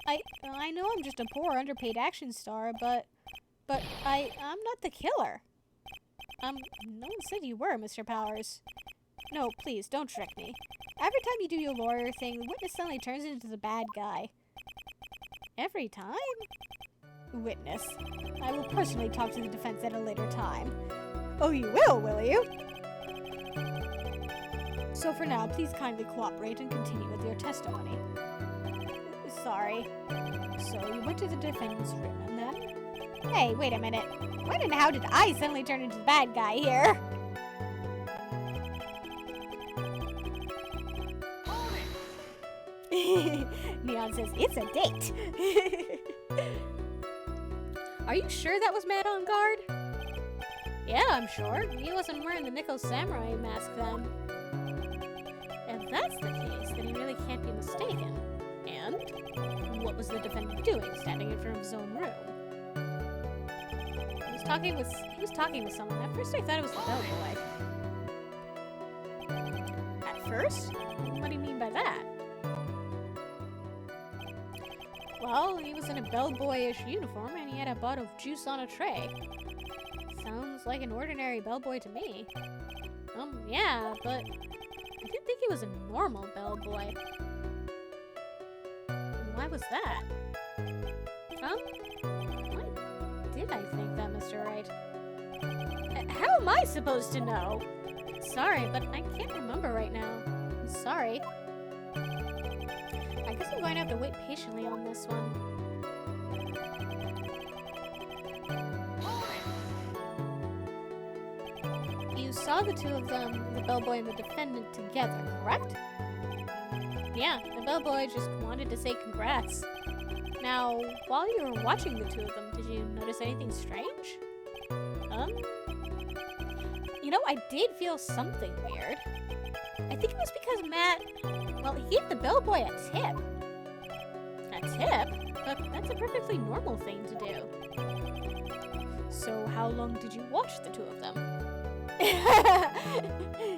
I know I'm just a poor, underpaid action star, but I'm not the killer. No one said you were, Mr. Powers. No, please, don't trick me. Every time you do your lawyer thing, the witness suddenly turns into the bad guy. Every time? Witness. I will personally talk to the defense at a later time. Oh, you will you? So for now, please kindly cooperate and continue with your testimony. Sorry. So you went to the defendant's room and then? Hey, wait a minute. When and how did I suddenly turn into the bad guy here? Neon says, it's a date. Are you sure that was Matt on guard? Yeah, I'm sure. He wasn't wearing the nickel samurai mask then. If that's the case, then he really can't be mistaken. And what was the defendant doing, standing in front of his own room? He was talking with someone. At first I thought it was the bellboy. At first? What do you mean by that? Well, he was in a bellboyish uniform and he had a bottle of juice on a tray. Sounds like an ordinary bellboy to me. Yeah, but I didn't think he was a normal bellboy. Why was that? Why did I think that, Mr. Wright? How am I supposed to know? Sorry, but I can't remember right now. I'm sorry. I guess I'm going to have to wait patiently on this one. You saw the two of them, the bellboy and the defendant, together, correct? Yeah, the bellboy just wanted to say congrats. Now, while you were watching the two of them, did you notice anything strange? You know, I did feel something weird. I think it was because Matt, well, he gave the bellboy a tip. tip? But that's a perfectly normal thing to do. So how long did you watch the two of them?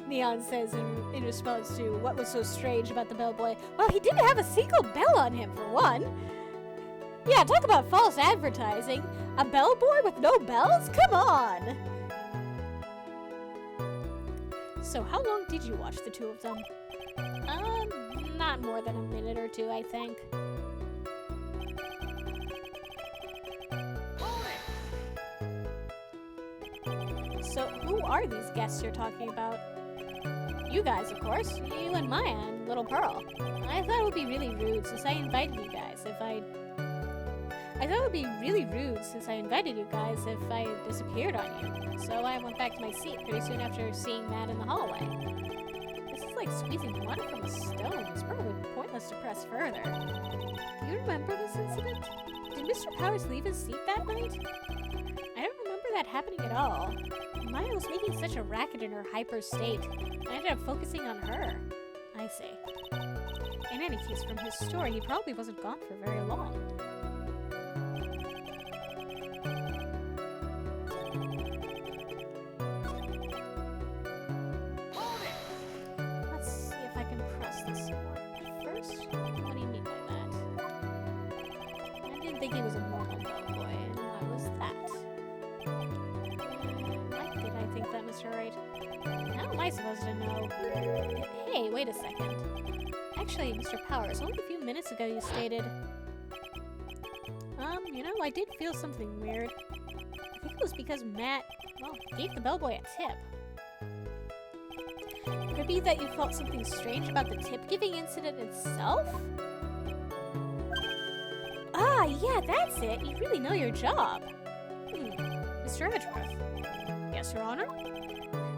Neon says in response to what was so strange about the bellboy. Well, he didn't have a single bell on him, for one. Yeah, talk about false advertising. A bellboy with no bells? Come on! So how long did you watch the two of them? Not more than a minute or two, I think. So who are these guests you're talking about? You guys, of course. You and Maya and Little Pearl. I thought it would be really rude since I invited you guys if I disappeared on you. So I went back to my seat pretty soon after seeing Matt in the hallway. This is like squeezing water from a stone. It's probably pointless to press further. Do you remember this incident? Did Mr. Powers leave his seat that night? I don't remember that happening at all. Maya was making such a racket in her hyper state. I ended up focusing on her. I see. In any case, from his story, he probably wasn't gone for very long. Let's see if I can press this more. At first, what do you mean by that? I didn't think he was a normal bellboy, and why was that? Why did I think that, Mr. Wright? How am I supposed to know? Hey, wait a second. Actually, Mr. Powers, only a few minutes ago you stated... you know, I did feel something weird. I think it was because Matt, well, gave the bellboy a tip. Could it be that you felt something strange about the tip-giving incident itself? Ah, yeah, that's it. You really know your job. Mr. Edgeworth. Yes, Your Honor?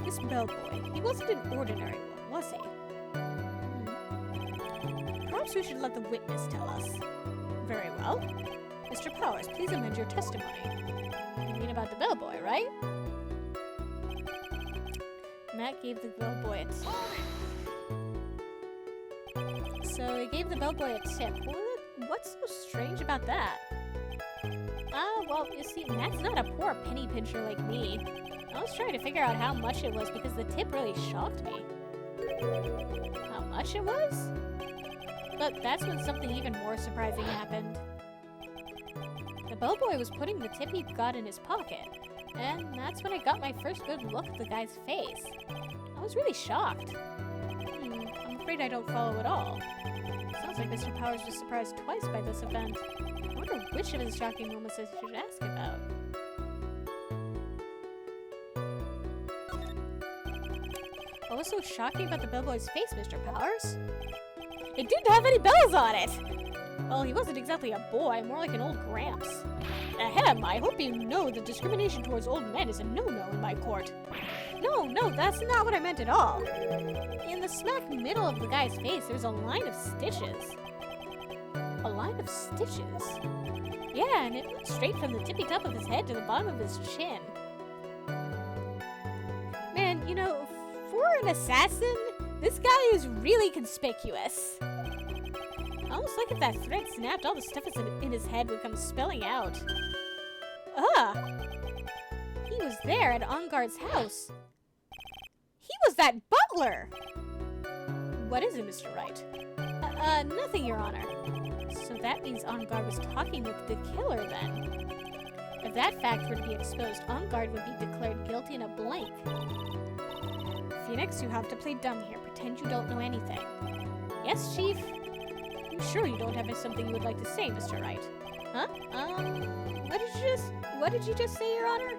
This bellboy, he wasn't an ordinary one, was he? Perhaps we should let the witness tell us. Very well. Mr. Powers, please amend your testimony. You mean about the bellboy, right? Matt gave the bellboy a tip. So he gave the bellboy a tip. What's so strange about that? Well, you see, Matt's not a poor penny pincher like me. I was trying to figure out how much it was because the tip really shocked me. How much it was? But that's when something even more surprising happened. The bellboy was putting the tip he'd got in his pocket, and that's when I got my first good look at the guy's face. I was really shocked. I'm afraid I don't follow at all. Sounds like Mr. Powers was surprised twice by this event. I wonder which of his shocking moments I should ask about. What was so shocking about the bellboy's face, Mr. Powers? It didn't have any bells on it! Well, he wasn't exactly a boy, more like an old gramps. Ahem, I hope you know that discrimination towards old men is a no-no in my court. No, that's not what I meant at all. In the smack middle of the guy's face, there's a line of stitches. A line of stitches? Yeah, and it went straight from the tippy top of his head to the bottom of his chin. Man, you know, for an assassin, this guy is really conspicuous. Almost like if that thread snapped, all the stuff in his head would come spilling out. He was there at Onguard's house. He was that butler! What is it, Mr. Wright? Nothing, Your Honor. So that means Onguard was talking with the killer, then. If that fact were to be exposed, Onguard would be declared guilty in a blink. Phoenix, you have to play dumb here. Pretend you don't know anything. Yes, Chief? You sure you don't have something you would like to say, Mr. Wright? Huh? What did you just say, Your Honor?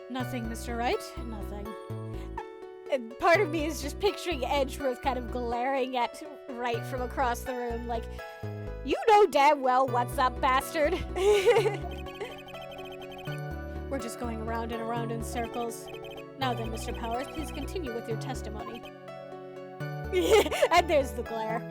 Nothing, Mr. Wright. Nothing. And part of me is just picturing Edgeworth kind of glaring at Wright from across the room, like, you know damn well what's up, bastard. We're just going around and around in circles. Now then, Mr. Powers, please continue with your testimony. And there's the glare.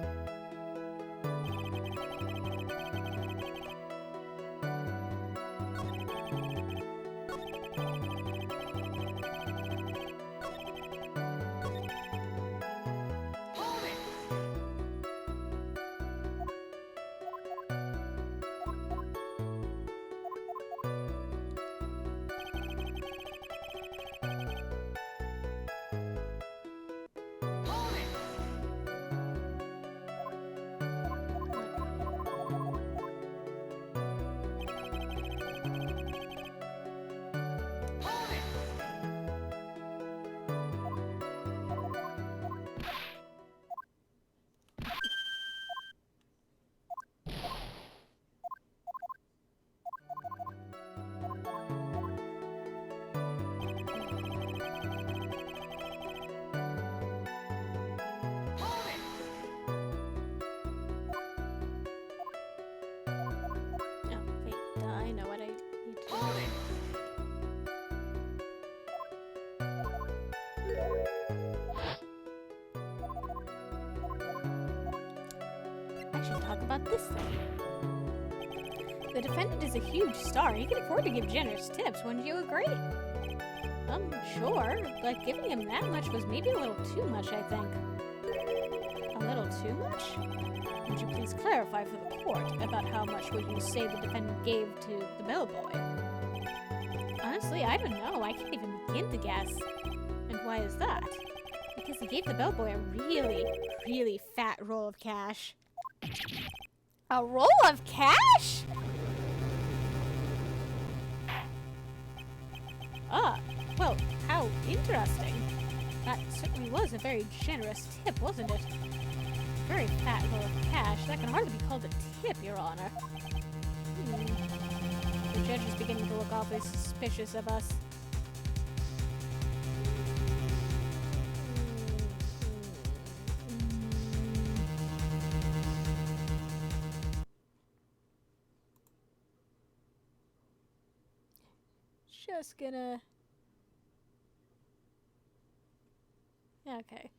I should talk about this thing. The defendant is a huge star. He can afford to give generous tips, wouldn't you agree? Sure, but giving him that much was maybe a little too much, I think. A little too much? Would you please clarify for the court about how much would you say the defendant gave to the bellboy? Honestly, I don't know. I can't even begin to guess. And why is that? Because he gave the bellboy a really, really fat roll of cash. A roll of cash? Ah, well, how interesting. That certainly was a very generous tip, wasn't it? Very fat roll of cash. That can hardly be called a tip, Your Honor. The judge is beginning to look awfully suspicious of us. Just gonna... Okay.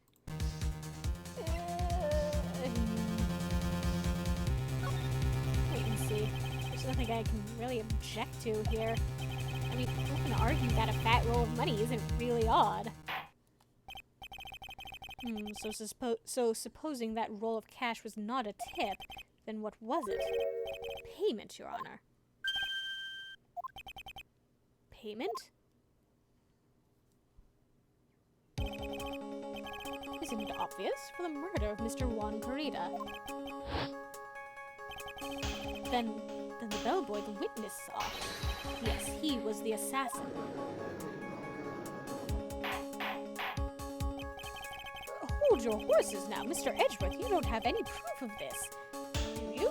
Wait and see. There's nothing I can really object to here. I mean, who can argue that a fat roll of money isn't really odd? So supposing that roll of cash was not a tip, then what was it? Payment, Your Honor. Payment? Isn't it obvious? For the murder of Mr. Juan Carita. Then the bellboy the witness saw. Yes, he was the assassin. Hold your horses now, Mr. Edgeworth. You don't have any proof of this, do you?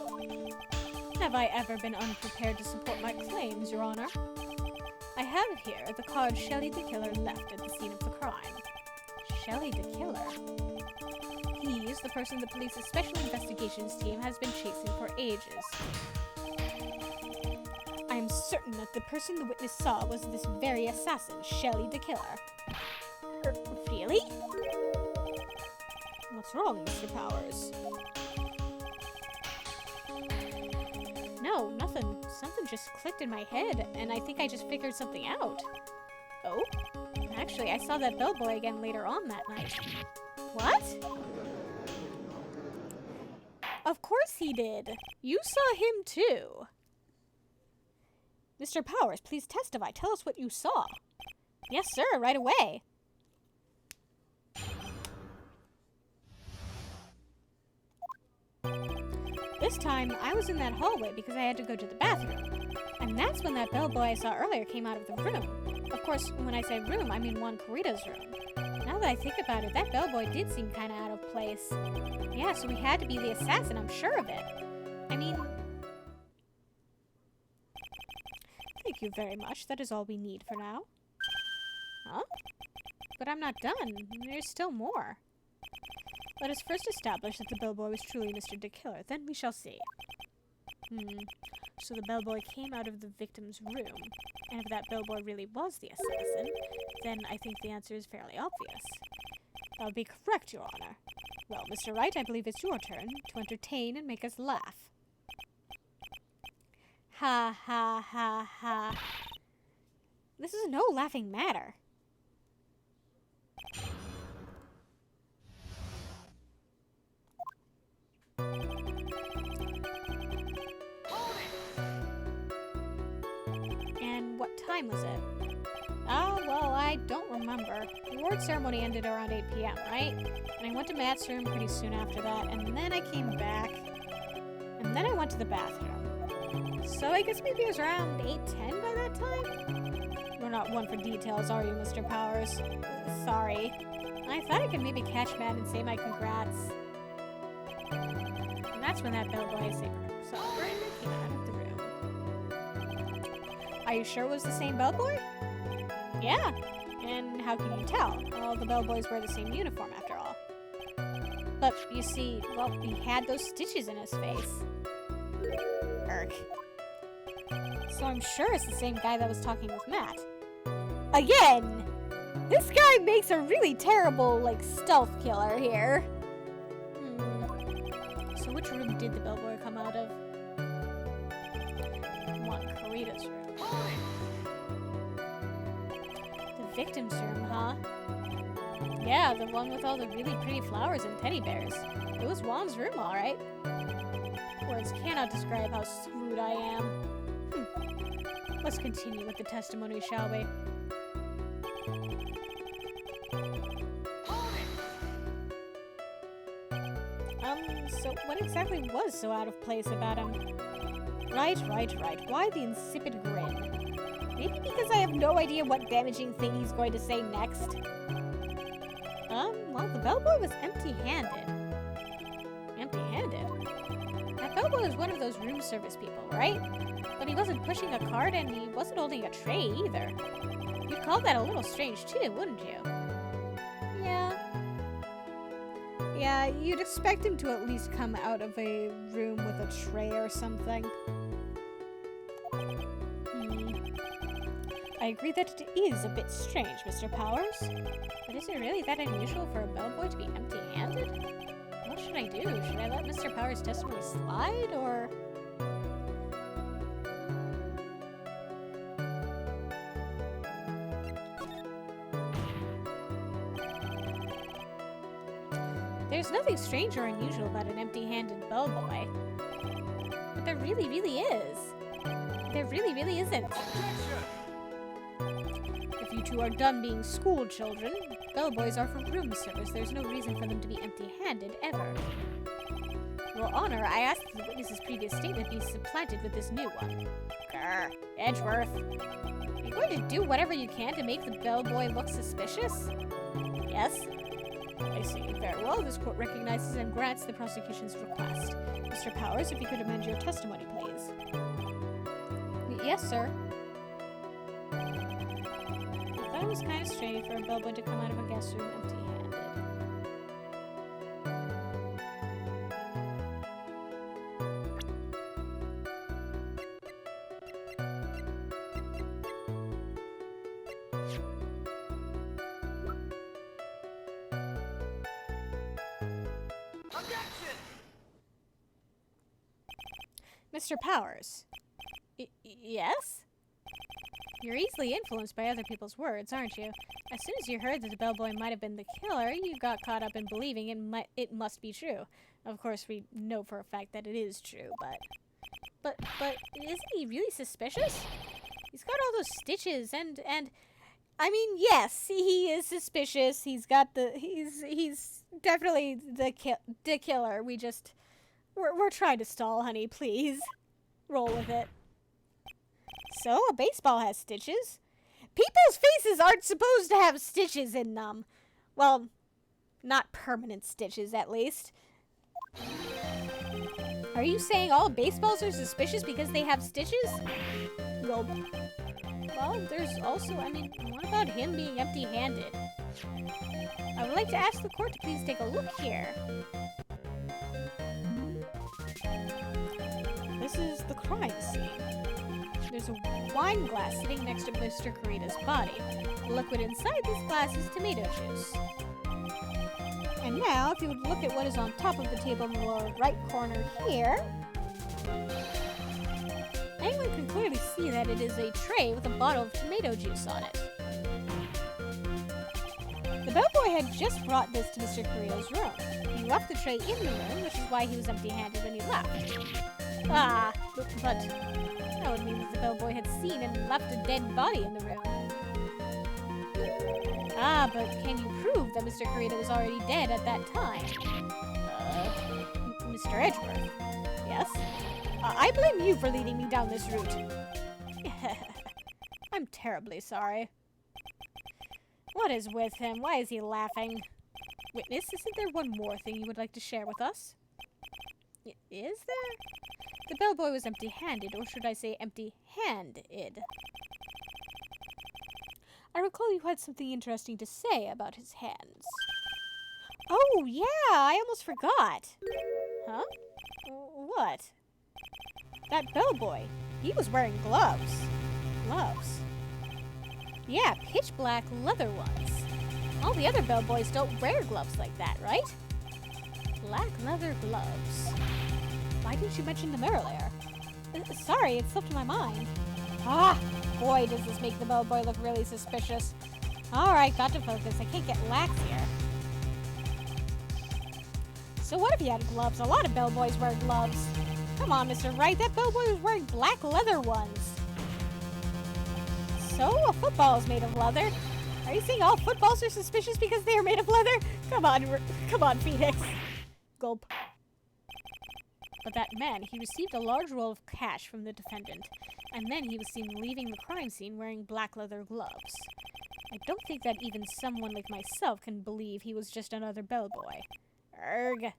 Have I ever been unprepared to support my claims, Your Honor? I have here the card Shelley the Killer left at the scene of the crime. Shelley the Killer? He is the person the police's special investigations team has been chasing for ages. I am certain that the person the witness saw was this very assassin, Shelley the Killer. Really? What's wrong, Mr. Powers? No, nothing. Something just clicked in my head, and I think I just figured something out. Oh? Actually, I saw that bellboy again later on that night. What? Of course he did. You saw him too. Mr. Powers, please testify. Tell us what you saw. Yes, sir, right away. This time, I was in that hallway because I had to go to the bathroom. And that's when that bellboy I saw earlier came out of the room. Of course, when I say room, I mean Juan Carita's room. Now that I think about it, that bellboy did seem kind of out of place. Yeah, so he had to be the assassin, I'm sure of it. I mean... Thank you very much. That is all we need for now. Huh? But I'm not done. There's still more. Let us first establish that the bellboy was truly Mr. the Killer, then we shall see. So the bellboy came out of the victim's room, and if that bellboy really was the assassin, then I think the answer is fairly obvious. That would be correct, Your Honor. Well, Mr. Wright, I believe it's your turn to entertain and make us laugh. Ha ha ha ha. This is no laughing matter. And what time was it? Oh, well, I don't remember. The award ceremony ended around 8 p.m., right? And I went to Matt's room pretty soon after that, and then I came back, and then I went to the bathroom. So I guess maybe it was around 8:10 by that time? You're not one for details, are you, Mr. Powers? Sorry. I thought I could maybe catch Matt and say my congrats. And that's when that bellboy celebrator came out of the room. Are you sure it was the same bellboy? Yeah. And how can you tell? Well, the bellboys wear the same uniform after all. But you see, well, he had those stitches in his face. Irk. So I'm sure it's the same guy that was talking with Matt. Again! This guy makes a really terrible, stealth killer here. So which room did the bellboy come out of? One, Karita's room. The victim's room, huh? Yeah, the one with all the really pretty flowers and teddy bears. It was Juan's room, alright. Words cannot describe how screwed I am. Let's continue with the testimony, shall we? So what exactly was so out of place about him? Right. Why the insipid grin? Maybe because I have no idea what damaging thing he's going to say next. Well, the bellboy was empty-handed. Empty-handed? That bellboy was one of those room service people, right? But he wasn't pushing a cart and he wasn't holding a tray either. You'd call that a little strange too, wouldn't you? Yeah, you'd expect him to at least come out of a room with a tray or something. I agree that it is a bit strange, Mr. Powers. But is it really that unusual for a bellboy to be empty-handed? What should I do? Should I let Mr. Powers' testimony slide, or... There's nothing strange or unusual about an empty-handed bellboy. But there really, really is. There really, really isn't. If you two are done being school children, bellboys are for room service. There's no reason for them to be empty-handed, ever. Your Honor, I ask that the witness's previous statement be supplanted with this new one. Grr, Edgeworth. Are you going to do whatever you can to make the bellboy look suspicious? Yes? I see. Very well. This court recognizes and grants the prosecution's request. Mr. Powers, if you could amend your testimony, please. Yes, sir. I thought it was kind of strange for a bellboy to come out of a guest room empty-handed. Mr. Powers. Yes? You're easily influenced by other people's words, aren't you? As soon as you heard that the bellboy might have been the killer, you got caught up in believing it must be true. Of course, we know for a fact that it is true, but isn't he really suspicious? He's got all those stitches and I mean, yes, he is suspicious. He's definitely the killer. We're trying to stall, honey, please. Roll with it. So, a baseball has stitches. People's faces aren't supposed to have stitches in them. Well, not permanent stitches, at least. Are you saying all baseballs are suspicious because they have stitches? Well, there's also, what about him being empty-handed? I would like to ask the court to please take a look here. This is the crime scene. There's a wine glass sitting next to Mr. Karita's body. The liquid inside this glass is tomato juice. And now, if you would look at what is on top of the table in the lower right corner here, anyone can clearly see that it is a tray with a bottle of tomato juice on it. The bellboy had just brought this to Mr. Karita's room. He left the tray in the room, which is why he was empty-handed when he left. But that would mean that the bellboy had seen and left a dead body in the room. But can you prove that Mr. Karita was already dead at that time? Mr. Edgeworth? Yes? I blame you for leading me down this route. I'm terribly sorry. What is with him? Why is he laughing? Witness, isn't there one more thing you would like to share with us? Is there? The bellboy was empty-handed, or should I say empty-handed. I recall you had something interesting to say about his hands. Oh, yeah, I almost forgot. Huh? What? That bellboy, he was wearing gloves. Gloves? Yeah, pitch black leather ones. All the other bellboys don't wear gloves like that, right? black leather gloves. Why didn't you mention them earlier? Sorry, it slipped my mind. Ah, boy, does this make the bellboy look really suspicious. Alright, got to focus. I can't get lax here. So what if he had gloves? A lot of bellboys wear gloves. Come on, Mr. Wright, that bellboy was wearing black leather ones. So, a football is made of leather. Are you saying all footballs are suspicious because they are made of leather? Come on, Phoenix. Gulp. But that man, he received a large roll of cash from the defendant, and then he was seen leaving the crime scene wearing black leather gloves. I don't think that even someone like myself can believe he was just another bellboy. Erg.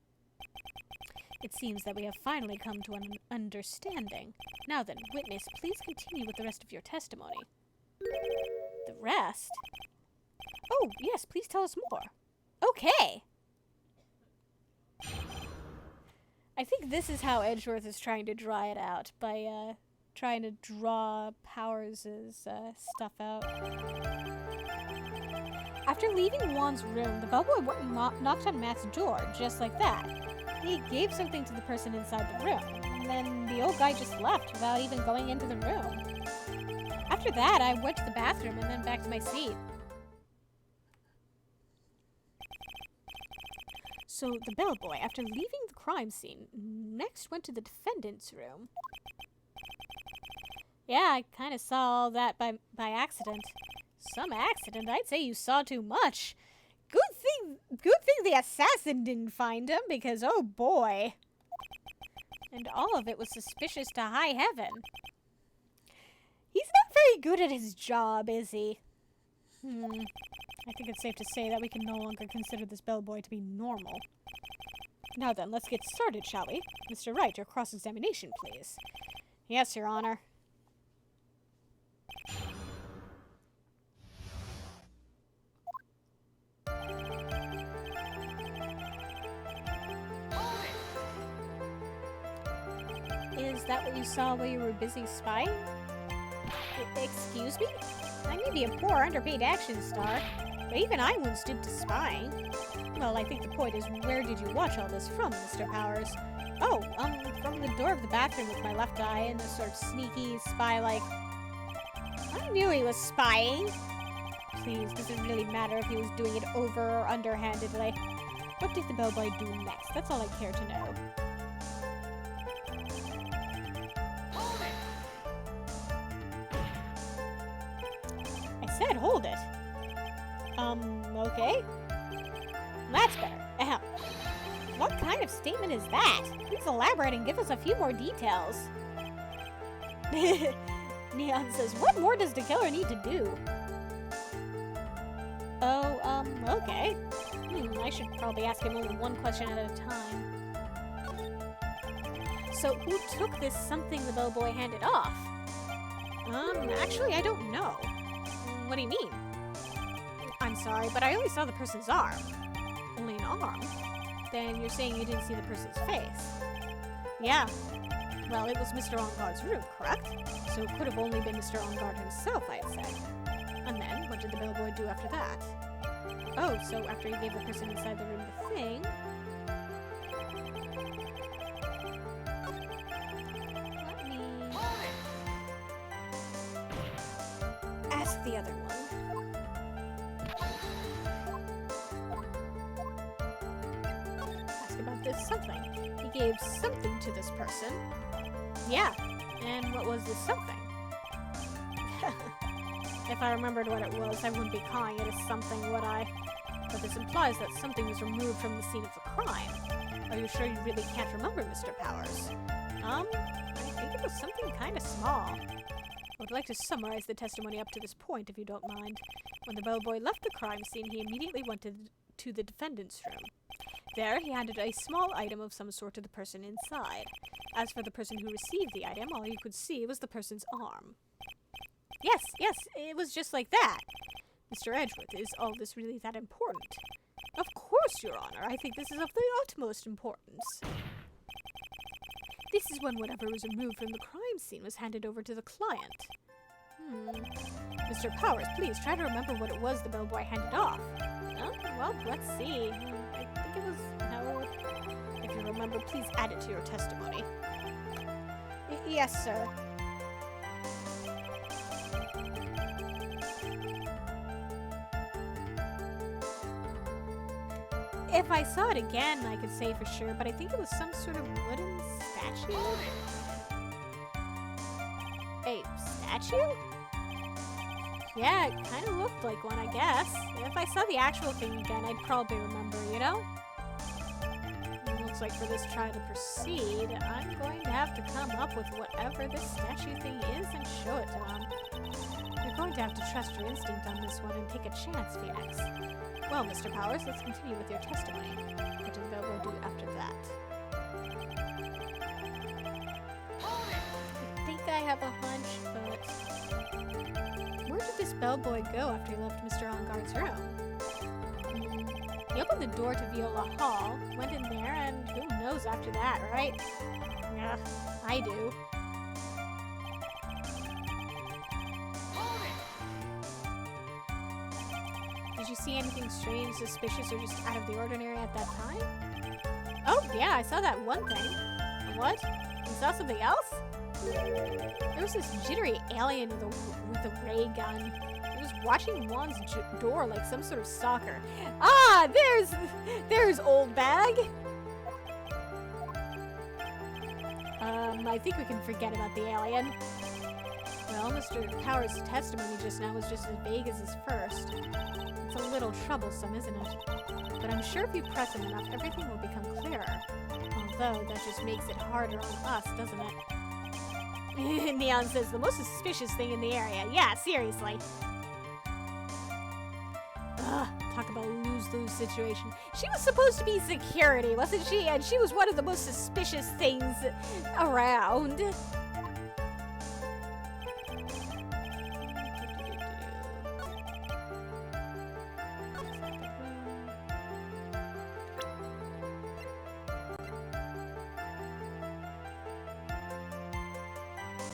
It seems that we have finally come to an understanding. Now then, witness, please continue with the rest of your testimony. The rest? Oh, yes, please tell us more. Okay. I think this is how Edgeworth is trying to draw it out, by trying to draw Powers' stuff out. After leaving Juan's room, the bellboy went and knocked on Matt's door, just like that. He gave something to the person inside the room, and then the old guy just left without even going into the room. After that, I went to the bathroom and then back to my seat. So the bellboy, after leaving the crime scene, next went to the defendant's room. Yeah, I kind of saw all that by accident. Some accident? I'd say you saw too much. Good thing the assassin didn't find him, because oh boy. And all of it was suspicious to high heaven. He's not very good at his job, is he? I think it's safe to say that we can no longer consider this bellboy to be normal. Now then, let's get started, shall we? Mr. Wright, your cross-examination, please. Yes, Your Honor. Is that what you saw while you were busy spying? Excuse me? I may be a poor, underpaid action star, but even I won't stoop to spying. Well, I think the point is, where did you watch all this from, Mr. Powers? Oh, from the door of the bathroom with my left eye and a sort of sneaky, spy-like... I knew he was spying! Please, does it really matter if he was doing it over or underhandedly? What did the bellboy do next? That's all I care to know. I said hold it. Okay. That's better. Ahem. What kind of statement is that? Please elaborate and give us a few more details. Neon says, what more does the killer need to do? Oh, okay. I should probably ask him only one question at a time. So, who took this something the bellboy handed off? Actually, I don't know. What do you mean? I'm sorry, but I only saw the person's arm. Only an arm? Then you're saying you didn't see the person's face? Yeah. Well, it was Mr. On-Guard's room, correct? So it could have only been Mr. On-Guard himself, I'd say. And then, what did the bellboy do after that? Oh, so after he gave the person inside the room the thing... Let me... ask the other one. Ask about this something. He gave something to this person. Yeah, and what was this something? If I remembered what it was, I wouldn't be calling it a something, would I? But this implies that something was removed from the scene of the crime. Are you sure you really can't remember, Mr. Powers? I think it was something kind of small. I would like to summarize the testimony up to this point, if you don't mind. When the bellboy left the crime scene, he immediately went to the defendant's room. There, he handed a small item of some sort to the person inside. As for the person who received the item, all you could see was the person's arm. Yes, it was just like that. Mr. Edgeworth, is all this really that important? Of course, Your Honor. I think this is of the utmost importance. This is when whatever was removed from the crime scene was handed over to the client. Mr. Powers, please try to remember what it was the bellboy handed off. Well, let's see. I think it was... no. remember, please add it to your testimony. Yes, sir. If I saw it again, I could say for sure, but I think it was some sort of wooden statue. A statue? Yeah, it kind of looked like one, I guess. If I saw the actual thing again, I'd probably remember, you know? It looks like for this trial to proceed, I'm going to have to come up with whatever this statue thing is and show it to him. You're going to have to trust your instinct on this one and take a chance, Phoenix. Well, Mr. Powers, let's continue with your testimony. What did Bellboy do after that? I think I have a hunch, but... where did this bellboy go after he left Mr. Engarde's room? He opened the door to Viola Hall, went in there, and who knows after that, right? Yeah, I do. Did you see anything strange, suspicious, or just out of the ordinary at that time? Oh, yeah, I saw that one thing. What? You saw something else? There was this jittery alien with a ray gun. He was watching Juan's door like some sort of stalker. Ah, there's old bag. I think we can forget about the alien. Well, Mr. Powers' testimony just now was just as vague as his first. It's a little troublesome, isn't it? But I'm sure if you press him enough, everything will become clearer. Although, that just makes it harder on us, doesn't it? Neon says, the most suspicious thing in the area. Yeah, seriously. Ugh, talk about a lose-lose situation. She was supposed to be security, wasn't she? And she was one of the most suspicious things around.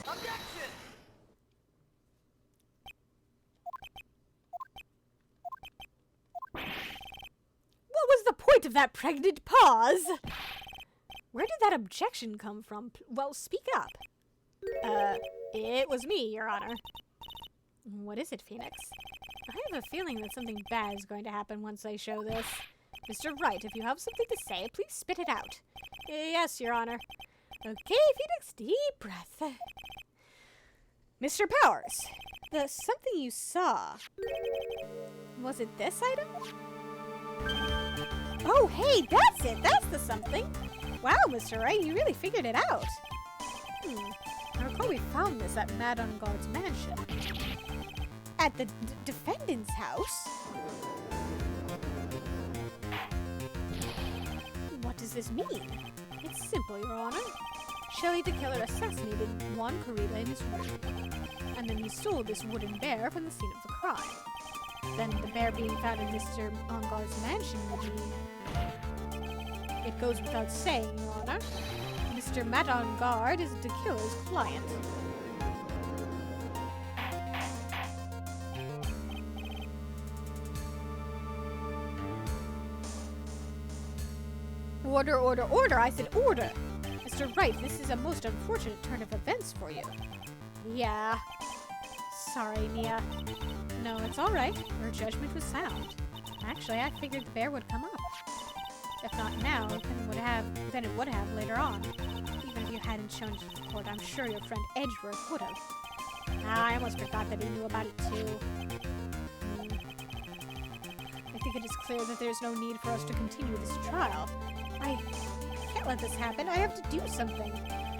Objection! What was the point of that pregnant pause? Where did that objection come from? Well, speak up. It was me, Your Honor. What is it, Phoenix? I have a feeling that something bad is going to happen once I show this. Mr. Wright, if you have something to say, please spit it out. Yes, Your Honor. Okay, Phoenix, deep breath. Mr. Powers, the something you saw, was it this item? Oh, hey, that's it! That's the something! Wow, Mr. Wright, you really figured it out. I recall we found this at Madame Guard's mansion. At the defendant's house? What does this mean? It's simple, Your Honor. Shelley the killer assassinated Juan Corrida in his room, and then he stole this wooden bear from the scene of the crime. Then the bear being found in Mr. Engarde's mansion would mean... It goes without saying, Your Honor. Mr. Matt Engarde is the killer's client. Order, order, order! I said order! Mr. Wright, this is a most unfortunate turn of events for you. Yeah. Sorry, Nia. No, it's alright. Your judgment was sound. Actually, I figured the bear would come up. If not now, then it would have later on. Even if you hadn't shown it to the court, I'm sure your friend Edgeworth would have. Ah, I almost forgot that he knew about it too. I think it is clear that there's no need for us to continue this trial. I can't let this happen. I have to do something.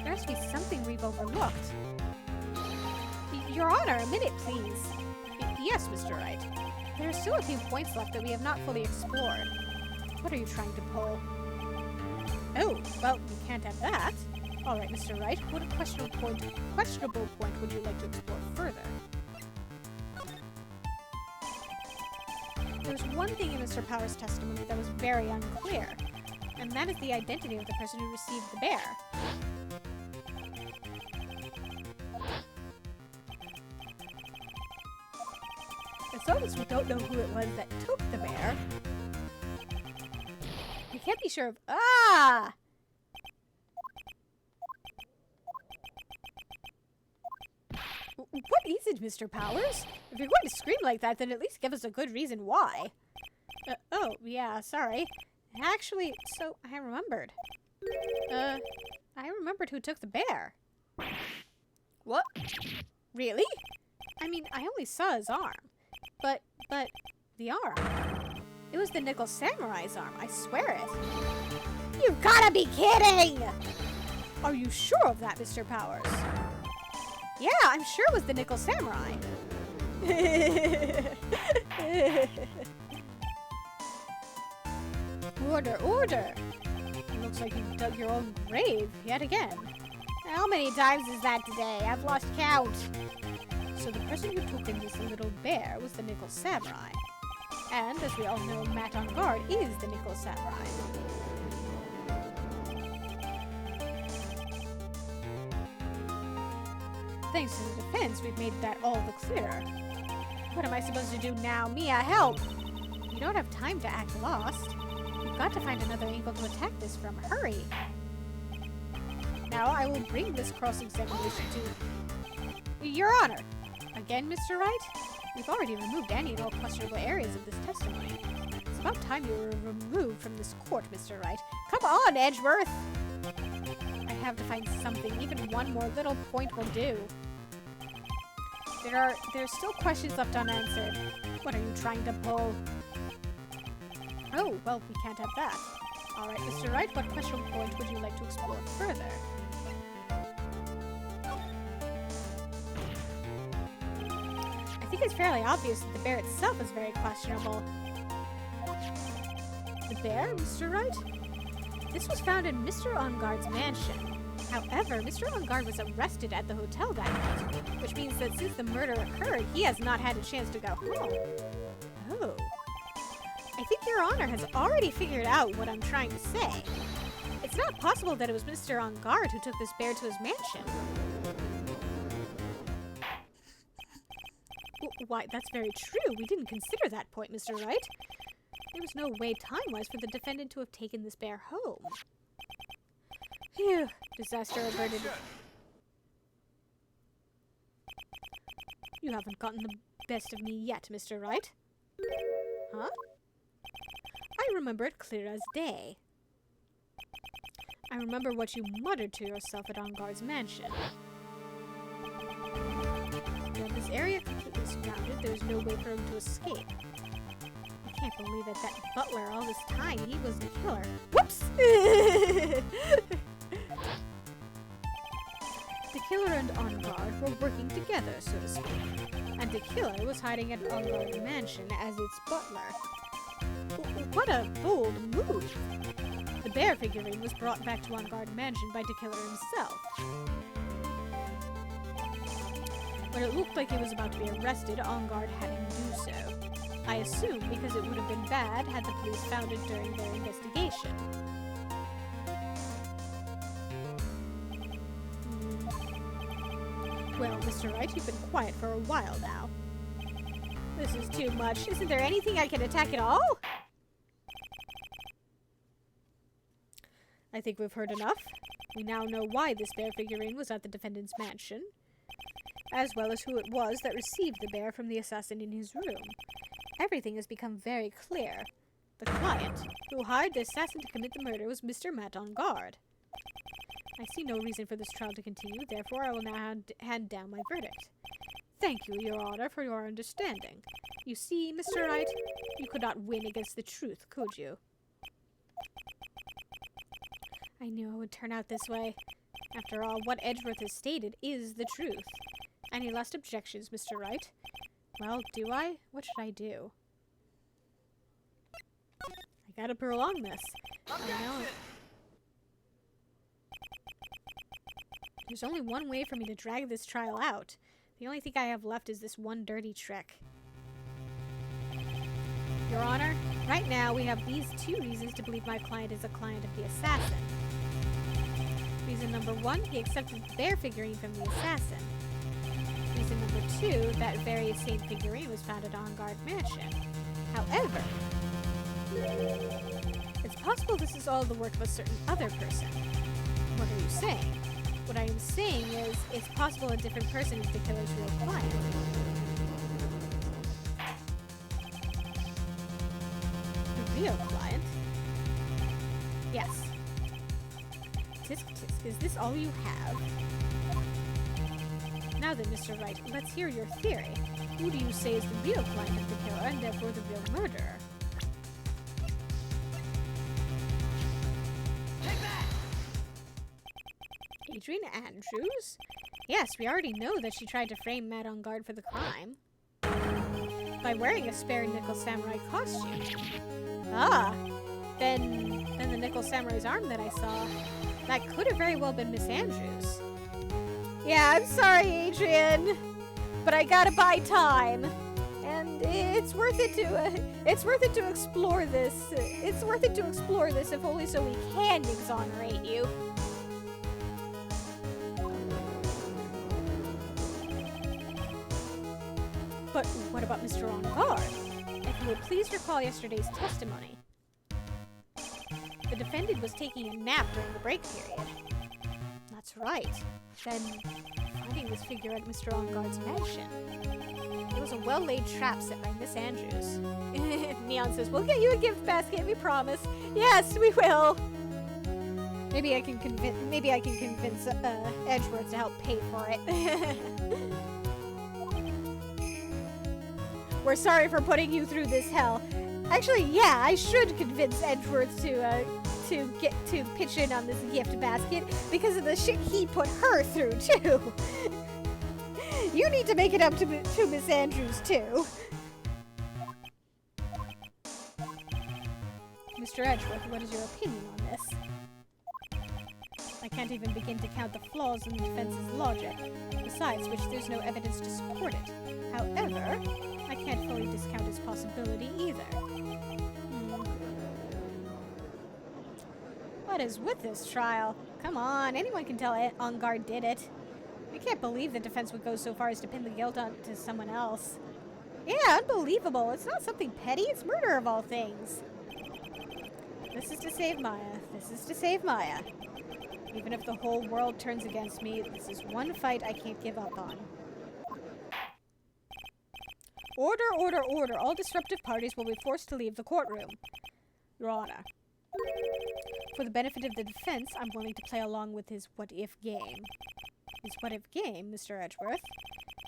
There has to be something we've overlooked. Your Honor, a minute, please. Yes, Mr. Wright. There are still a few points left that we have not fully explored. What are you trying to pull? Oh, well, we can't have that. All right, Mr. Wright, what questionable point would you like to explore further? There's one thing in Mr. Powers' testimony that was very unclear, and that is the identity of the person who received the bear. It's obvious we don't know who it was that took the bear. We can't be sure of... Ah! What is it, Mr. Powers? If you're going to scream like that, then at least give us a good reason why. Oh, yeah, sorry. Actually, so I remembered. I remembered who took the bear. What? Really? I mean, I only saw his arm. But, the arm. It was the Nickel Samurai's arm, I swear it. You've gotta be kidding! Are you sure of that, Mr. Powers? Yeah, I'm sure it was the Nickel Samurai. Order, order! It looks like you dug your own grave yet again. How many times is that today? I've lost count. So the person who took in this little bear was the Nickel Samurai. And, as we all know, Matt on guard is the Nickel Samurai. Thanks to the defense, we've made that all the clearer. What am I supposed to do now? Mia, help! You don't have time to act lost. We've got to find another angle to attack this from. Hurry! Now I will bring this cross-examination to... Your Honor! Again, Mr. Wright? We've already removed any and all questionable areas of this testimony. It's about time you were removed from this court, Mr. Wright. Come on, Edgeworth! I have to find something. Even one more little point will do. There's still questions left unanswered. What are you trying to pull? Oh, well, we can't have that. Alright, Mr. Wright, what question point would you like to explore further? I think it's fairly obvious that the bear itself is very questionable. The bear, Mr. Wright? This was found in Mr. Onguard's mansion. However, Mr. Onguard was arrested at the hotel that night, which means that since the murder occurred, he has not had a chance to go home. Oh. I think Your Honor has already figured out what I'm trying to say. It's not possible that it was Mr. Onguard who took this bear to his mansion. Why, that's very true. We didn't consider that point, Mr. Wright. There was no way time-wise for the defendant to have taken this bear home. Phew. Disaster averted. You haven't gotten the best of me yet, Mr. Wright. Huh? I remember it clear as day. I remember what you muttered to yourself at Onguard's mansion. With this area completely surrounded, there's no way for him to escape. I can't believe it, that butler all this time, he was the killer. Whoops! The killer and Onguard were working together, so to speak. And the killer was hiding at Onguard's mansion as its butler. What a bold move! The bear figurine was brought back to Onguard Mansion by the killer himself. When it looked like he was about to be arrested, Onguard had him do so. I assume because it would have been bad had the police found it during their investigation. Well, Mr. Wright, you've been quiet for a while now. This is too much. Isn't there anything I can attack at all? I think we've heard enough. We now know why this bear figurine was at the defendant's mansion, as well as who it was that received the bear from the assassin in his room. Everything has become very clear. The client who hired the assassin to commit the murder was Mr. Matt Onguard. I see no reason for this trial to continue, therefore I will now hand down my verdict. Thank you, Your Honor, for your understanding. You see, Mr. Wright, you could not win against the truth, could you? I knew it would turn out this way. After all, what Edgeworth has stated is the truth. Any last objections, Mr. Wright? Well, do I? What should I do? I gotta prolong this. I know. There's only one way for me to drag this trial out. The only thing I have left is this one dirty trick. Your Honor, right now we have these two reasons to believe my client is a client of the assassin. Reason number one, he accepted the bear figurine from the assassin. Reason number two, that very same figurine was found at Onguard Mansion. However, it's possible this is all the work of a certain other person. What are you saying? What I am saying is, it's possible a different person is the killer's real client. The real client? Yes. Tisk tisk, is this all you have? Now then, Mr. Wright, let's hear your theory. Who do you say is the real client of the killer, and therefore the real murderer? Take that! Adrian Andrews? Yes, we already know that she tried to frame Matt on guard for the crime. By wearing a spare Nickel Samurai costume. Ah! Then the Nickel Samurai's arm that I saw, that could have very well been Miss Andrews. Yeah, I'm sorry, Adrian, but I gotta buy time. And it's worth it to explore this. It's worth it to explore this, if only so we can exonerate you. But what about Mr. On Guard? If you would please recall yesterday's testimony. The defendant was taking a nap during the break period. That's right. Then, finding this figure at Mr. On Guard's mansion. It was a well-laid trap set by Miss Andrews. Neon says, "We'll get you a gift basket, we promise." Yes, we will. Maybe I can convince Edgeworth to help pay for it. We're sorry for putting you through this hell. Actually, yeah, I should convince Edgeworth to pitch in on this gift basket because of the shit he put her through too. You need to make it up to Miss Andrews too. Mr. Edgeworth, what is your opinion on this? I can't even begin to count the flaws in the defense's logic, besides which there's no evidence to support it. However, I can't fully discount its possibility either. What is with this trial? Come on, anyone can tell On Guard did it. I can't believe the defense would go so far as to pin the guilt onto someone else. Yeah, unbelievable. It's not something petty, it's murder of all things. This is to save Maya. This is to save Maya. Even if the whole world turns against me, this is one fight I can't give up on. Order, order, order. All disruptive parties will be forced to leave the courtroom. Your Honor. For the benefit of the defense, I'm willing to play along with his what-if game. His what-if game, Mr. Edgeworth?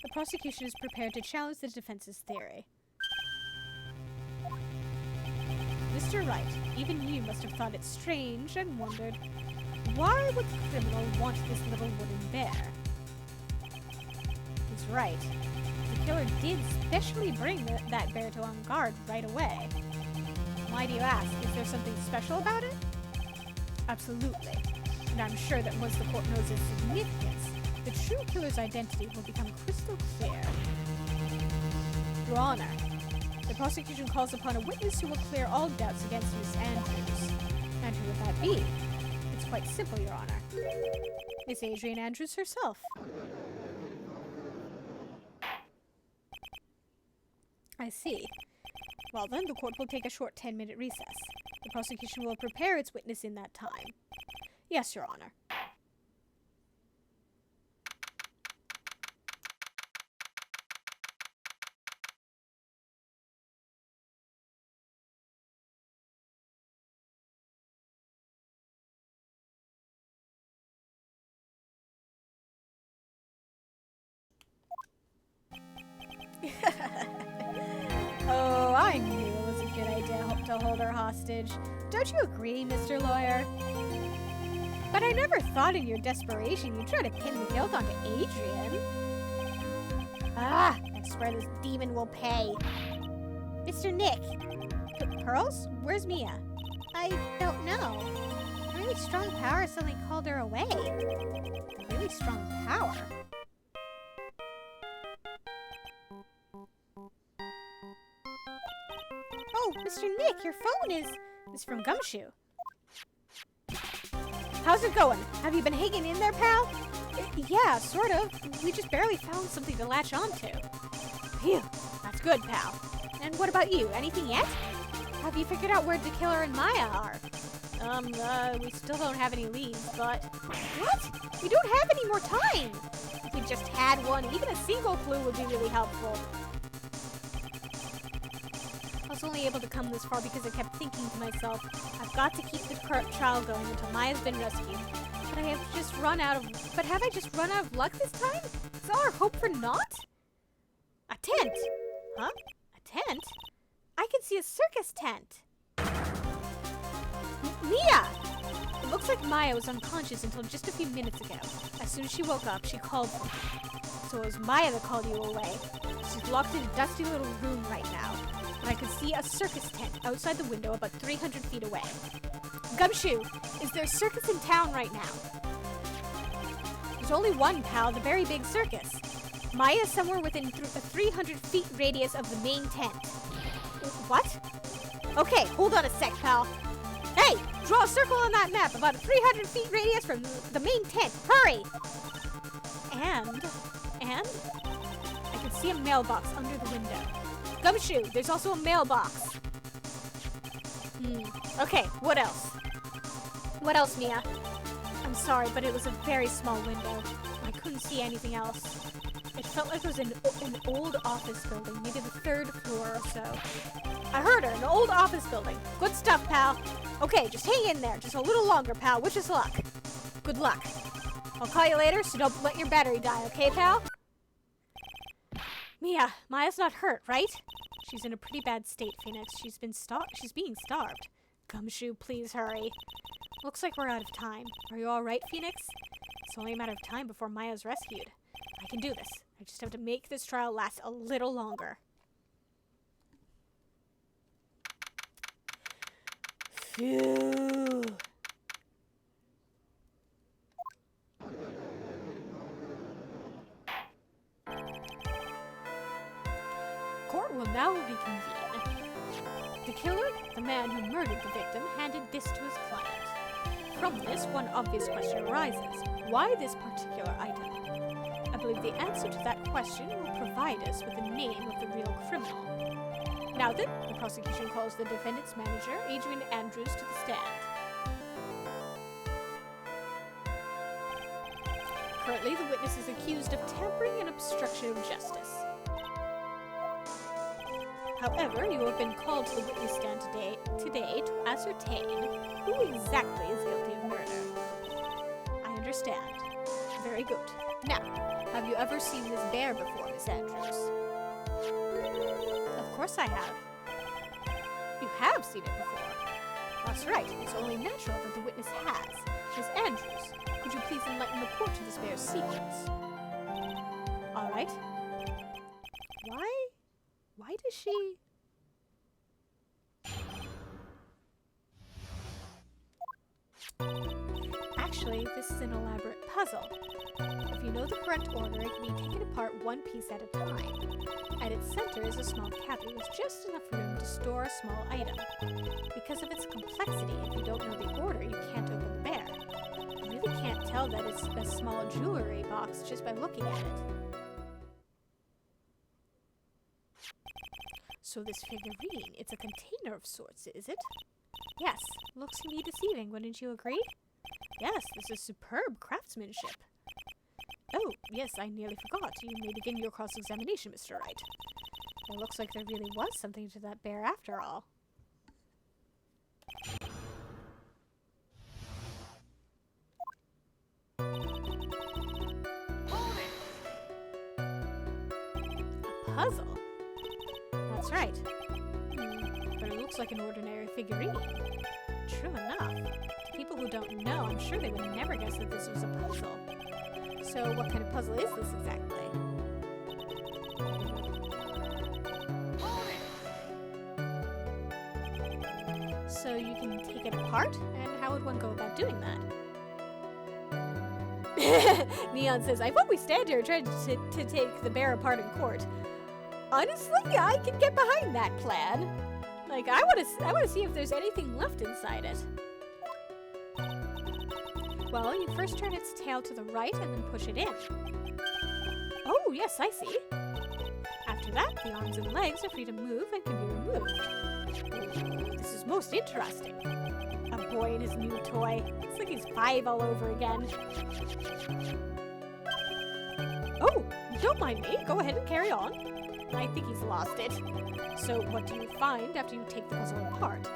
The prosecution is prepared to challenge the defense's theory. Mr. Wright, even you must have thought it strange and wondered, why would the criminal want this little wooden bear? He's right. The killer did specially bring that bear to On Guard right away. Why do you ask? Is there something special about it? Absolutely. And I'm sure that once the court knows its significance, the true killer's identity will become crystal clear. Your Honor, the prosecution calls upon a witness who will clear all doubts against Miss Andrews. And who would that be? It's quite simple, Your Honor. Miss Adrian Andrews herself. I see. Well then, the court will take a short 10-minute recess. The prosecution will prepare its witness in that time. Yes, Your Honor. Oh, I knew it was a good idea to hold her hostage. Don't you agree, Mr. Lawyer? But I never thought in your desperation you'd try to pin the guilt onto Adrian. Ah, I swear this demon will pay. Mr. Nick. Pearls? Where's Mia? I don't know. A really strong power suddenly called her away. A really strong power? Oh, Mr. Nick, your phone is from Gumshoe. How's it going? Have you been hanging in there, pal? Yeah, sort of. We just barely found something to latch onto. Phew, that's good, pal. And what about you? Anything yet? Have you figured out where the killer and Maya are? We still don't have any leads, but... What? We don't have any more time! If we just had one, even a single clue would be really helpful. I was only able to come this far because I kept thinking to myself, I've got to keep the trial going until Maya's been rescued. But have I just run out of luck this time? Is all our hope for naught? A tent! Huh? A tent? I can see a circus tent! Mia! It looks like Maya was unconscious until just a few minutes ago. As soon as she woke up, she called for me. So it was Maya that called you away. She's locked in a dusty little room right now. And I could see a circus tent outside the window about 300 feet away. Gumshoe, is there a circus in town right now? There's only one, pal, the very big circus. Maya is somewhere within a 300 feet radius of the main tent. What? Okay, hold on a sec, pal. Hey, draw a circle on that map about a 300 feet radius from the main tent. Hurry! And I can see a mailbox under the window. Gumshoe, there's also a mailbox. Okay, what else? What else, Mia? I'm sorry, but it was a very small window. I couldn't see anything else. It felt like it was an old office building, maybe the 3rd floor or so. I heard her, an old office building. Good stuff, pal. Okay, just hang in there, just a little longer, pal. Wish us luck. Good luck. I'll call you later, so don't let your battery die, okay, pal? Mia, Maya's not hurt, right? She's in a pretty bad state, Phoenix. She's being starved. Gumshoe, please hurry. Looks like we're out of time. Are you all right, Phoenix? It's only a matter of time before Maya's rescued. I can do this. I just have to make this trial last a little longer. Phew. Court will now reconvene. The killer, the man who murdered the victim, handed this to his client. From this, one obvious question arises. Why this particular item? I believe the answer to that question will provide us with the name of the real criminal. Now then, the prosecution calls the defendant's manager, Adrian Andrews, to the stand. Currently, the witness is accused of tampering and obstruction of justice. However, you have been called to the witness stand today to ascertain who exactly is guilty of murder. I understand. Very good. Now, have you ever seen this bear before, Miss Andrews? Of course I have. You have seen it before. That's right. It's only natural that the witness has. Miss Andrews, could you please enlighten the court to this bear's sequence? All right. Why does she... Actually, this is an elaborate puzzle. If you know the correct order, it can be taken apart one piece at a time. At its center is a small cavity with just enough room to store a small item. Because of its complexity, if you don't know the order, you can't open the bear. You really can't tell that it's a small jewelry box just by looking at it. So this figurine, it's a container of sorts, is it? Yes, looks to me deceiving, wouldn't you agree? Yes, this is superb craftsmanship. Oh, yes, I nearly forgot. You may begin your cross-examination, Mr. Wright. It looks like there really was something to that bear after all. A puzzle? That's right. But it looks like an ordinary figurine. True enough. To people who don't know, I'm sure they would never guess that this was a puzzle. So what kind of puzzle is this exactly? So you can take it apart? And how would one go about doing that? Neon says, I vote we stand here trying to take the bear apart in court. Honestly, I can get behind that plan. Like, I want to see if there's anything left inside it. Well, you first turn its tail to the right and then push it in. Oh, yes, I see. After that, the arms and legs are free to move and can be removed. This is most interesting. A boy and his new toy. It's like he's 5 all over again. Oh, don't mind me. Go ahead and carry on. I think he's lost it. So what do you find after you take the puzzle apart?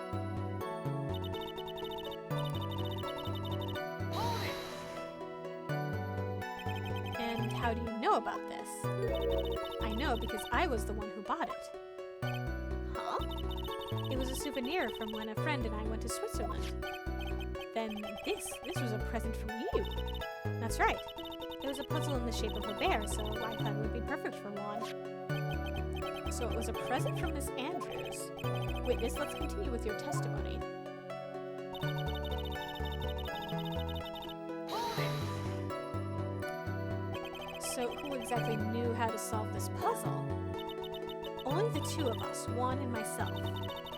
And how do you know about this? I know because I was the one who bought it. Huh? It was a souvenir from when a friend and I went to Switzerland. Then this was a present from you. That's right. It was a puzzle in the shape of a bear, so I thought it would be perfect for one. So it was a present from Miss Andrews. Witness, let's continue with your testimony. So who exactly knew how to solve this puzzle? Only the two of us, Juan and myself.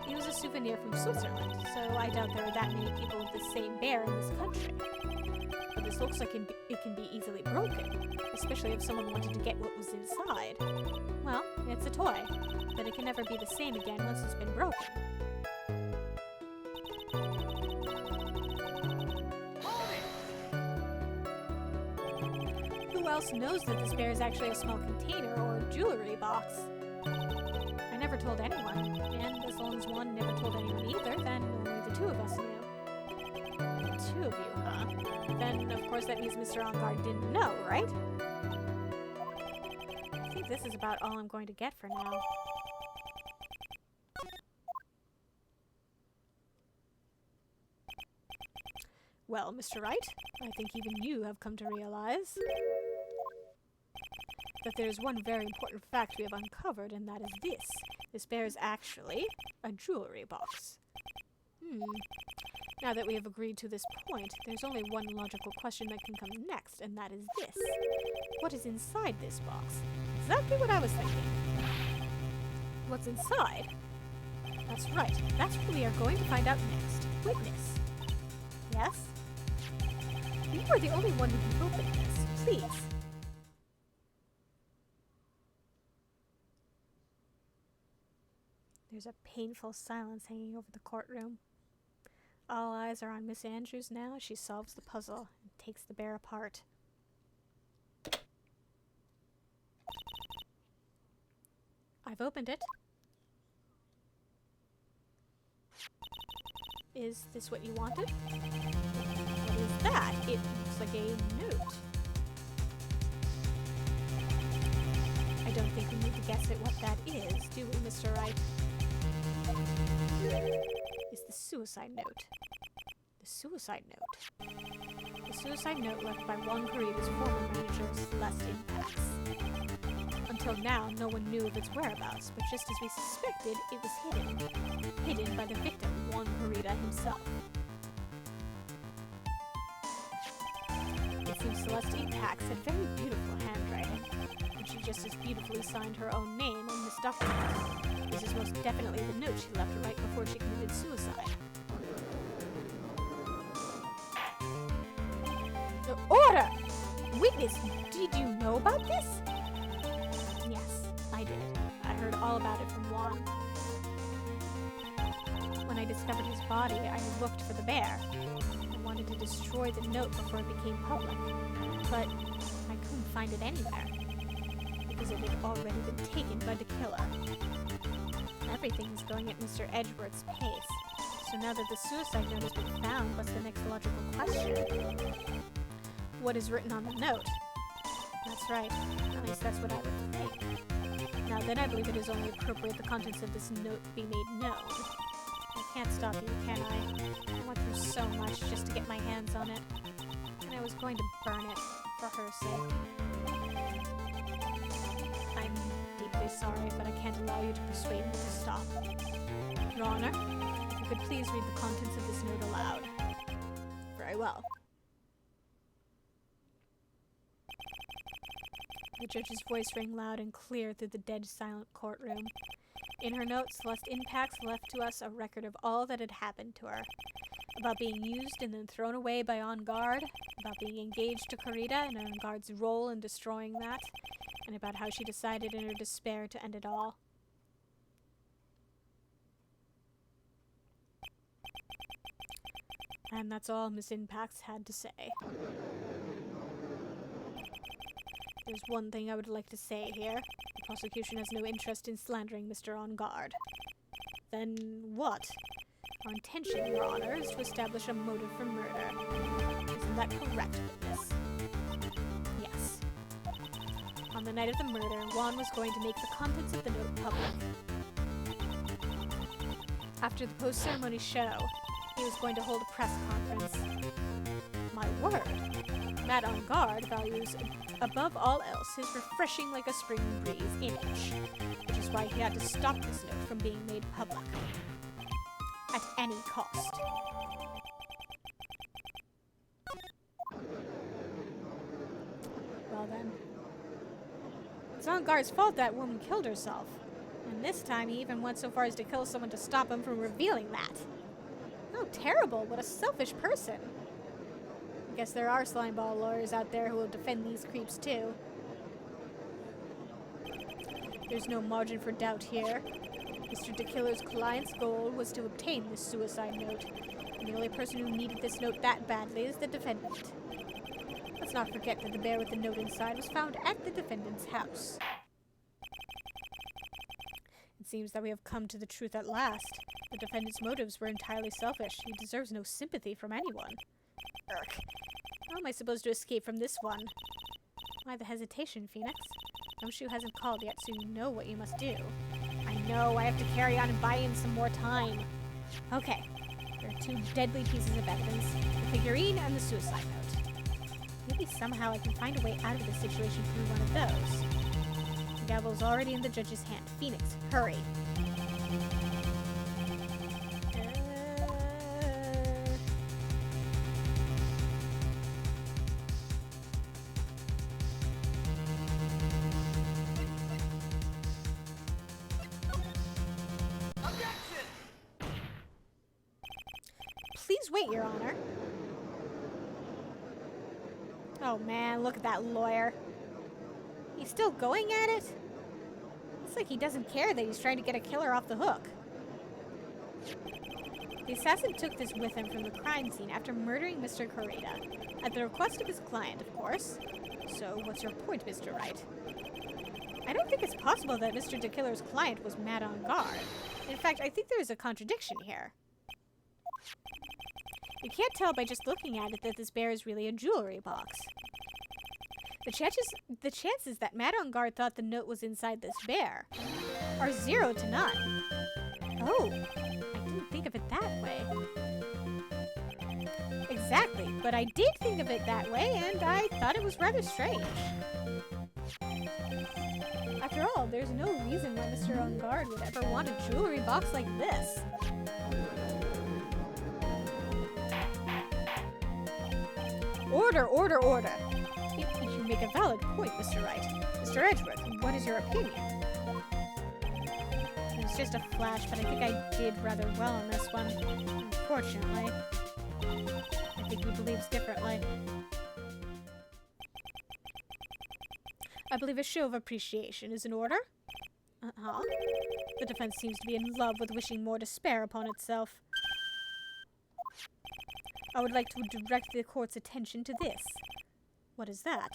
It was a souvenir from Switzerland, so I doubt there are that many people with the same bear in this country. But this looks like it can be easily broken, especially if someone wanted to get what was inside. Well, it's a toy, but it can never be the same again once it's been broken. Who else knows that this bear is actually a small container or jewelry box? I never told anyone, and as long as Juan never told anyone either, then only the two of us knew. The two of you, huh? Then, of course, that means Mr. Engard didn't know, right? I think this is about all I'm going to get for now. Well, Mr. Wright, I think even you have come to realize that there is one very important fact we have uncovered, and that is this. This bear is actually a jewelry box. Now that we have agreed to this point, there's only one logical question that can come next, and that is this. What is inside this box? Exactly what I was thinking. What's inside? That's right. That's what we are going to find out next. Witness. Yes? You are the only one who can open this. Please. There's a painful silence hanging over the courtroom. All eyes are on Miss Andrews now as she solves the puzzle and takes the bear apart. I've opened it. Is this what you wanted? What is that? It looks like a note. I don't think we need to guess at what that is, do we, Mr. Wright? It's the suicide note. The suicide note. The suicide note left by Juan Carita's former manager, Celestine Pax. Until now, no one knew of its whereabouts, but just as we suspected, it was hidden. Hidden by the victim, Juan Carita himself. It seems Celestine Pax had very beautiful handwriting, and she just as beautifully signed her own name on this document. This is most definitely the note she left right before she committed suicide. The order! Witness, did you know about this? Yes, I did. I heard all about it from Juan. When I discovered his body, I looked for the bear. I wanted to destroy the note before it became public, but I couldn't find it anywhere, because it had already been taken by the killer. Everything is going at Mr. Edgeworth's pace, so now that the suicide note has been found, what's the next logical question? What is written on the note? That's right, at least that's what I would think. Now then I believe it is only appropriate the contents of this note be made known. I can't stop you, can I? I went through so much just to get my hands on it, and I was going to burn it, for her sake. I'm deeply sorry, but I can't allow you to persuade me to stop. Your Honor, if you could please read the contents of this note aloud. Very well. The judge's voice rang loud and clear through the dead silent courtroom. In her note, Celestine Pax left to us a record of all that had happened to her. About being used and then thrown away by On Guard, about being engaged to Carita and On Guard's role in destroying that, and about how she decided in her despair to end it all. And that's all Miss Impax had to say. There's one thing I would like to say here. The prosecution has no interest in slandering Mr. On Guard. Then what? Our intention, Your Honor, is to establish a motive for murder. Isn't that correct, witness? Yes. On the night of the murder, Juan was going to make the contents of the note public. After the post-ceremony show, he was going to hold a press conference. My word! Matt On Guard values, above all else, his refreshing like a spring breeze image, which is why he had to stop this note from being made public. At any cost. Well then. It's On Guard's fault that woman killed herself. And this time he even went so far as to kill someone to stop him from revealing that. How terrible, what a selfish person. I guess there are slimeball lawyers out there who will defend these creeps too. There's no margin for doubt here. Mr. DeKiller's client's goal was to obtain this suicide note, and the only person who needed this note that badly is the defendant. Let's not forget that the bear with the note inside was found at the defendant's house. It seems that we have come to the truth at last. The defendant's motives were entirely selfish. He deserves no sympathy from anyone. Urgh. How am I supposed to escape from this one? Why the hesitation, Phoenix? Gumshoe hasn't called yet, so you know what you must do. I know, I have to carry on and buy in some more time. Okay, there are two deadly pieces of evidence, the figurine and the suicide note. Maybe somehow I can find a way out of this situation through one of those. The gavel's already in the judge's hand. Phoenix, hurry. Please wait, Your Honor. Oh man, look at that lawyer. He's still going at it? Looks like he doesn't care that he's trying to get a killer off the hook. The assassin took this with him from the crime scene after murdering Mr. Correda, at the request of his client, of course. So, what's your point, Mr. Wright? I don't think it's possible that Mr. DeKiller's client was Matt On Guard. In fact, I think there is a contradiction here. You can't tell by just looking at it that this bear is really a jewelry box. The chances that Matt On Guard thought the note was inside this bear are 0 to none. Oh, I didn't think of it that way. Exactly, but I did think of it that way, and I thought it was rather strange. After all, there's no reason why Mr. On Guard would ever want a jewelry box like this. Order, order, order! You make a valid point, Mr. Wright. Mr. Edgeworth, what is your opinion? It was just a flash, but I think I did rather well on this one. Unfortunately. I think he believes differently. I believe a show of appreciation is in order. Uh-huh. The defense seems to be in love with wishing more despair upon itself. I would like to direct the court's attention to this. What is that?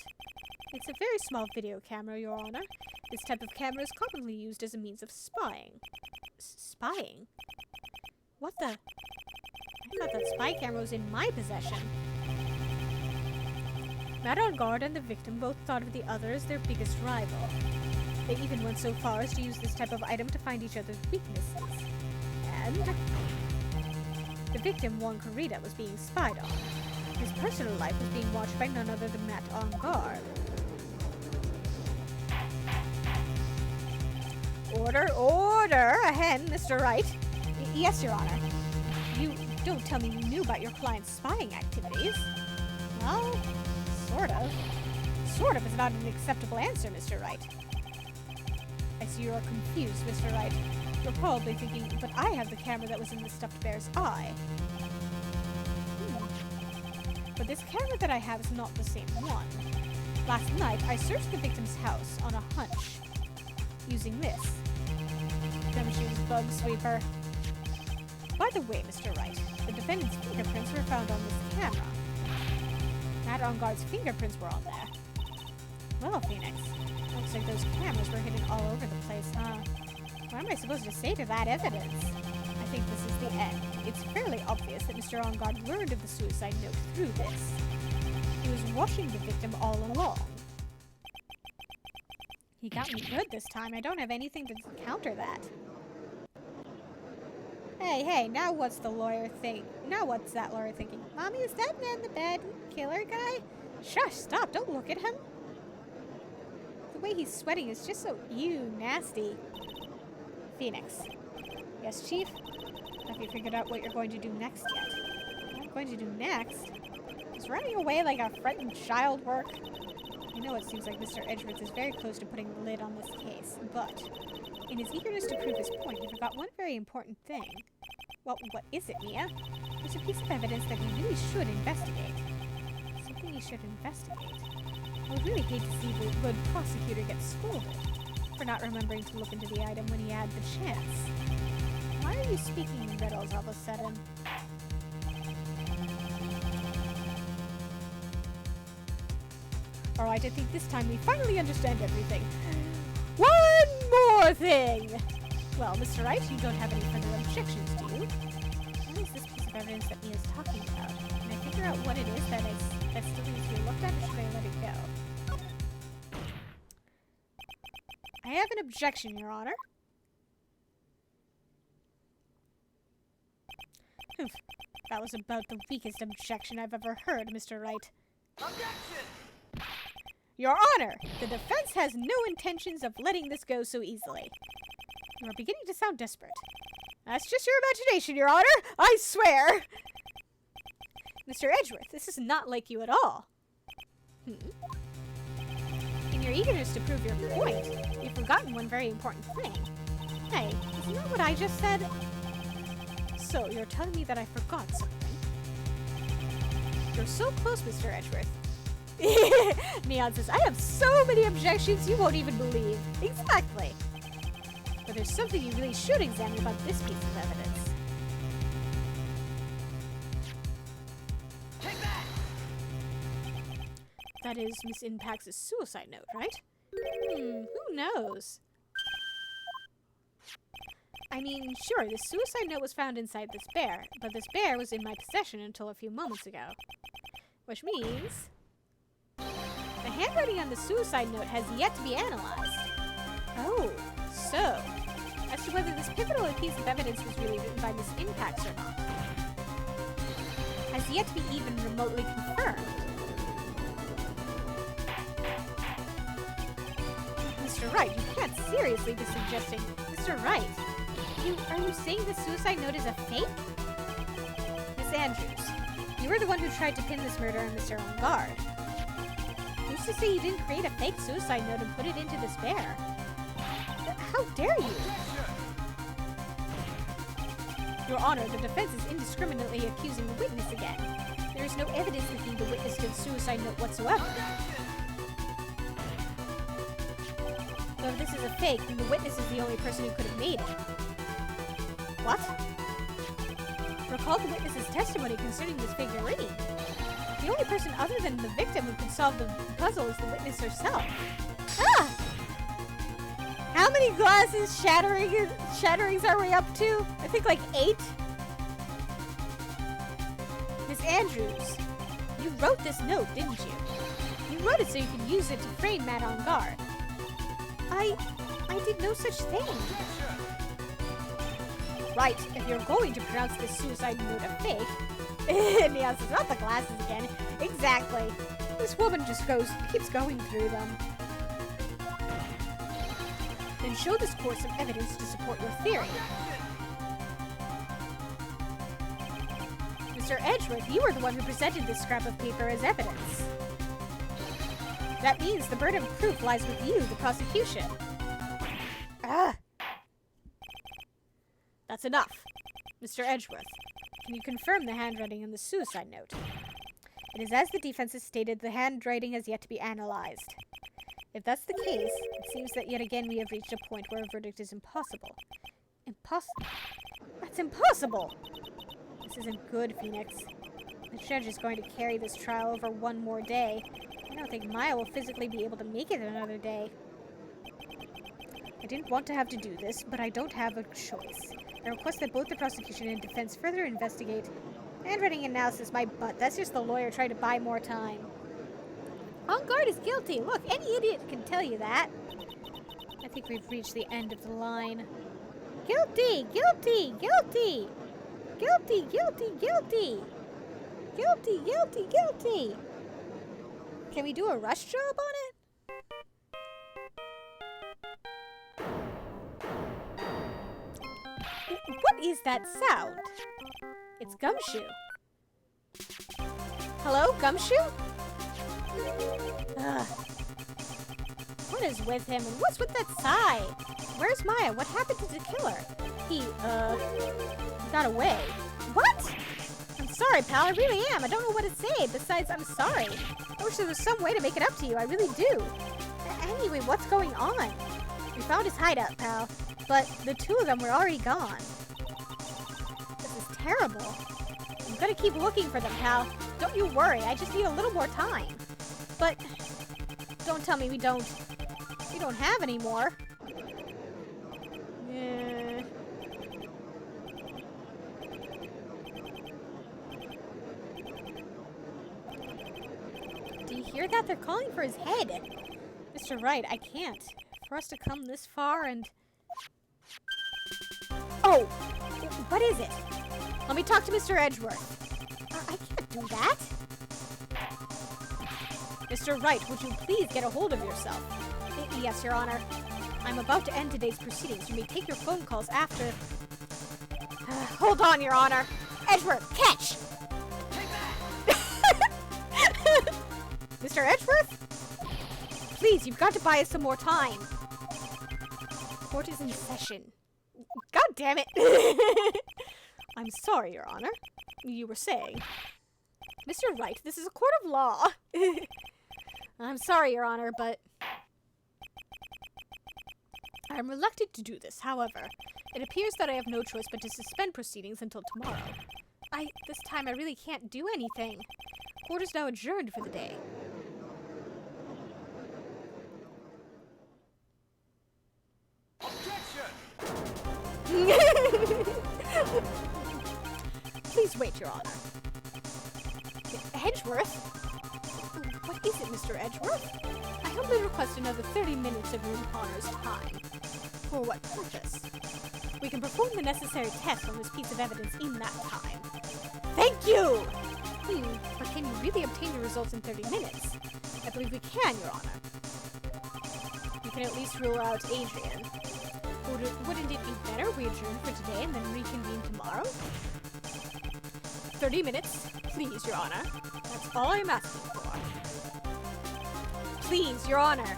It's a very small video camera, Your Honor. This type of camera is commonly used as a means of spying. Spying? What the? I thought that spy camera was in my possession. Matt On Guard and the victim both thought of the other as their biggest rival. They even went so far as to use this type of item to find each other's weaknesses. And the victim, Juan Correda, was being spied on. His personal life was being watched by none other than Matt On Guard. Order, order! Ahead, Mr. Wright. Yes, Your Honor. You don't tell me you knew about your client's spying activities. Well, sort of. Sort of is not an acceptable answer, Mr. Wright. I see you are confused, Mr. Wright. You're probably thinking, but I have the camera that was in the stuffed bear's eye. But this camera that I have is not the same one. Last night, I searched the victim's house on a hunch, using this. Gumshoe's bug sweeper. By the way, Mr. Wright, the defendant's fingerprints were found on this camera. Matt Onguard's fingerprints were on there. Well, Phoenix, looks like those cameras were hidden all over the place, huh? What am I supposed to say to that evidence? I think this is the end. It's fairly obvious that Mr. Onguard learned of the suicide note through this. He was watching the victim all along. He got me good this time. I don't have anything to counter that. Hey, now what's the lawyer think? Now what's that lawyer thinking? Mommy, is that man the bad killer guy? Shush, stop, don't look at him. The way he's sweating is just so nasty. Phoenix. Yes, Chief? Have you figured out what you're going to do next yet? What I'm going to do next? Is running away like a frightened child work? I know it seems like Mr. Edgeworth is very close to putting the lid on this case, but in his eagerness to prove his point, he forgot one very important thing. Well, what is it, Mia? There's a piece of evidence that he really should investigate. Something he should investigate. I would really hate to see the good prosecutor get scolded for not remembering to look into the item when he had the chance. Why are you speaking in riddles all of a sudden? Alright, I think this time we finally understand everything. One more thing! Well, Mr. Wright, you don't have any further objections, do you? What is this piece of evidence that Mia's talking about? Can I figure out what it is that still needs to be looked at, or should I let it go? I have an objection, Your Honor. Oof, that was about the weakest objection I've ever heard, Mr. Wright. Objection! Your Honor, the defense has no intentions of letting this go so easily. You are beginning to sound desperate. That's just your imagination, Your Honor! I swear! Mr. Edgeworth, this is not like you at all. In your eagerness to prove your point, you've forgotten one very important thing. Hey, isn't that what I just said? So, you're telling me that I forgot something? You're so close, Mr. Edgeworth. Neon says, I have so many objections you won't even believe. Exactly. But there's something you really should examine about this piece of evidence. Take that! That is Miss Impax's suicide note, right? Who knows? I mean, sure, the suicide note was found inside this bear, but this bear was in my possession until a few moments ago. Which means the handwriting on the suicide note has yet to be analyzed. Oh, so, as to whether this pivotal piece of evidence was really written by Miss Impax or not, has yet to be even remotely confirmed. Mr. Wright, you can't seriously be suggesting... Mr. Wright, are you saying the suicide note is a fake? Miss Andrews, you were the one who tried to pin this murder on Mr. Onguard. Who's to say you didn't create a fake suicide note and put it into this bear? How dare you? Your Honor, the defense is indiscriminately accusing the witness again. There is no evidence linking the witness to the suicide note whatsoever. So if this is a fake, then the witness is the only person who could have made it. What? Recall the witness's testimony concerning this figurine. The only person other than the victim who could solve the puzzle is the witness herself. Ah! How many glasses shatterings are we up to? I think like 8. Miss Andrews, you wrote this note, didn't you? You wrote it so you could use it to frame Matt Onguard. I did no such thing. Right, if you're going to pronounce this suicide note a fake... Neon says, not the glasses again. Exactly. This woman just keeps going through them. Then show this course of evidence to support your theory. Mr. Edgeworth, you were the one who presented this scrap of paper as evidence. That means the burden of proof lies with you, the prosecution. That's enough. Mr. Edgeworth, can you confirm the handwriting in the suicide note? It is as the defense has stated, the handwriting has yet to be analyzed. If that's the case, it seems that yet again we have reached a point where a verdict is impossible. Impossible? That's It's impossible! This isn't good, Phoenix. The judge is going to carry this trial over one more day. I don't think Maya will physically be able to make it another day. I didn't want to have to do this, but I don't have a choice. I request that both the prosecution and defense further investigate. Handwriting analysis, my butt. That's just the lawyer trying to buy more time. On guard is guilty. Look, any idiot can tell you that. I think we've reached the end of the line. Guilty! Guilty! Guilty! Guilty! Guilty! Guilty! Guilty! Guilty! Guilty! Can we do a rush job on it? What is that sound? It's Gumshoe. Hello, Gumshoe? Ugh. What is with him, and what's with that sigh? Where's Maya? What happened to the killer? He got away. What? I'm sorry, pal, I really am. I don't know what to say, besides I'm sorry. I wish there was some way to make it up to you, I really do. Anyway, what's going on? We found his hideout, pal, but the two of them were already gone. This is terrible. I'm gonna keep looking for them, pal. Don't you worry, I just need a little more time. But don't tell me we don't have any more. Do you hear that? They're calling for his head. Mr. Wright, I can't. For us to come this far and... Oh! What is it? Let me talk to Mr. Edgeworth. I can't do that. Mr. Wright, would you please get a hold of yourself? Yes, Your Honor. I'm about to end today's proceedings. You may take your phone calls after... Hold on, Your Honor. Edgeworth, catch! Mr. Edgeworth? Please, you've got to buy us some more time. Court is in session. God damn it! I'm sorry, Your Honor. You were saying... Mr. Wright, this is a court of law. I'm sorry, Your Honor, but... I'm reluctant to do this. However, it appears that I have no choice but to suspend proceedings until tomorrow. This time I really can't do anything. Court is now adjourned for the day. Please wait, Your Honor. Edgeworth? What is it, Mr. Edgeworth? I humbly request another 30 minutes of Your Honor's time. For what purpose? We can perform the necessary tests on this piece of evidence in that time. Thank you! But can you really obtain the results in 30 minutes? I believe we can, Your Honor. You can at least rule out Adrian. Wouldn't it be better we adjourn for today and then reconvene tomorrow? 30 minutes, please, Your Honor. That's all I'm asking for. Please, Your Honor.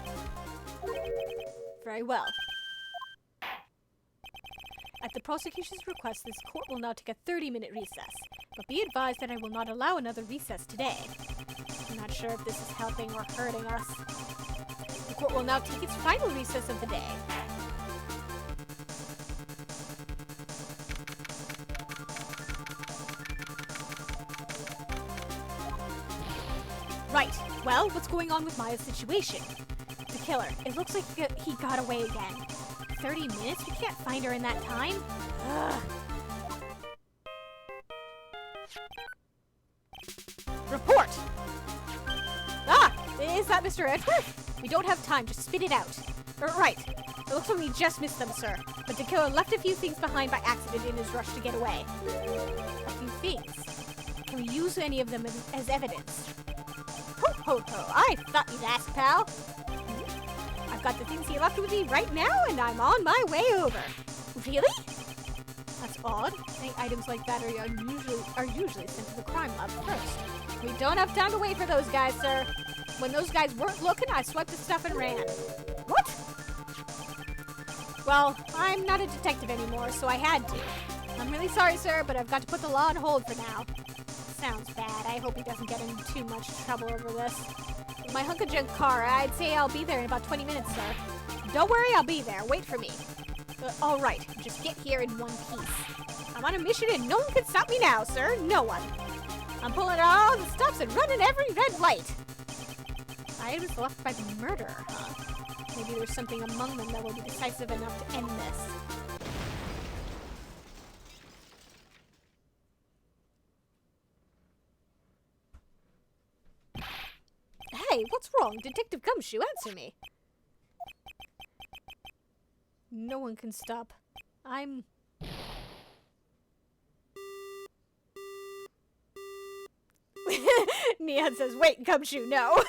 Very well. At the prosecution's request, this court will now take a 30-minute recess. But be advised that I will not allow another recess today. I'm not sure if this is helping or hurting us. The court will now take its final recess of the day. Right. Well, what's going on with Maya's situation? The killer. It looks like he got away again. 30 minutes? We can't find her in that time. Ugh. Report! Ah! Is that Mr. Edgeworth? We don't have time. Just spit it out. Right. It looks like we just missed them, sir. But the killer left a few things behind by accident in his rush to get away. A few things. Can we use any of them as evidence? Ho ho ho! I thought you'd ask, pal. I've got the things he left with me right now, and I'm on my way over. Really? That's odd. Any items like that are usually sent to the crime lab first. We don't have time to wait for those guys, sir. When those guys weren't looking, I swiped the stuff and ran. What? Well, I'm not a detective anymore, so I had to. I'm really sorry, sir, but I've got to put the law on hold for now. Sounds bad. I hope he doesn't get in too much trouble over this. With my hunk of junk car, I'd say I'll be there in about 20 minutes, sir. Don't worry, I'll be there. Wait for me. All right, just get here in one piece. I'm on a mission and no one can stop me now, sir. No one. I'm pulling all the stops and running every red light. I was left by the murderer, huh? Maybe there's something among them that will be decisive enough to end this. Hey, what's wrong? Detective Gumshoe, answer me. No one can stop. I'm... Neon says, wait, Gumshoe, no.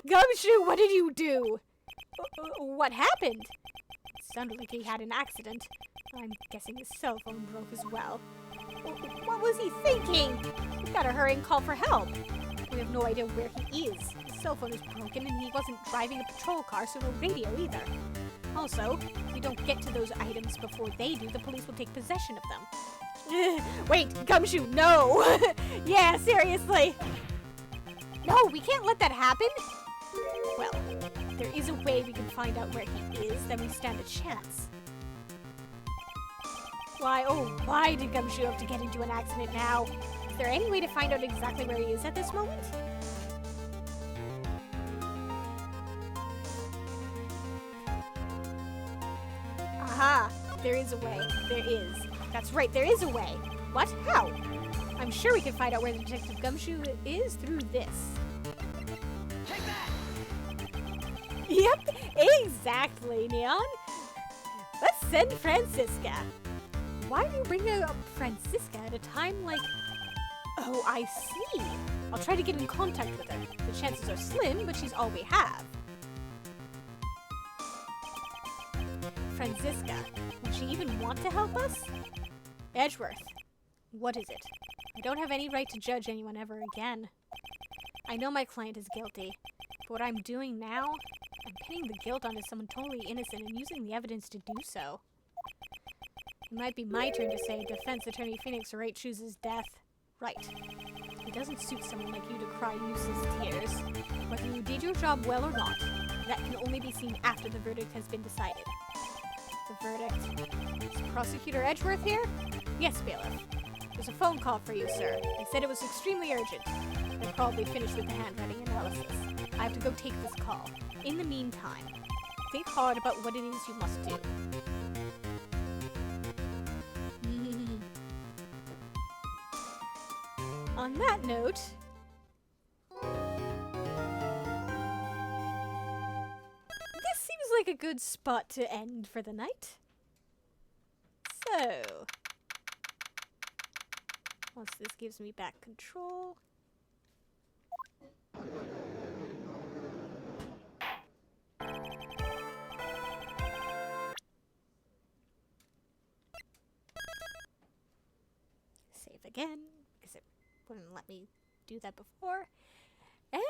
Gumshoe, what did you do? What happened? It sounded like he had an accident. I'm guessing his cell phone broke as well. What was he thinking? We've got to hurry and call for help. We have no idea where he is. His cell phone is broken and he wasn't driving a patrol car, so no radio either. Also, if we don't get to those items before they do, the police will take possession of them. Wait, Gumshoe, no! Yeah, seriously! No, we can't let that happen! Well, there is a way we can find out where he is, then we stand a chance. Why did Gumshoe have to get into an accident now? Is there any way to find out exactly where he is at this moment? Aha! There is a way. There is. That's right, there is a way. What? How? I'm sure we can find out where Detective Gumshoe is through this. Take that! Yep, exactly, Neon. Let's send Francisca. Why do you bring up Francisca at a time like... Oh, I see. I'll try to get in contact with her. The chances are slim, but she's all we have. Francisca, would she even want to help us? Edgeworth, what is it? I don't have any right to judge anyone ever again. I know my client is guilty, but what I'm doing now, I'm pinning the guilt onto someone totally innocent and using the evidence to do so. It might be my turn to say defense attorney Phoenix Wright chooses death. Right. It doesn't suit someone like you to cry useless tears. Whether you did your job well or not, that can only be seen after the verdict has been decided. The verdict. Is Prosecutor Edgeworth here? Yes, Bailiff. There's a phone call for you, sir. They said it was extremely urgent. They're probably finished with the handwriting analysis. I have to go take this call. In the meantime, think hard about what it is you must do. On that note, this seems like a good spot to end for the night. So, once this gives me back control. Save again, because it wouldn't let me do that before. And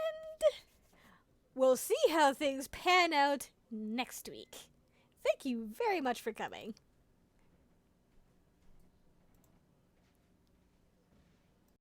we'll see how things pan out next week. Thank you very much for coming.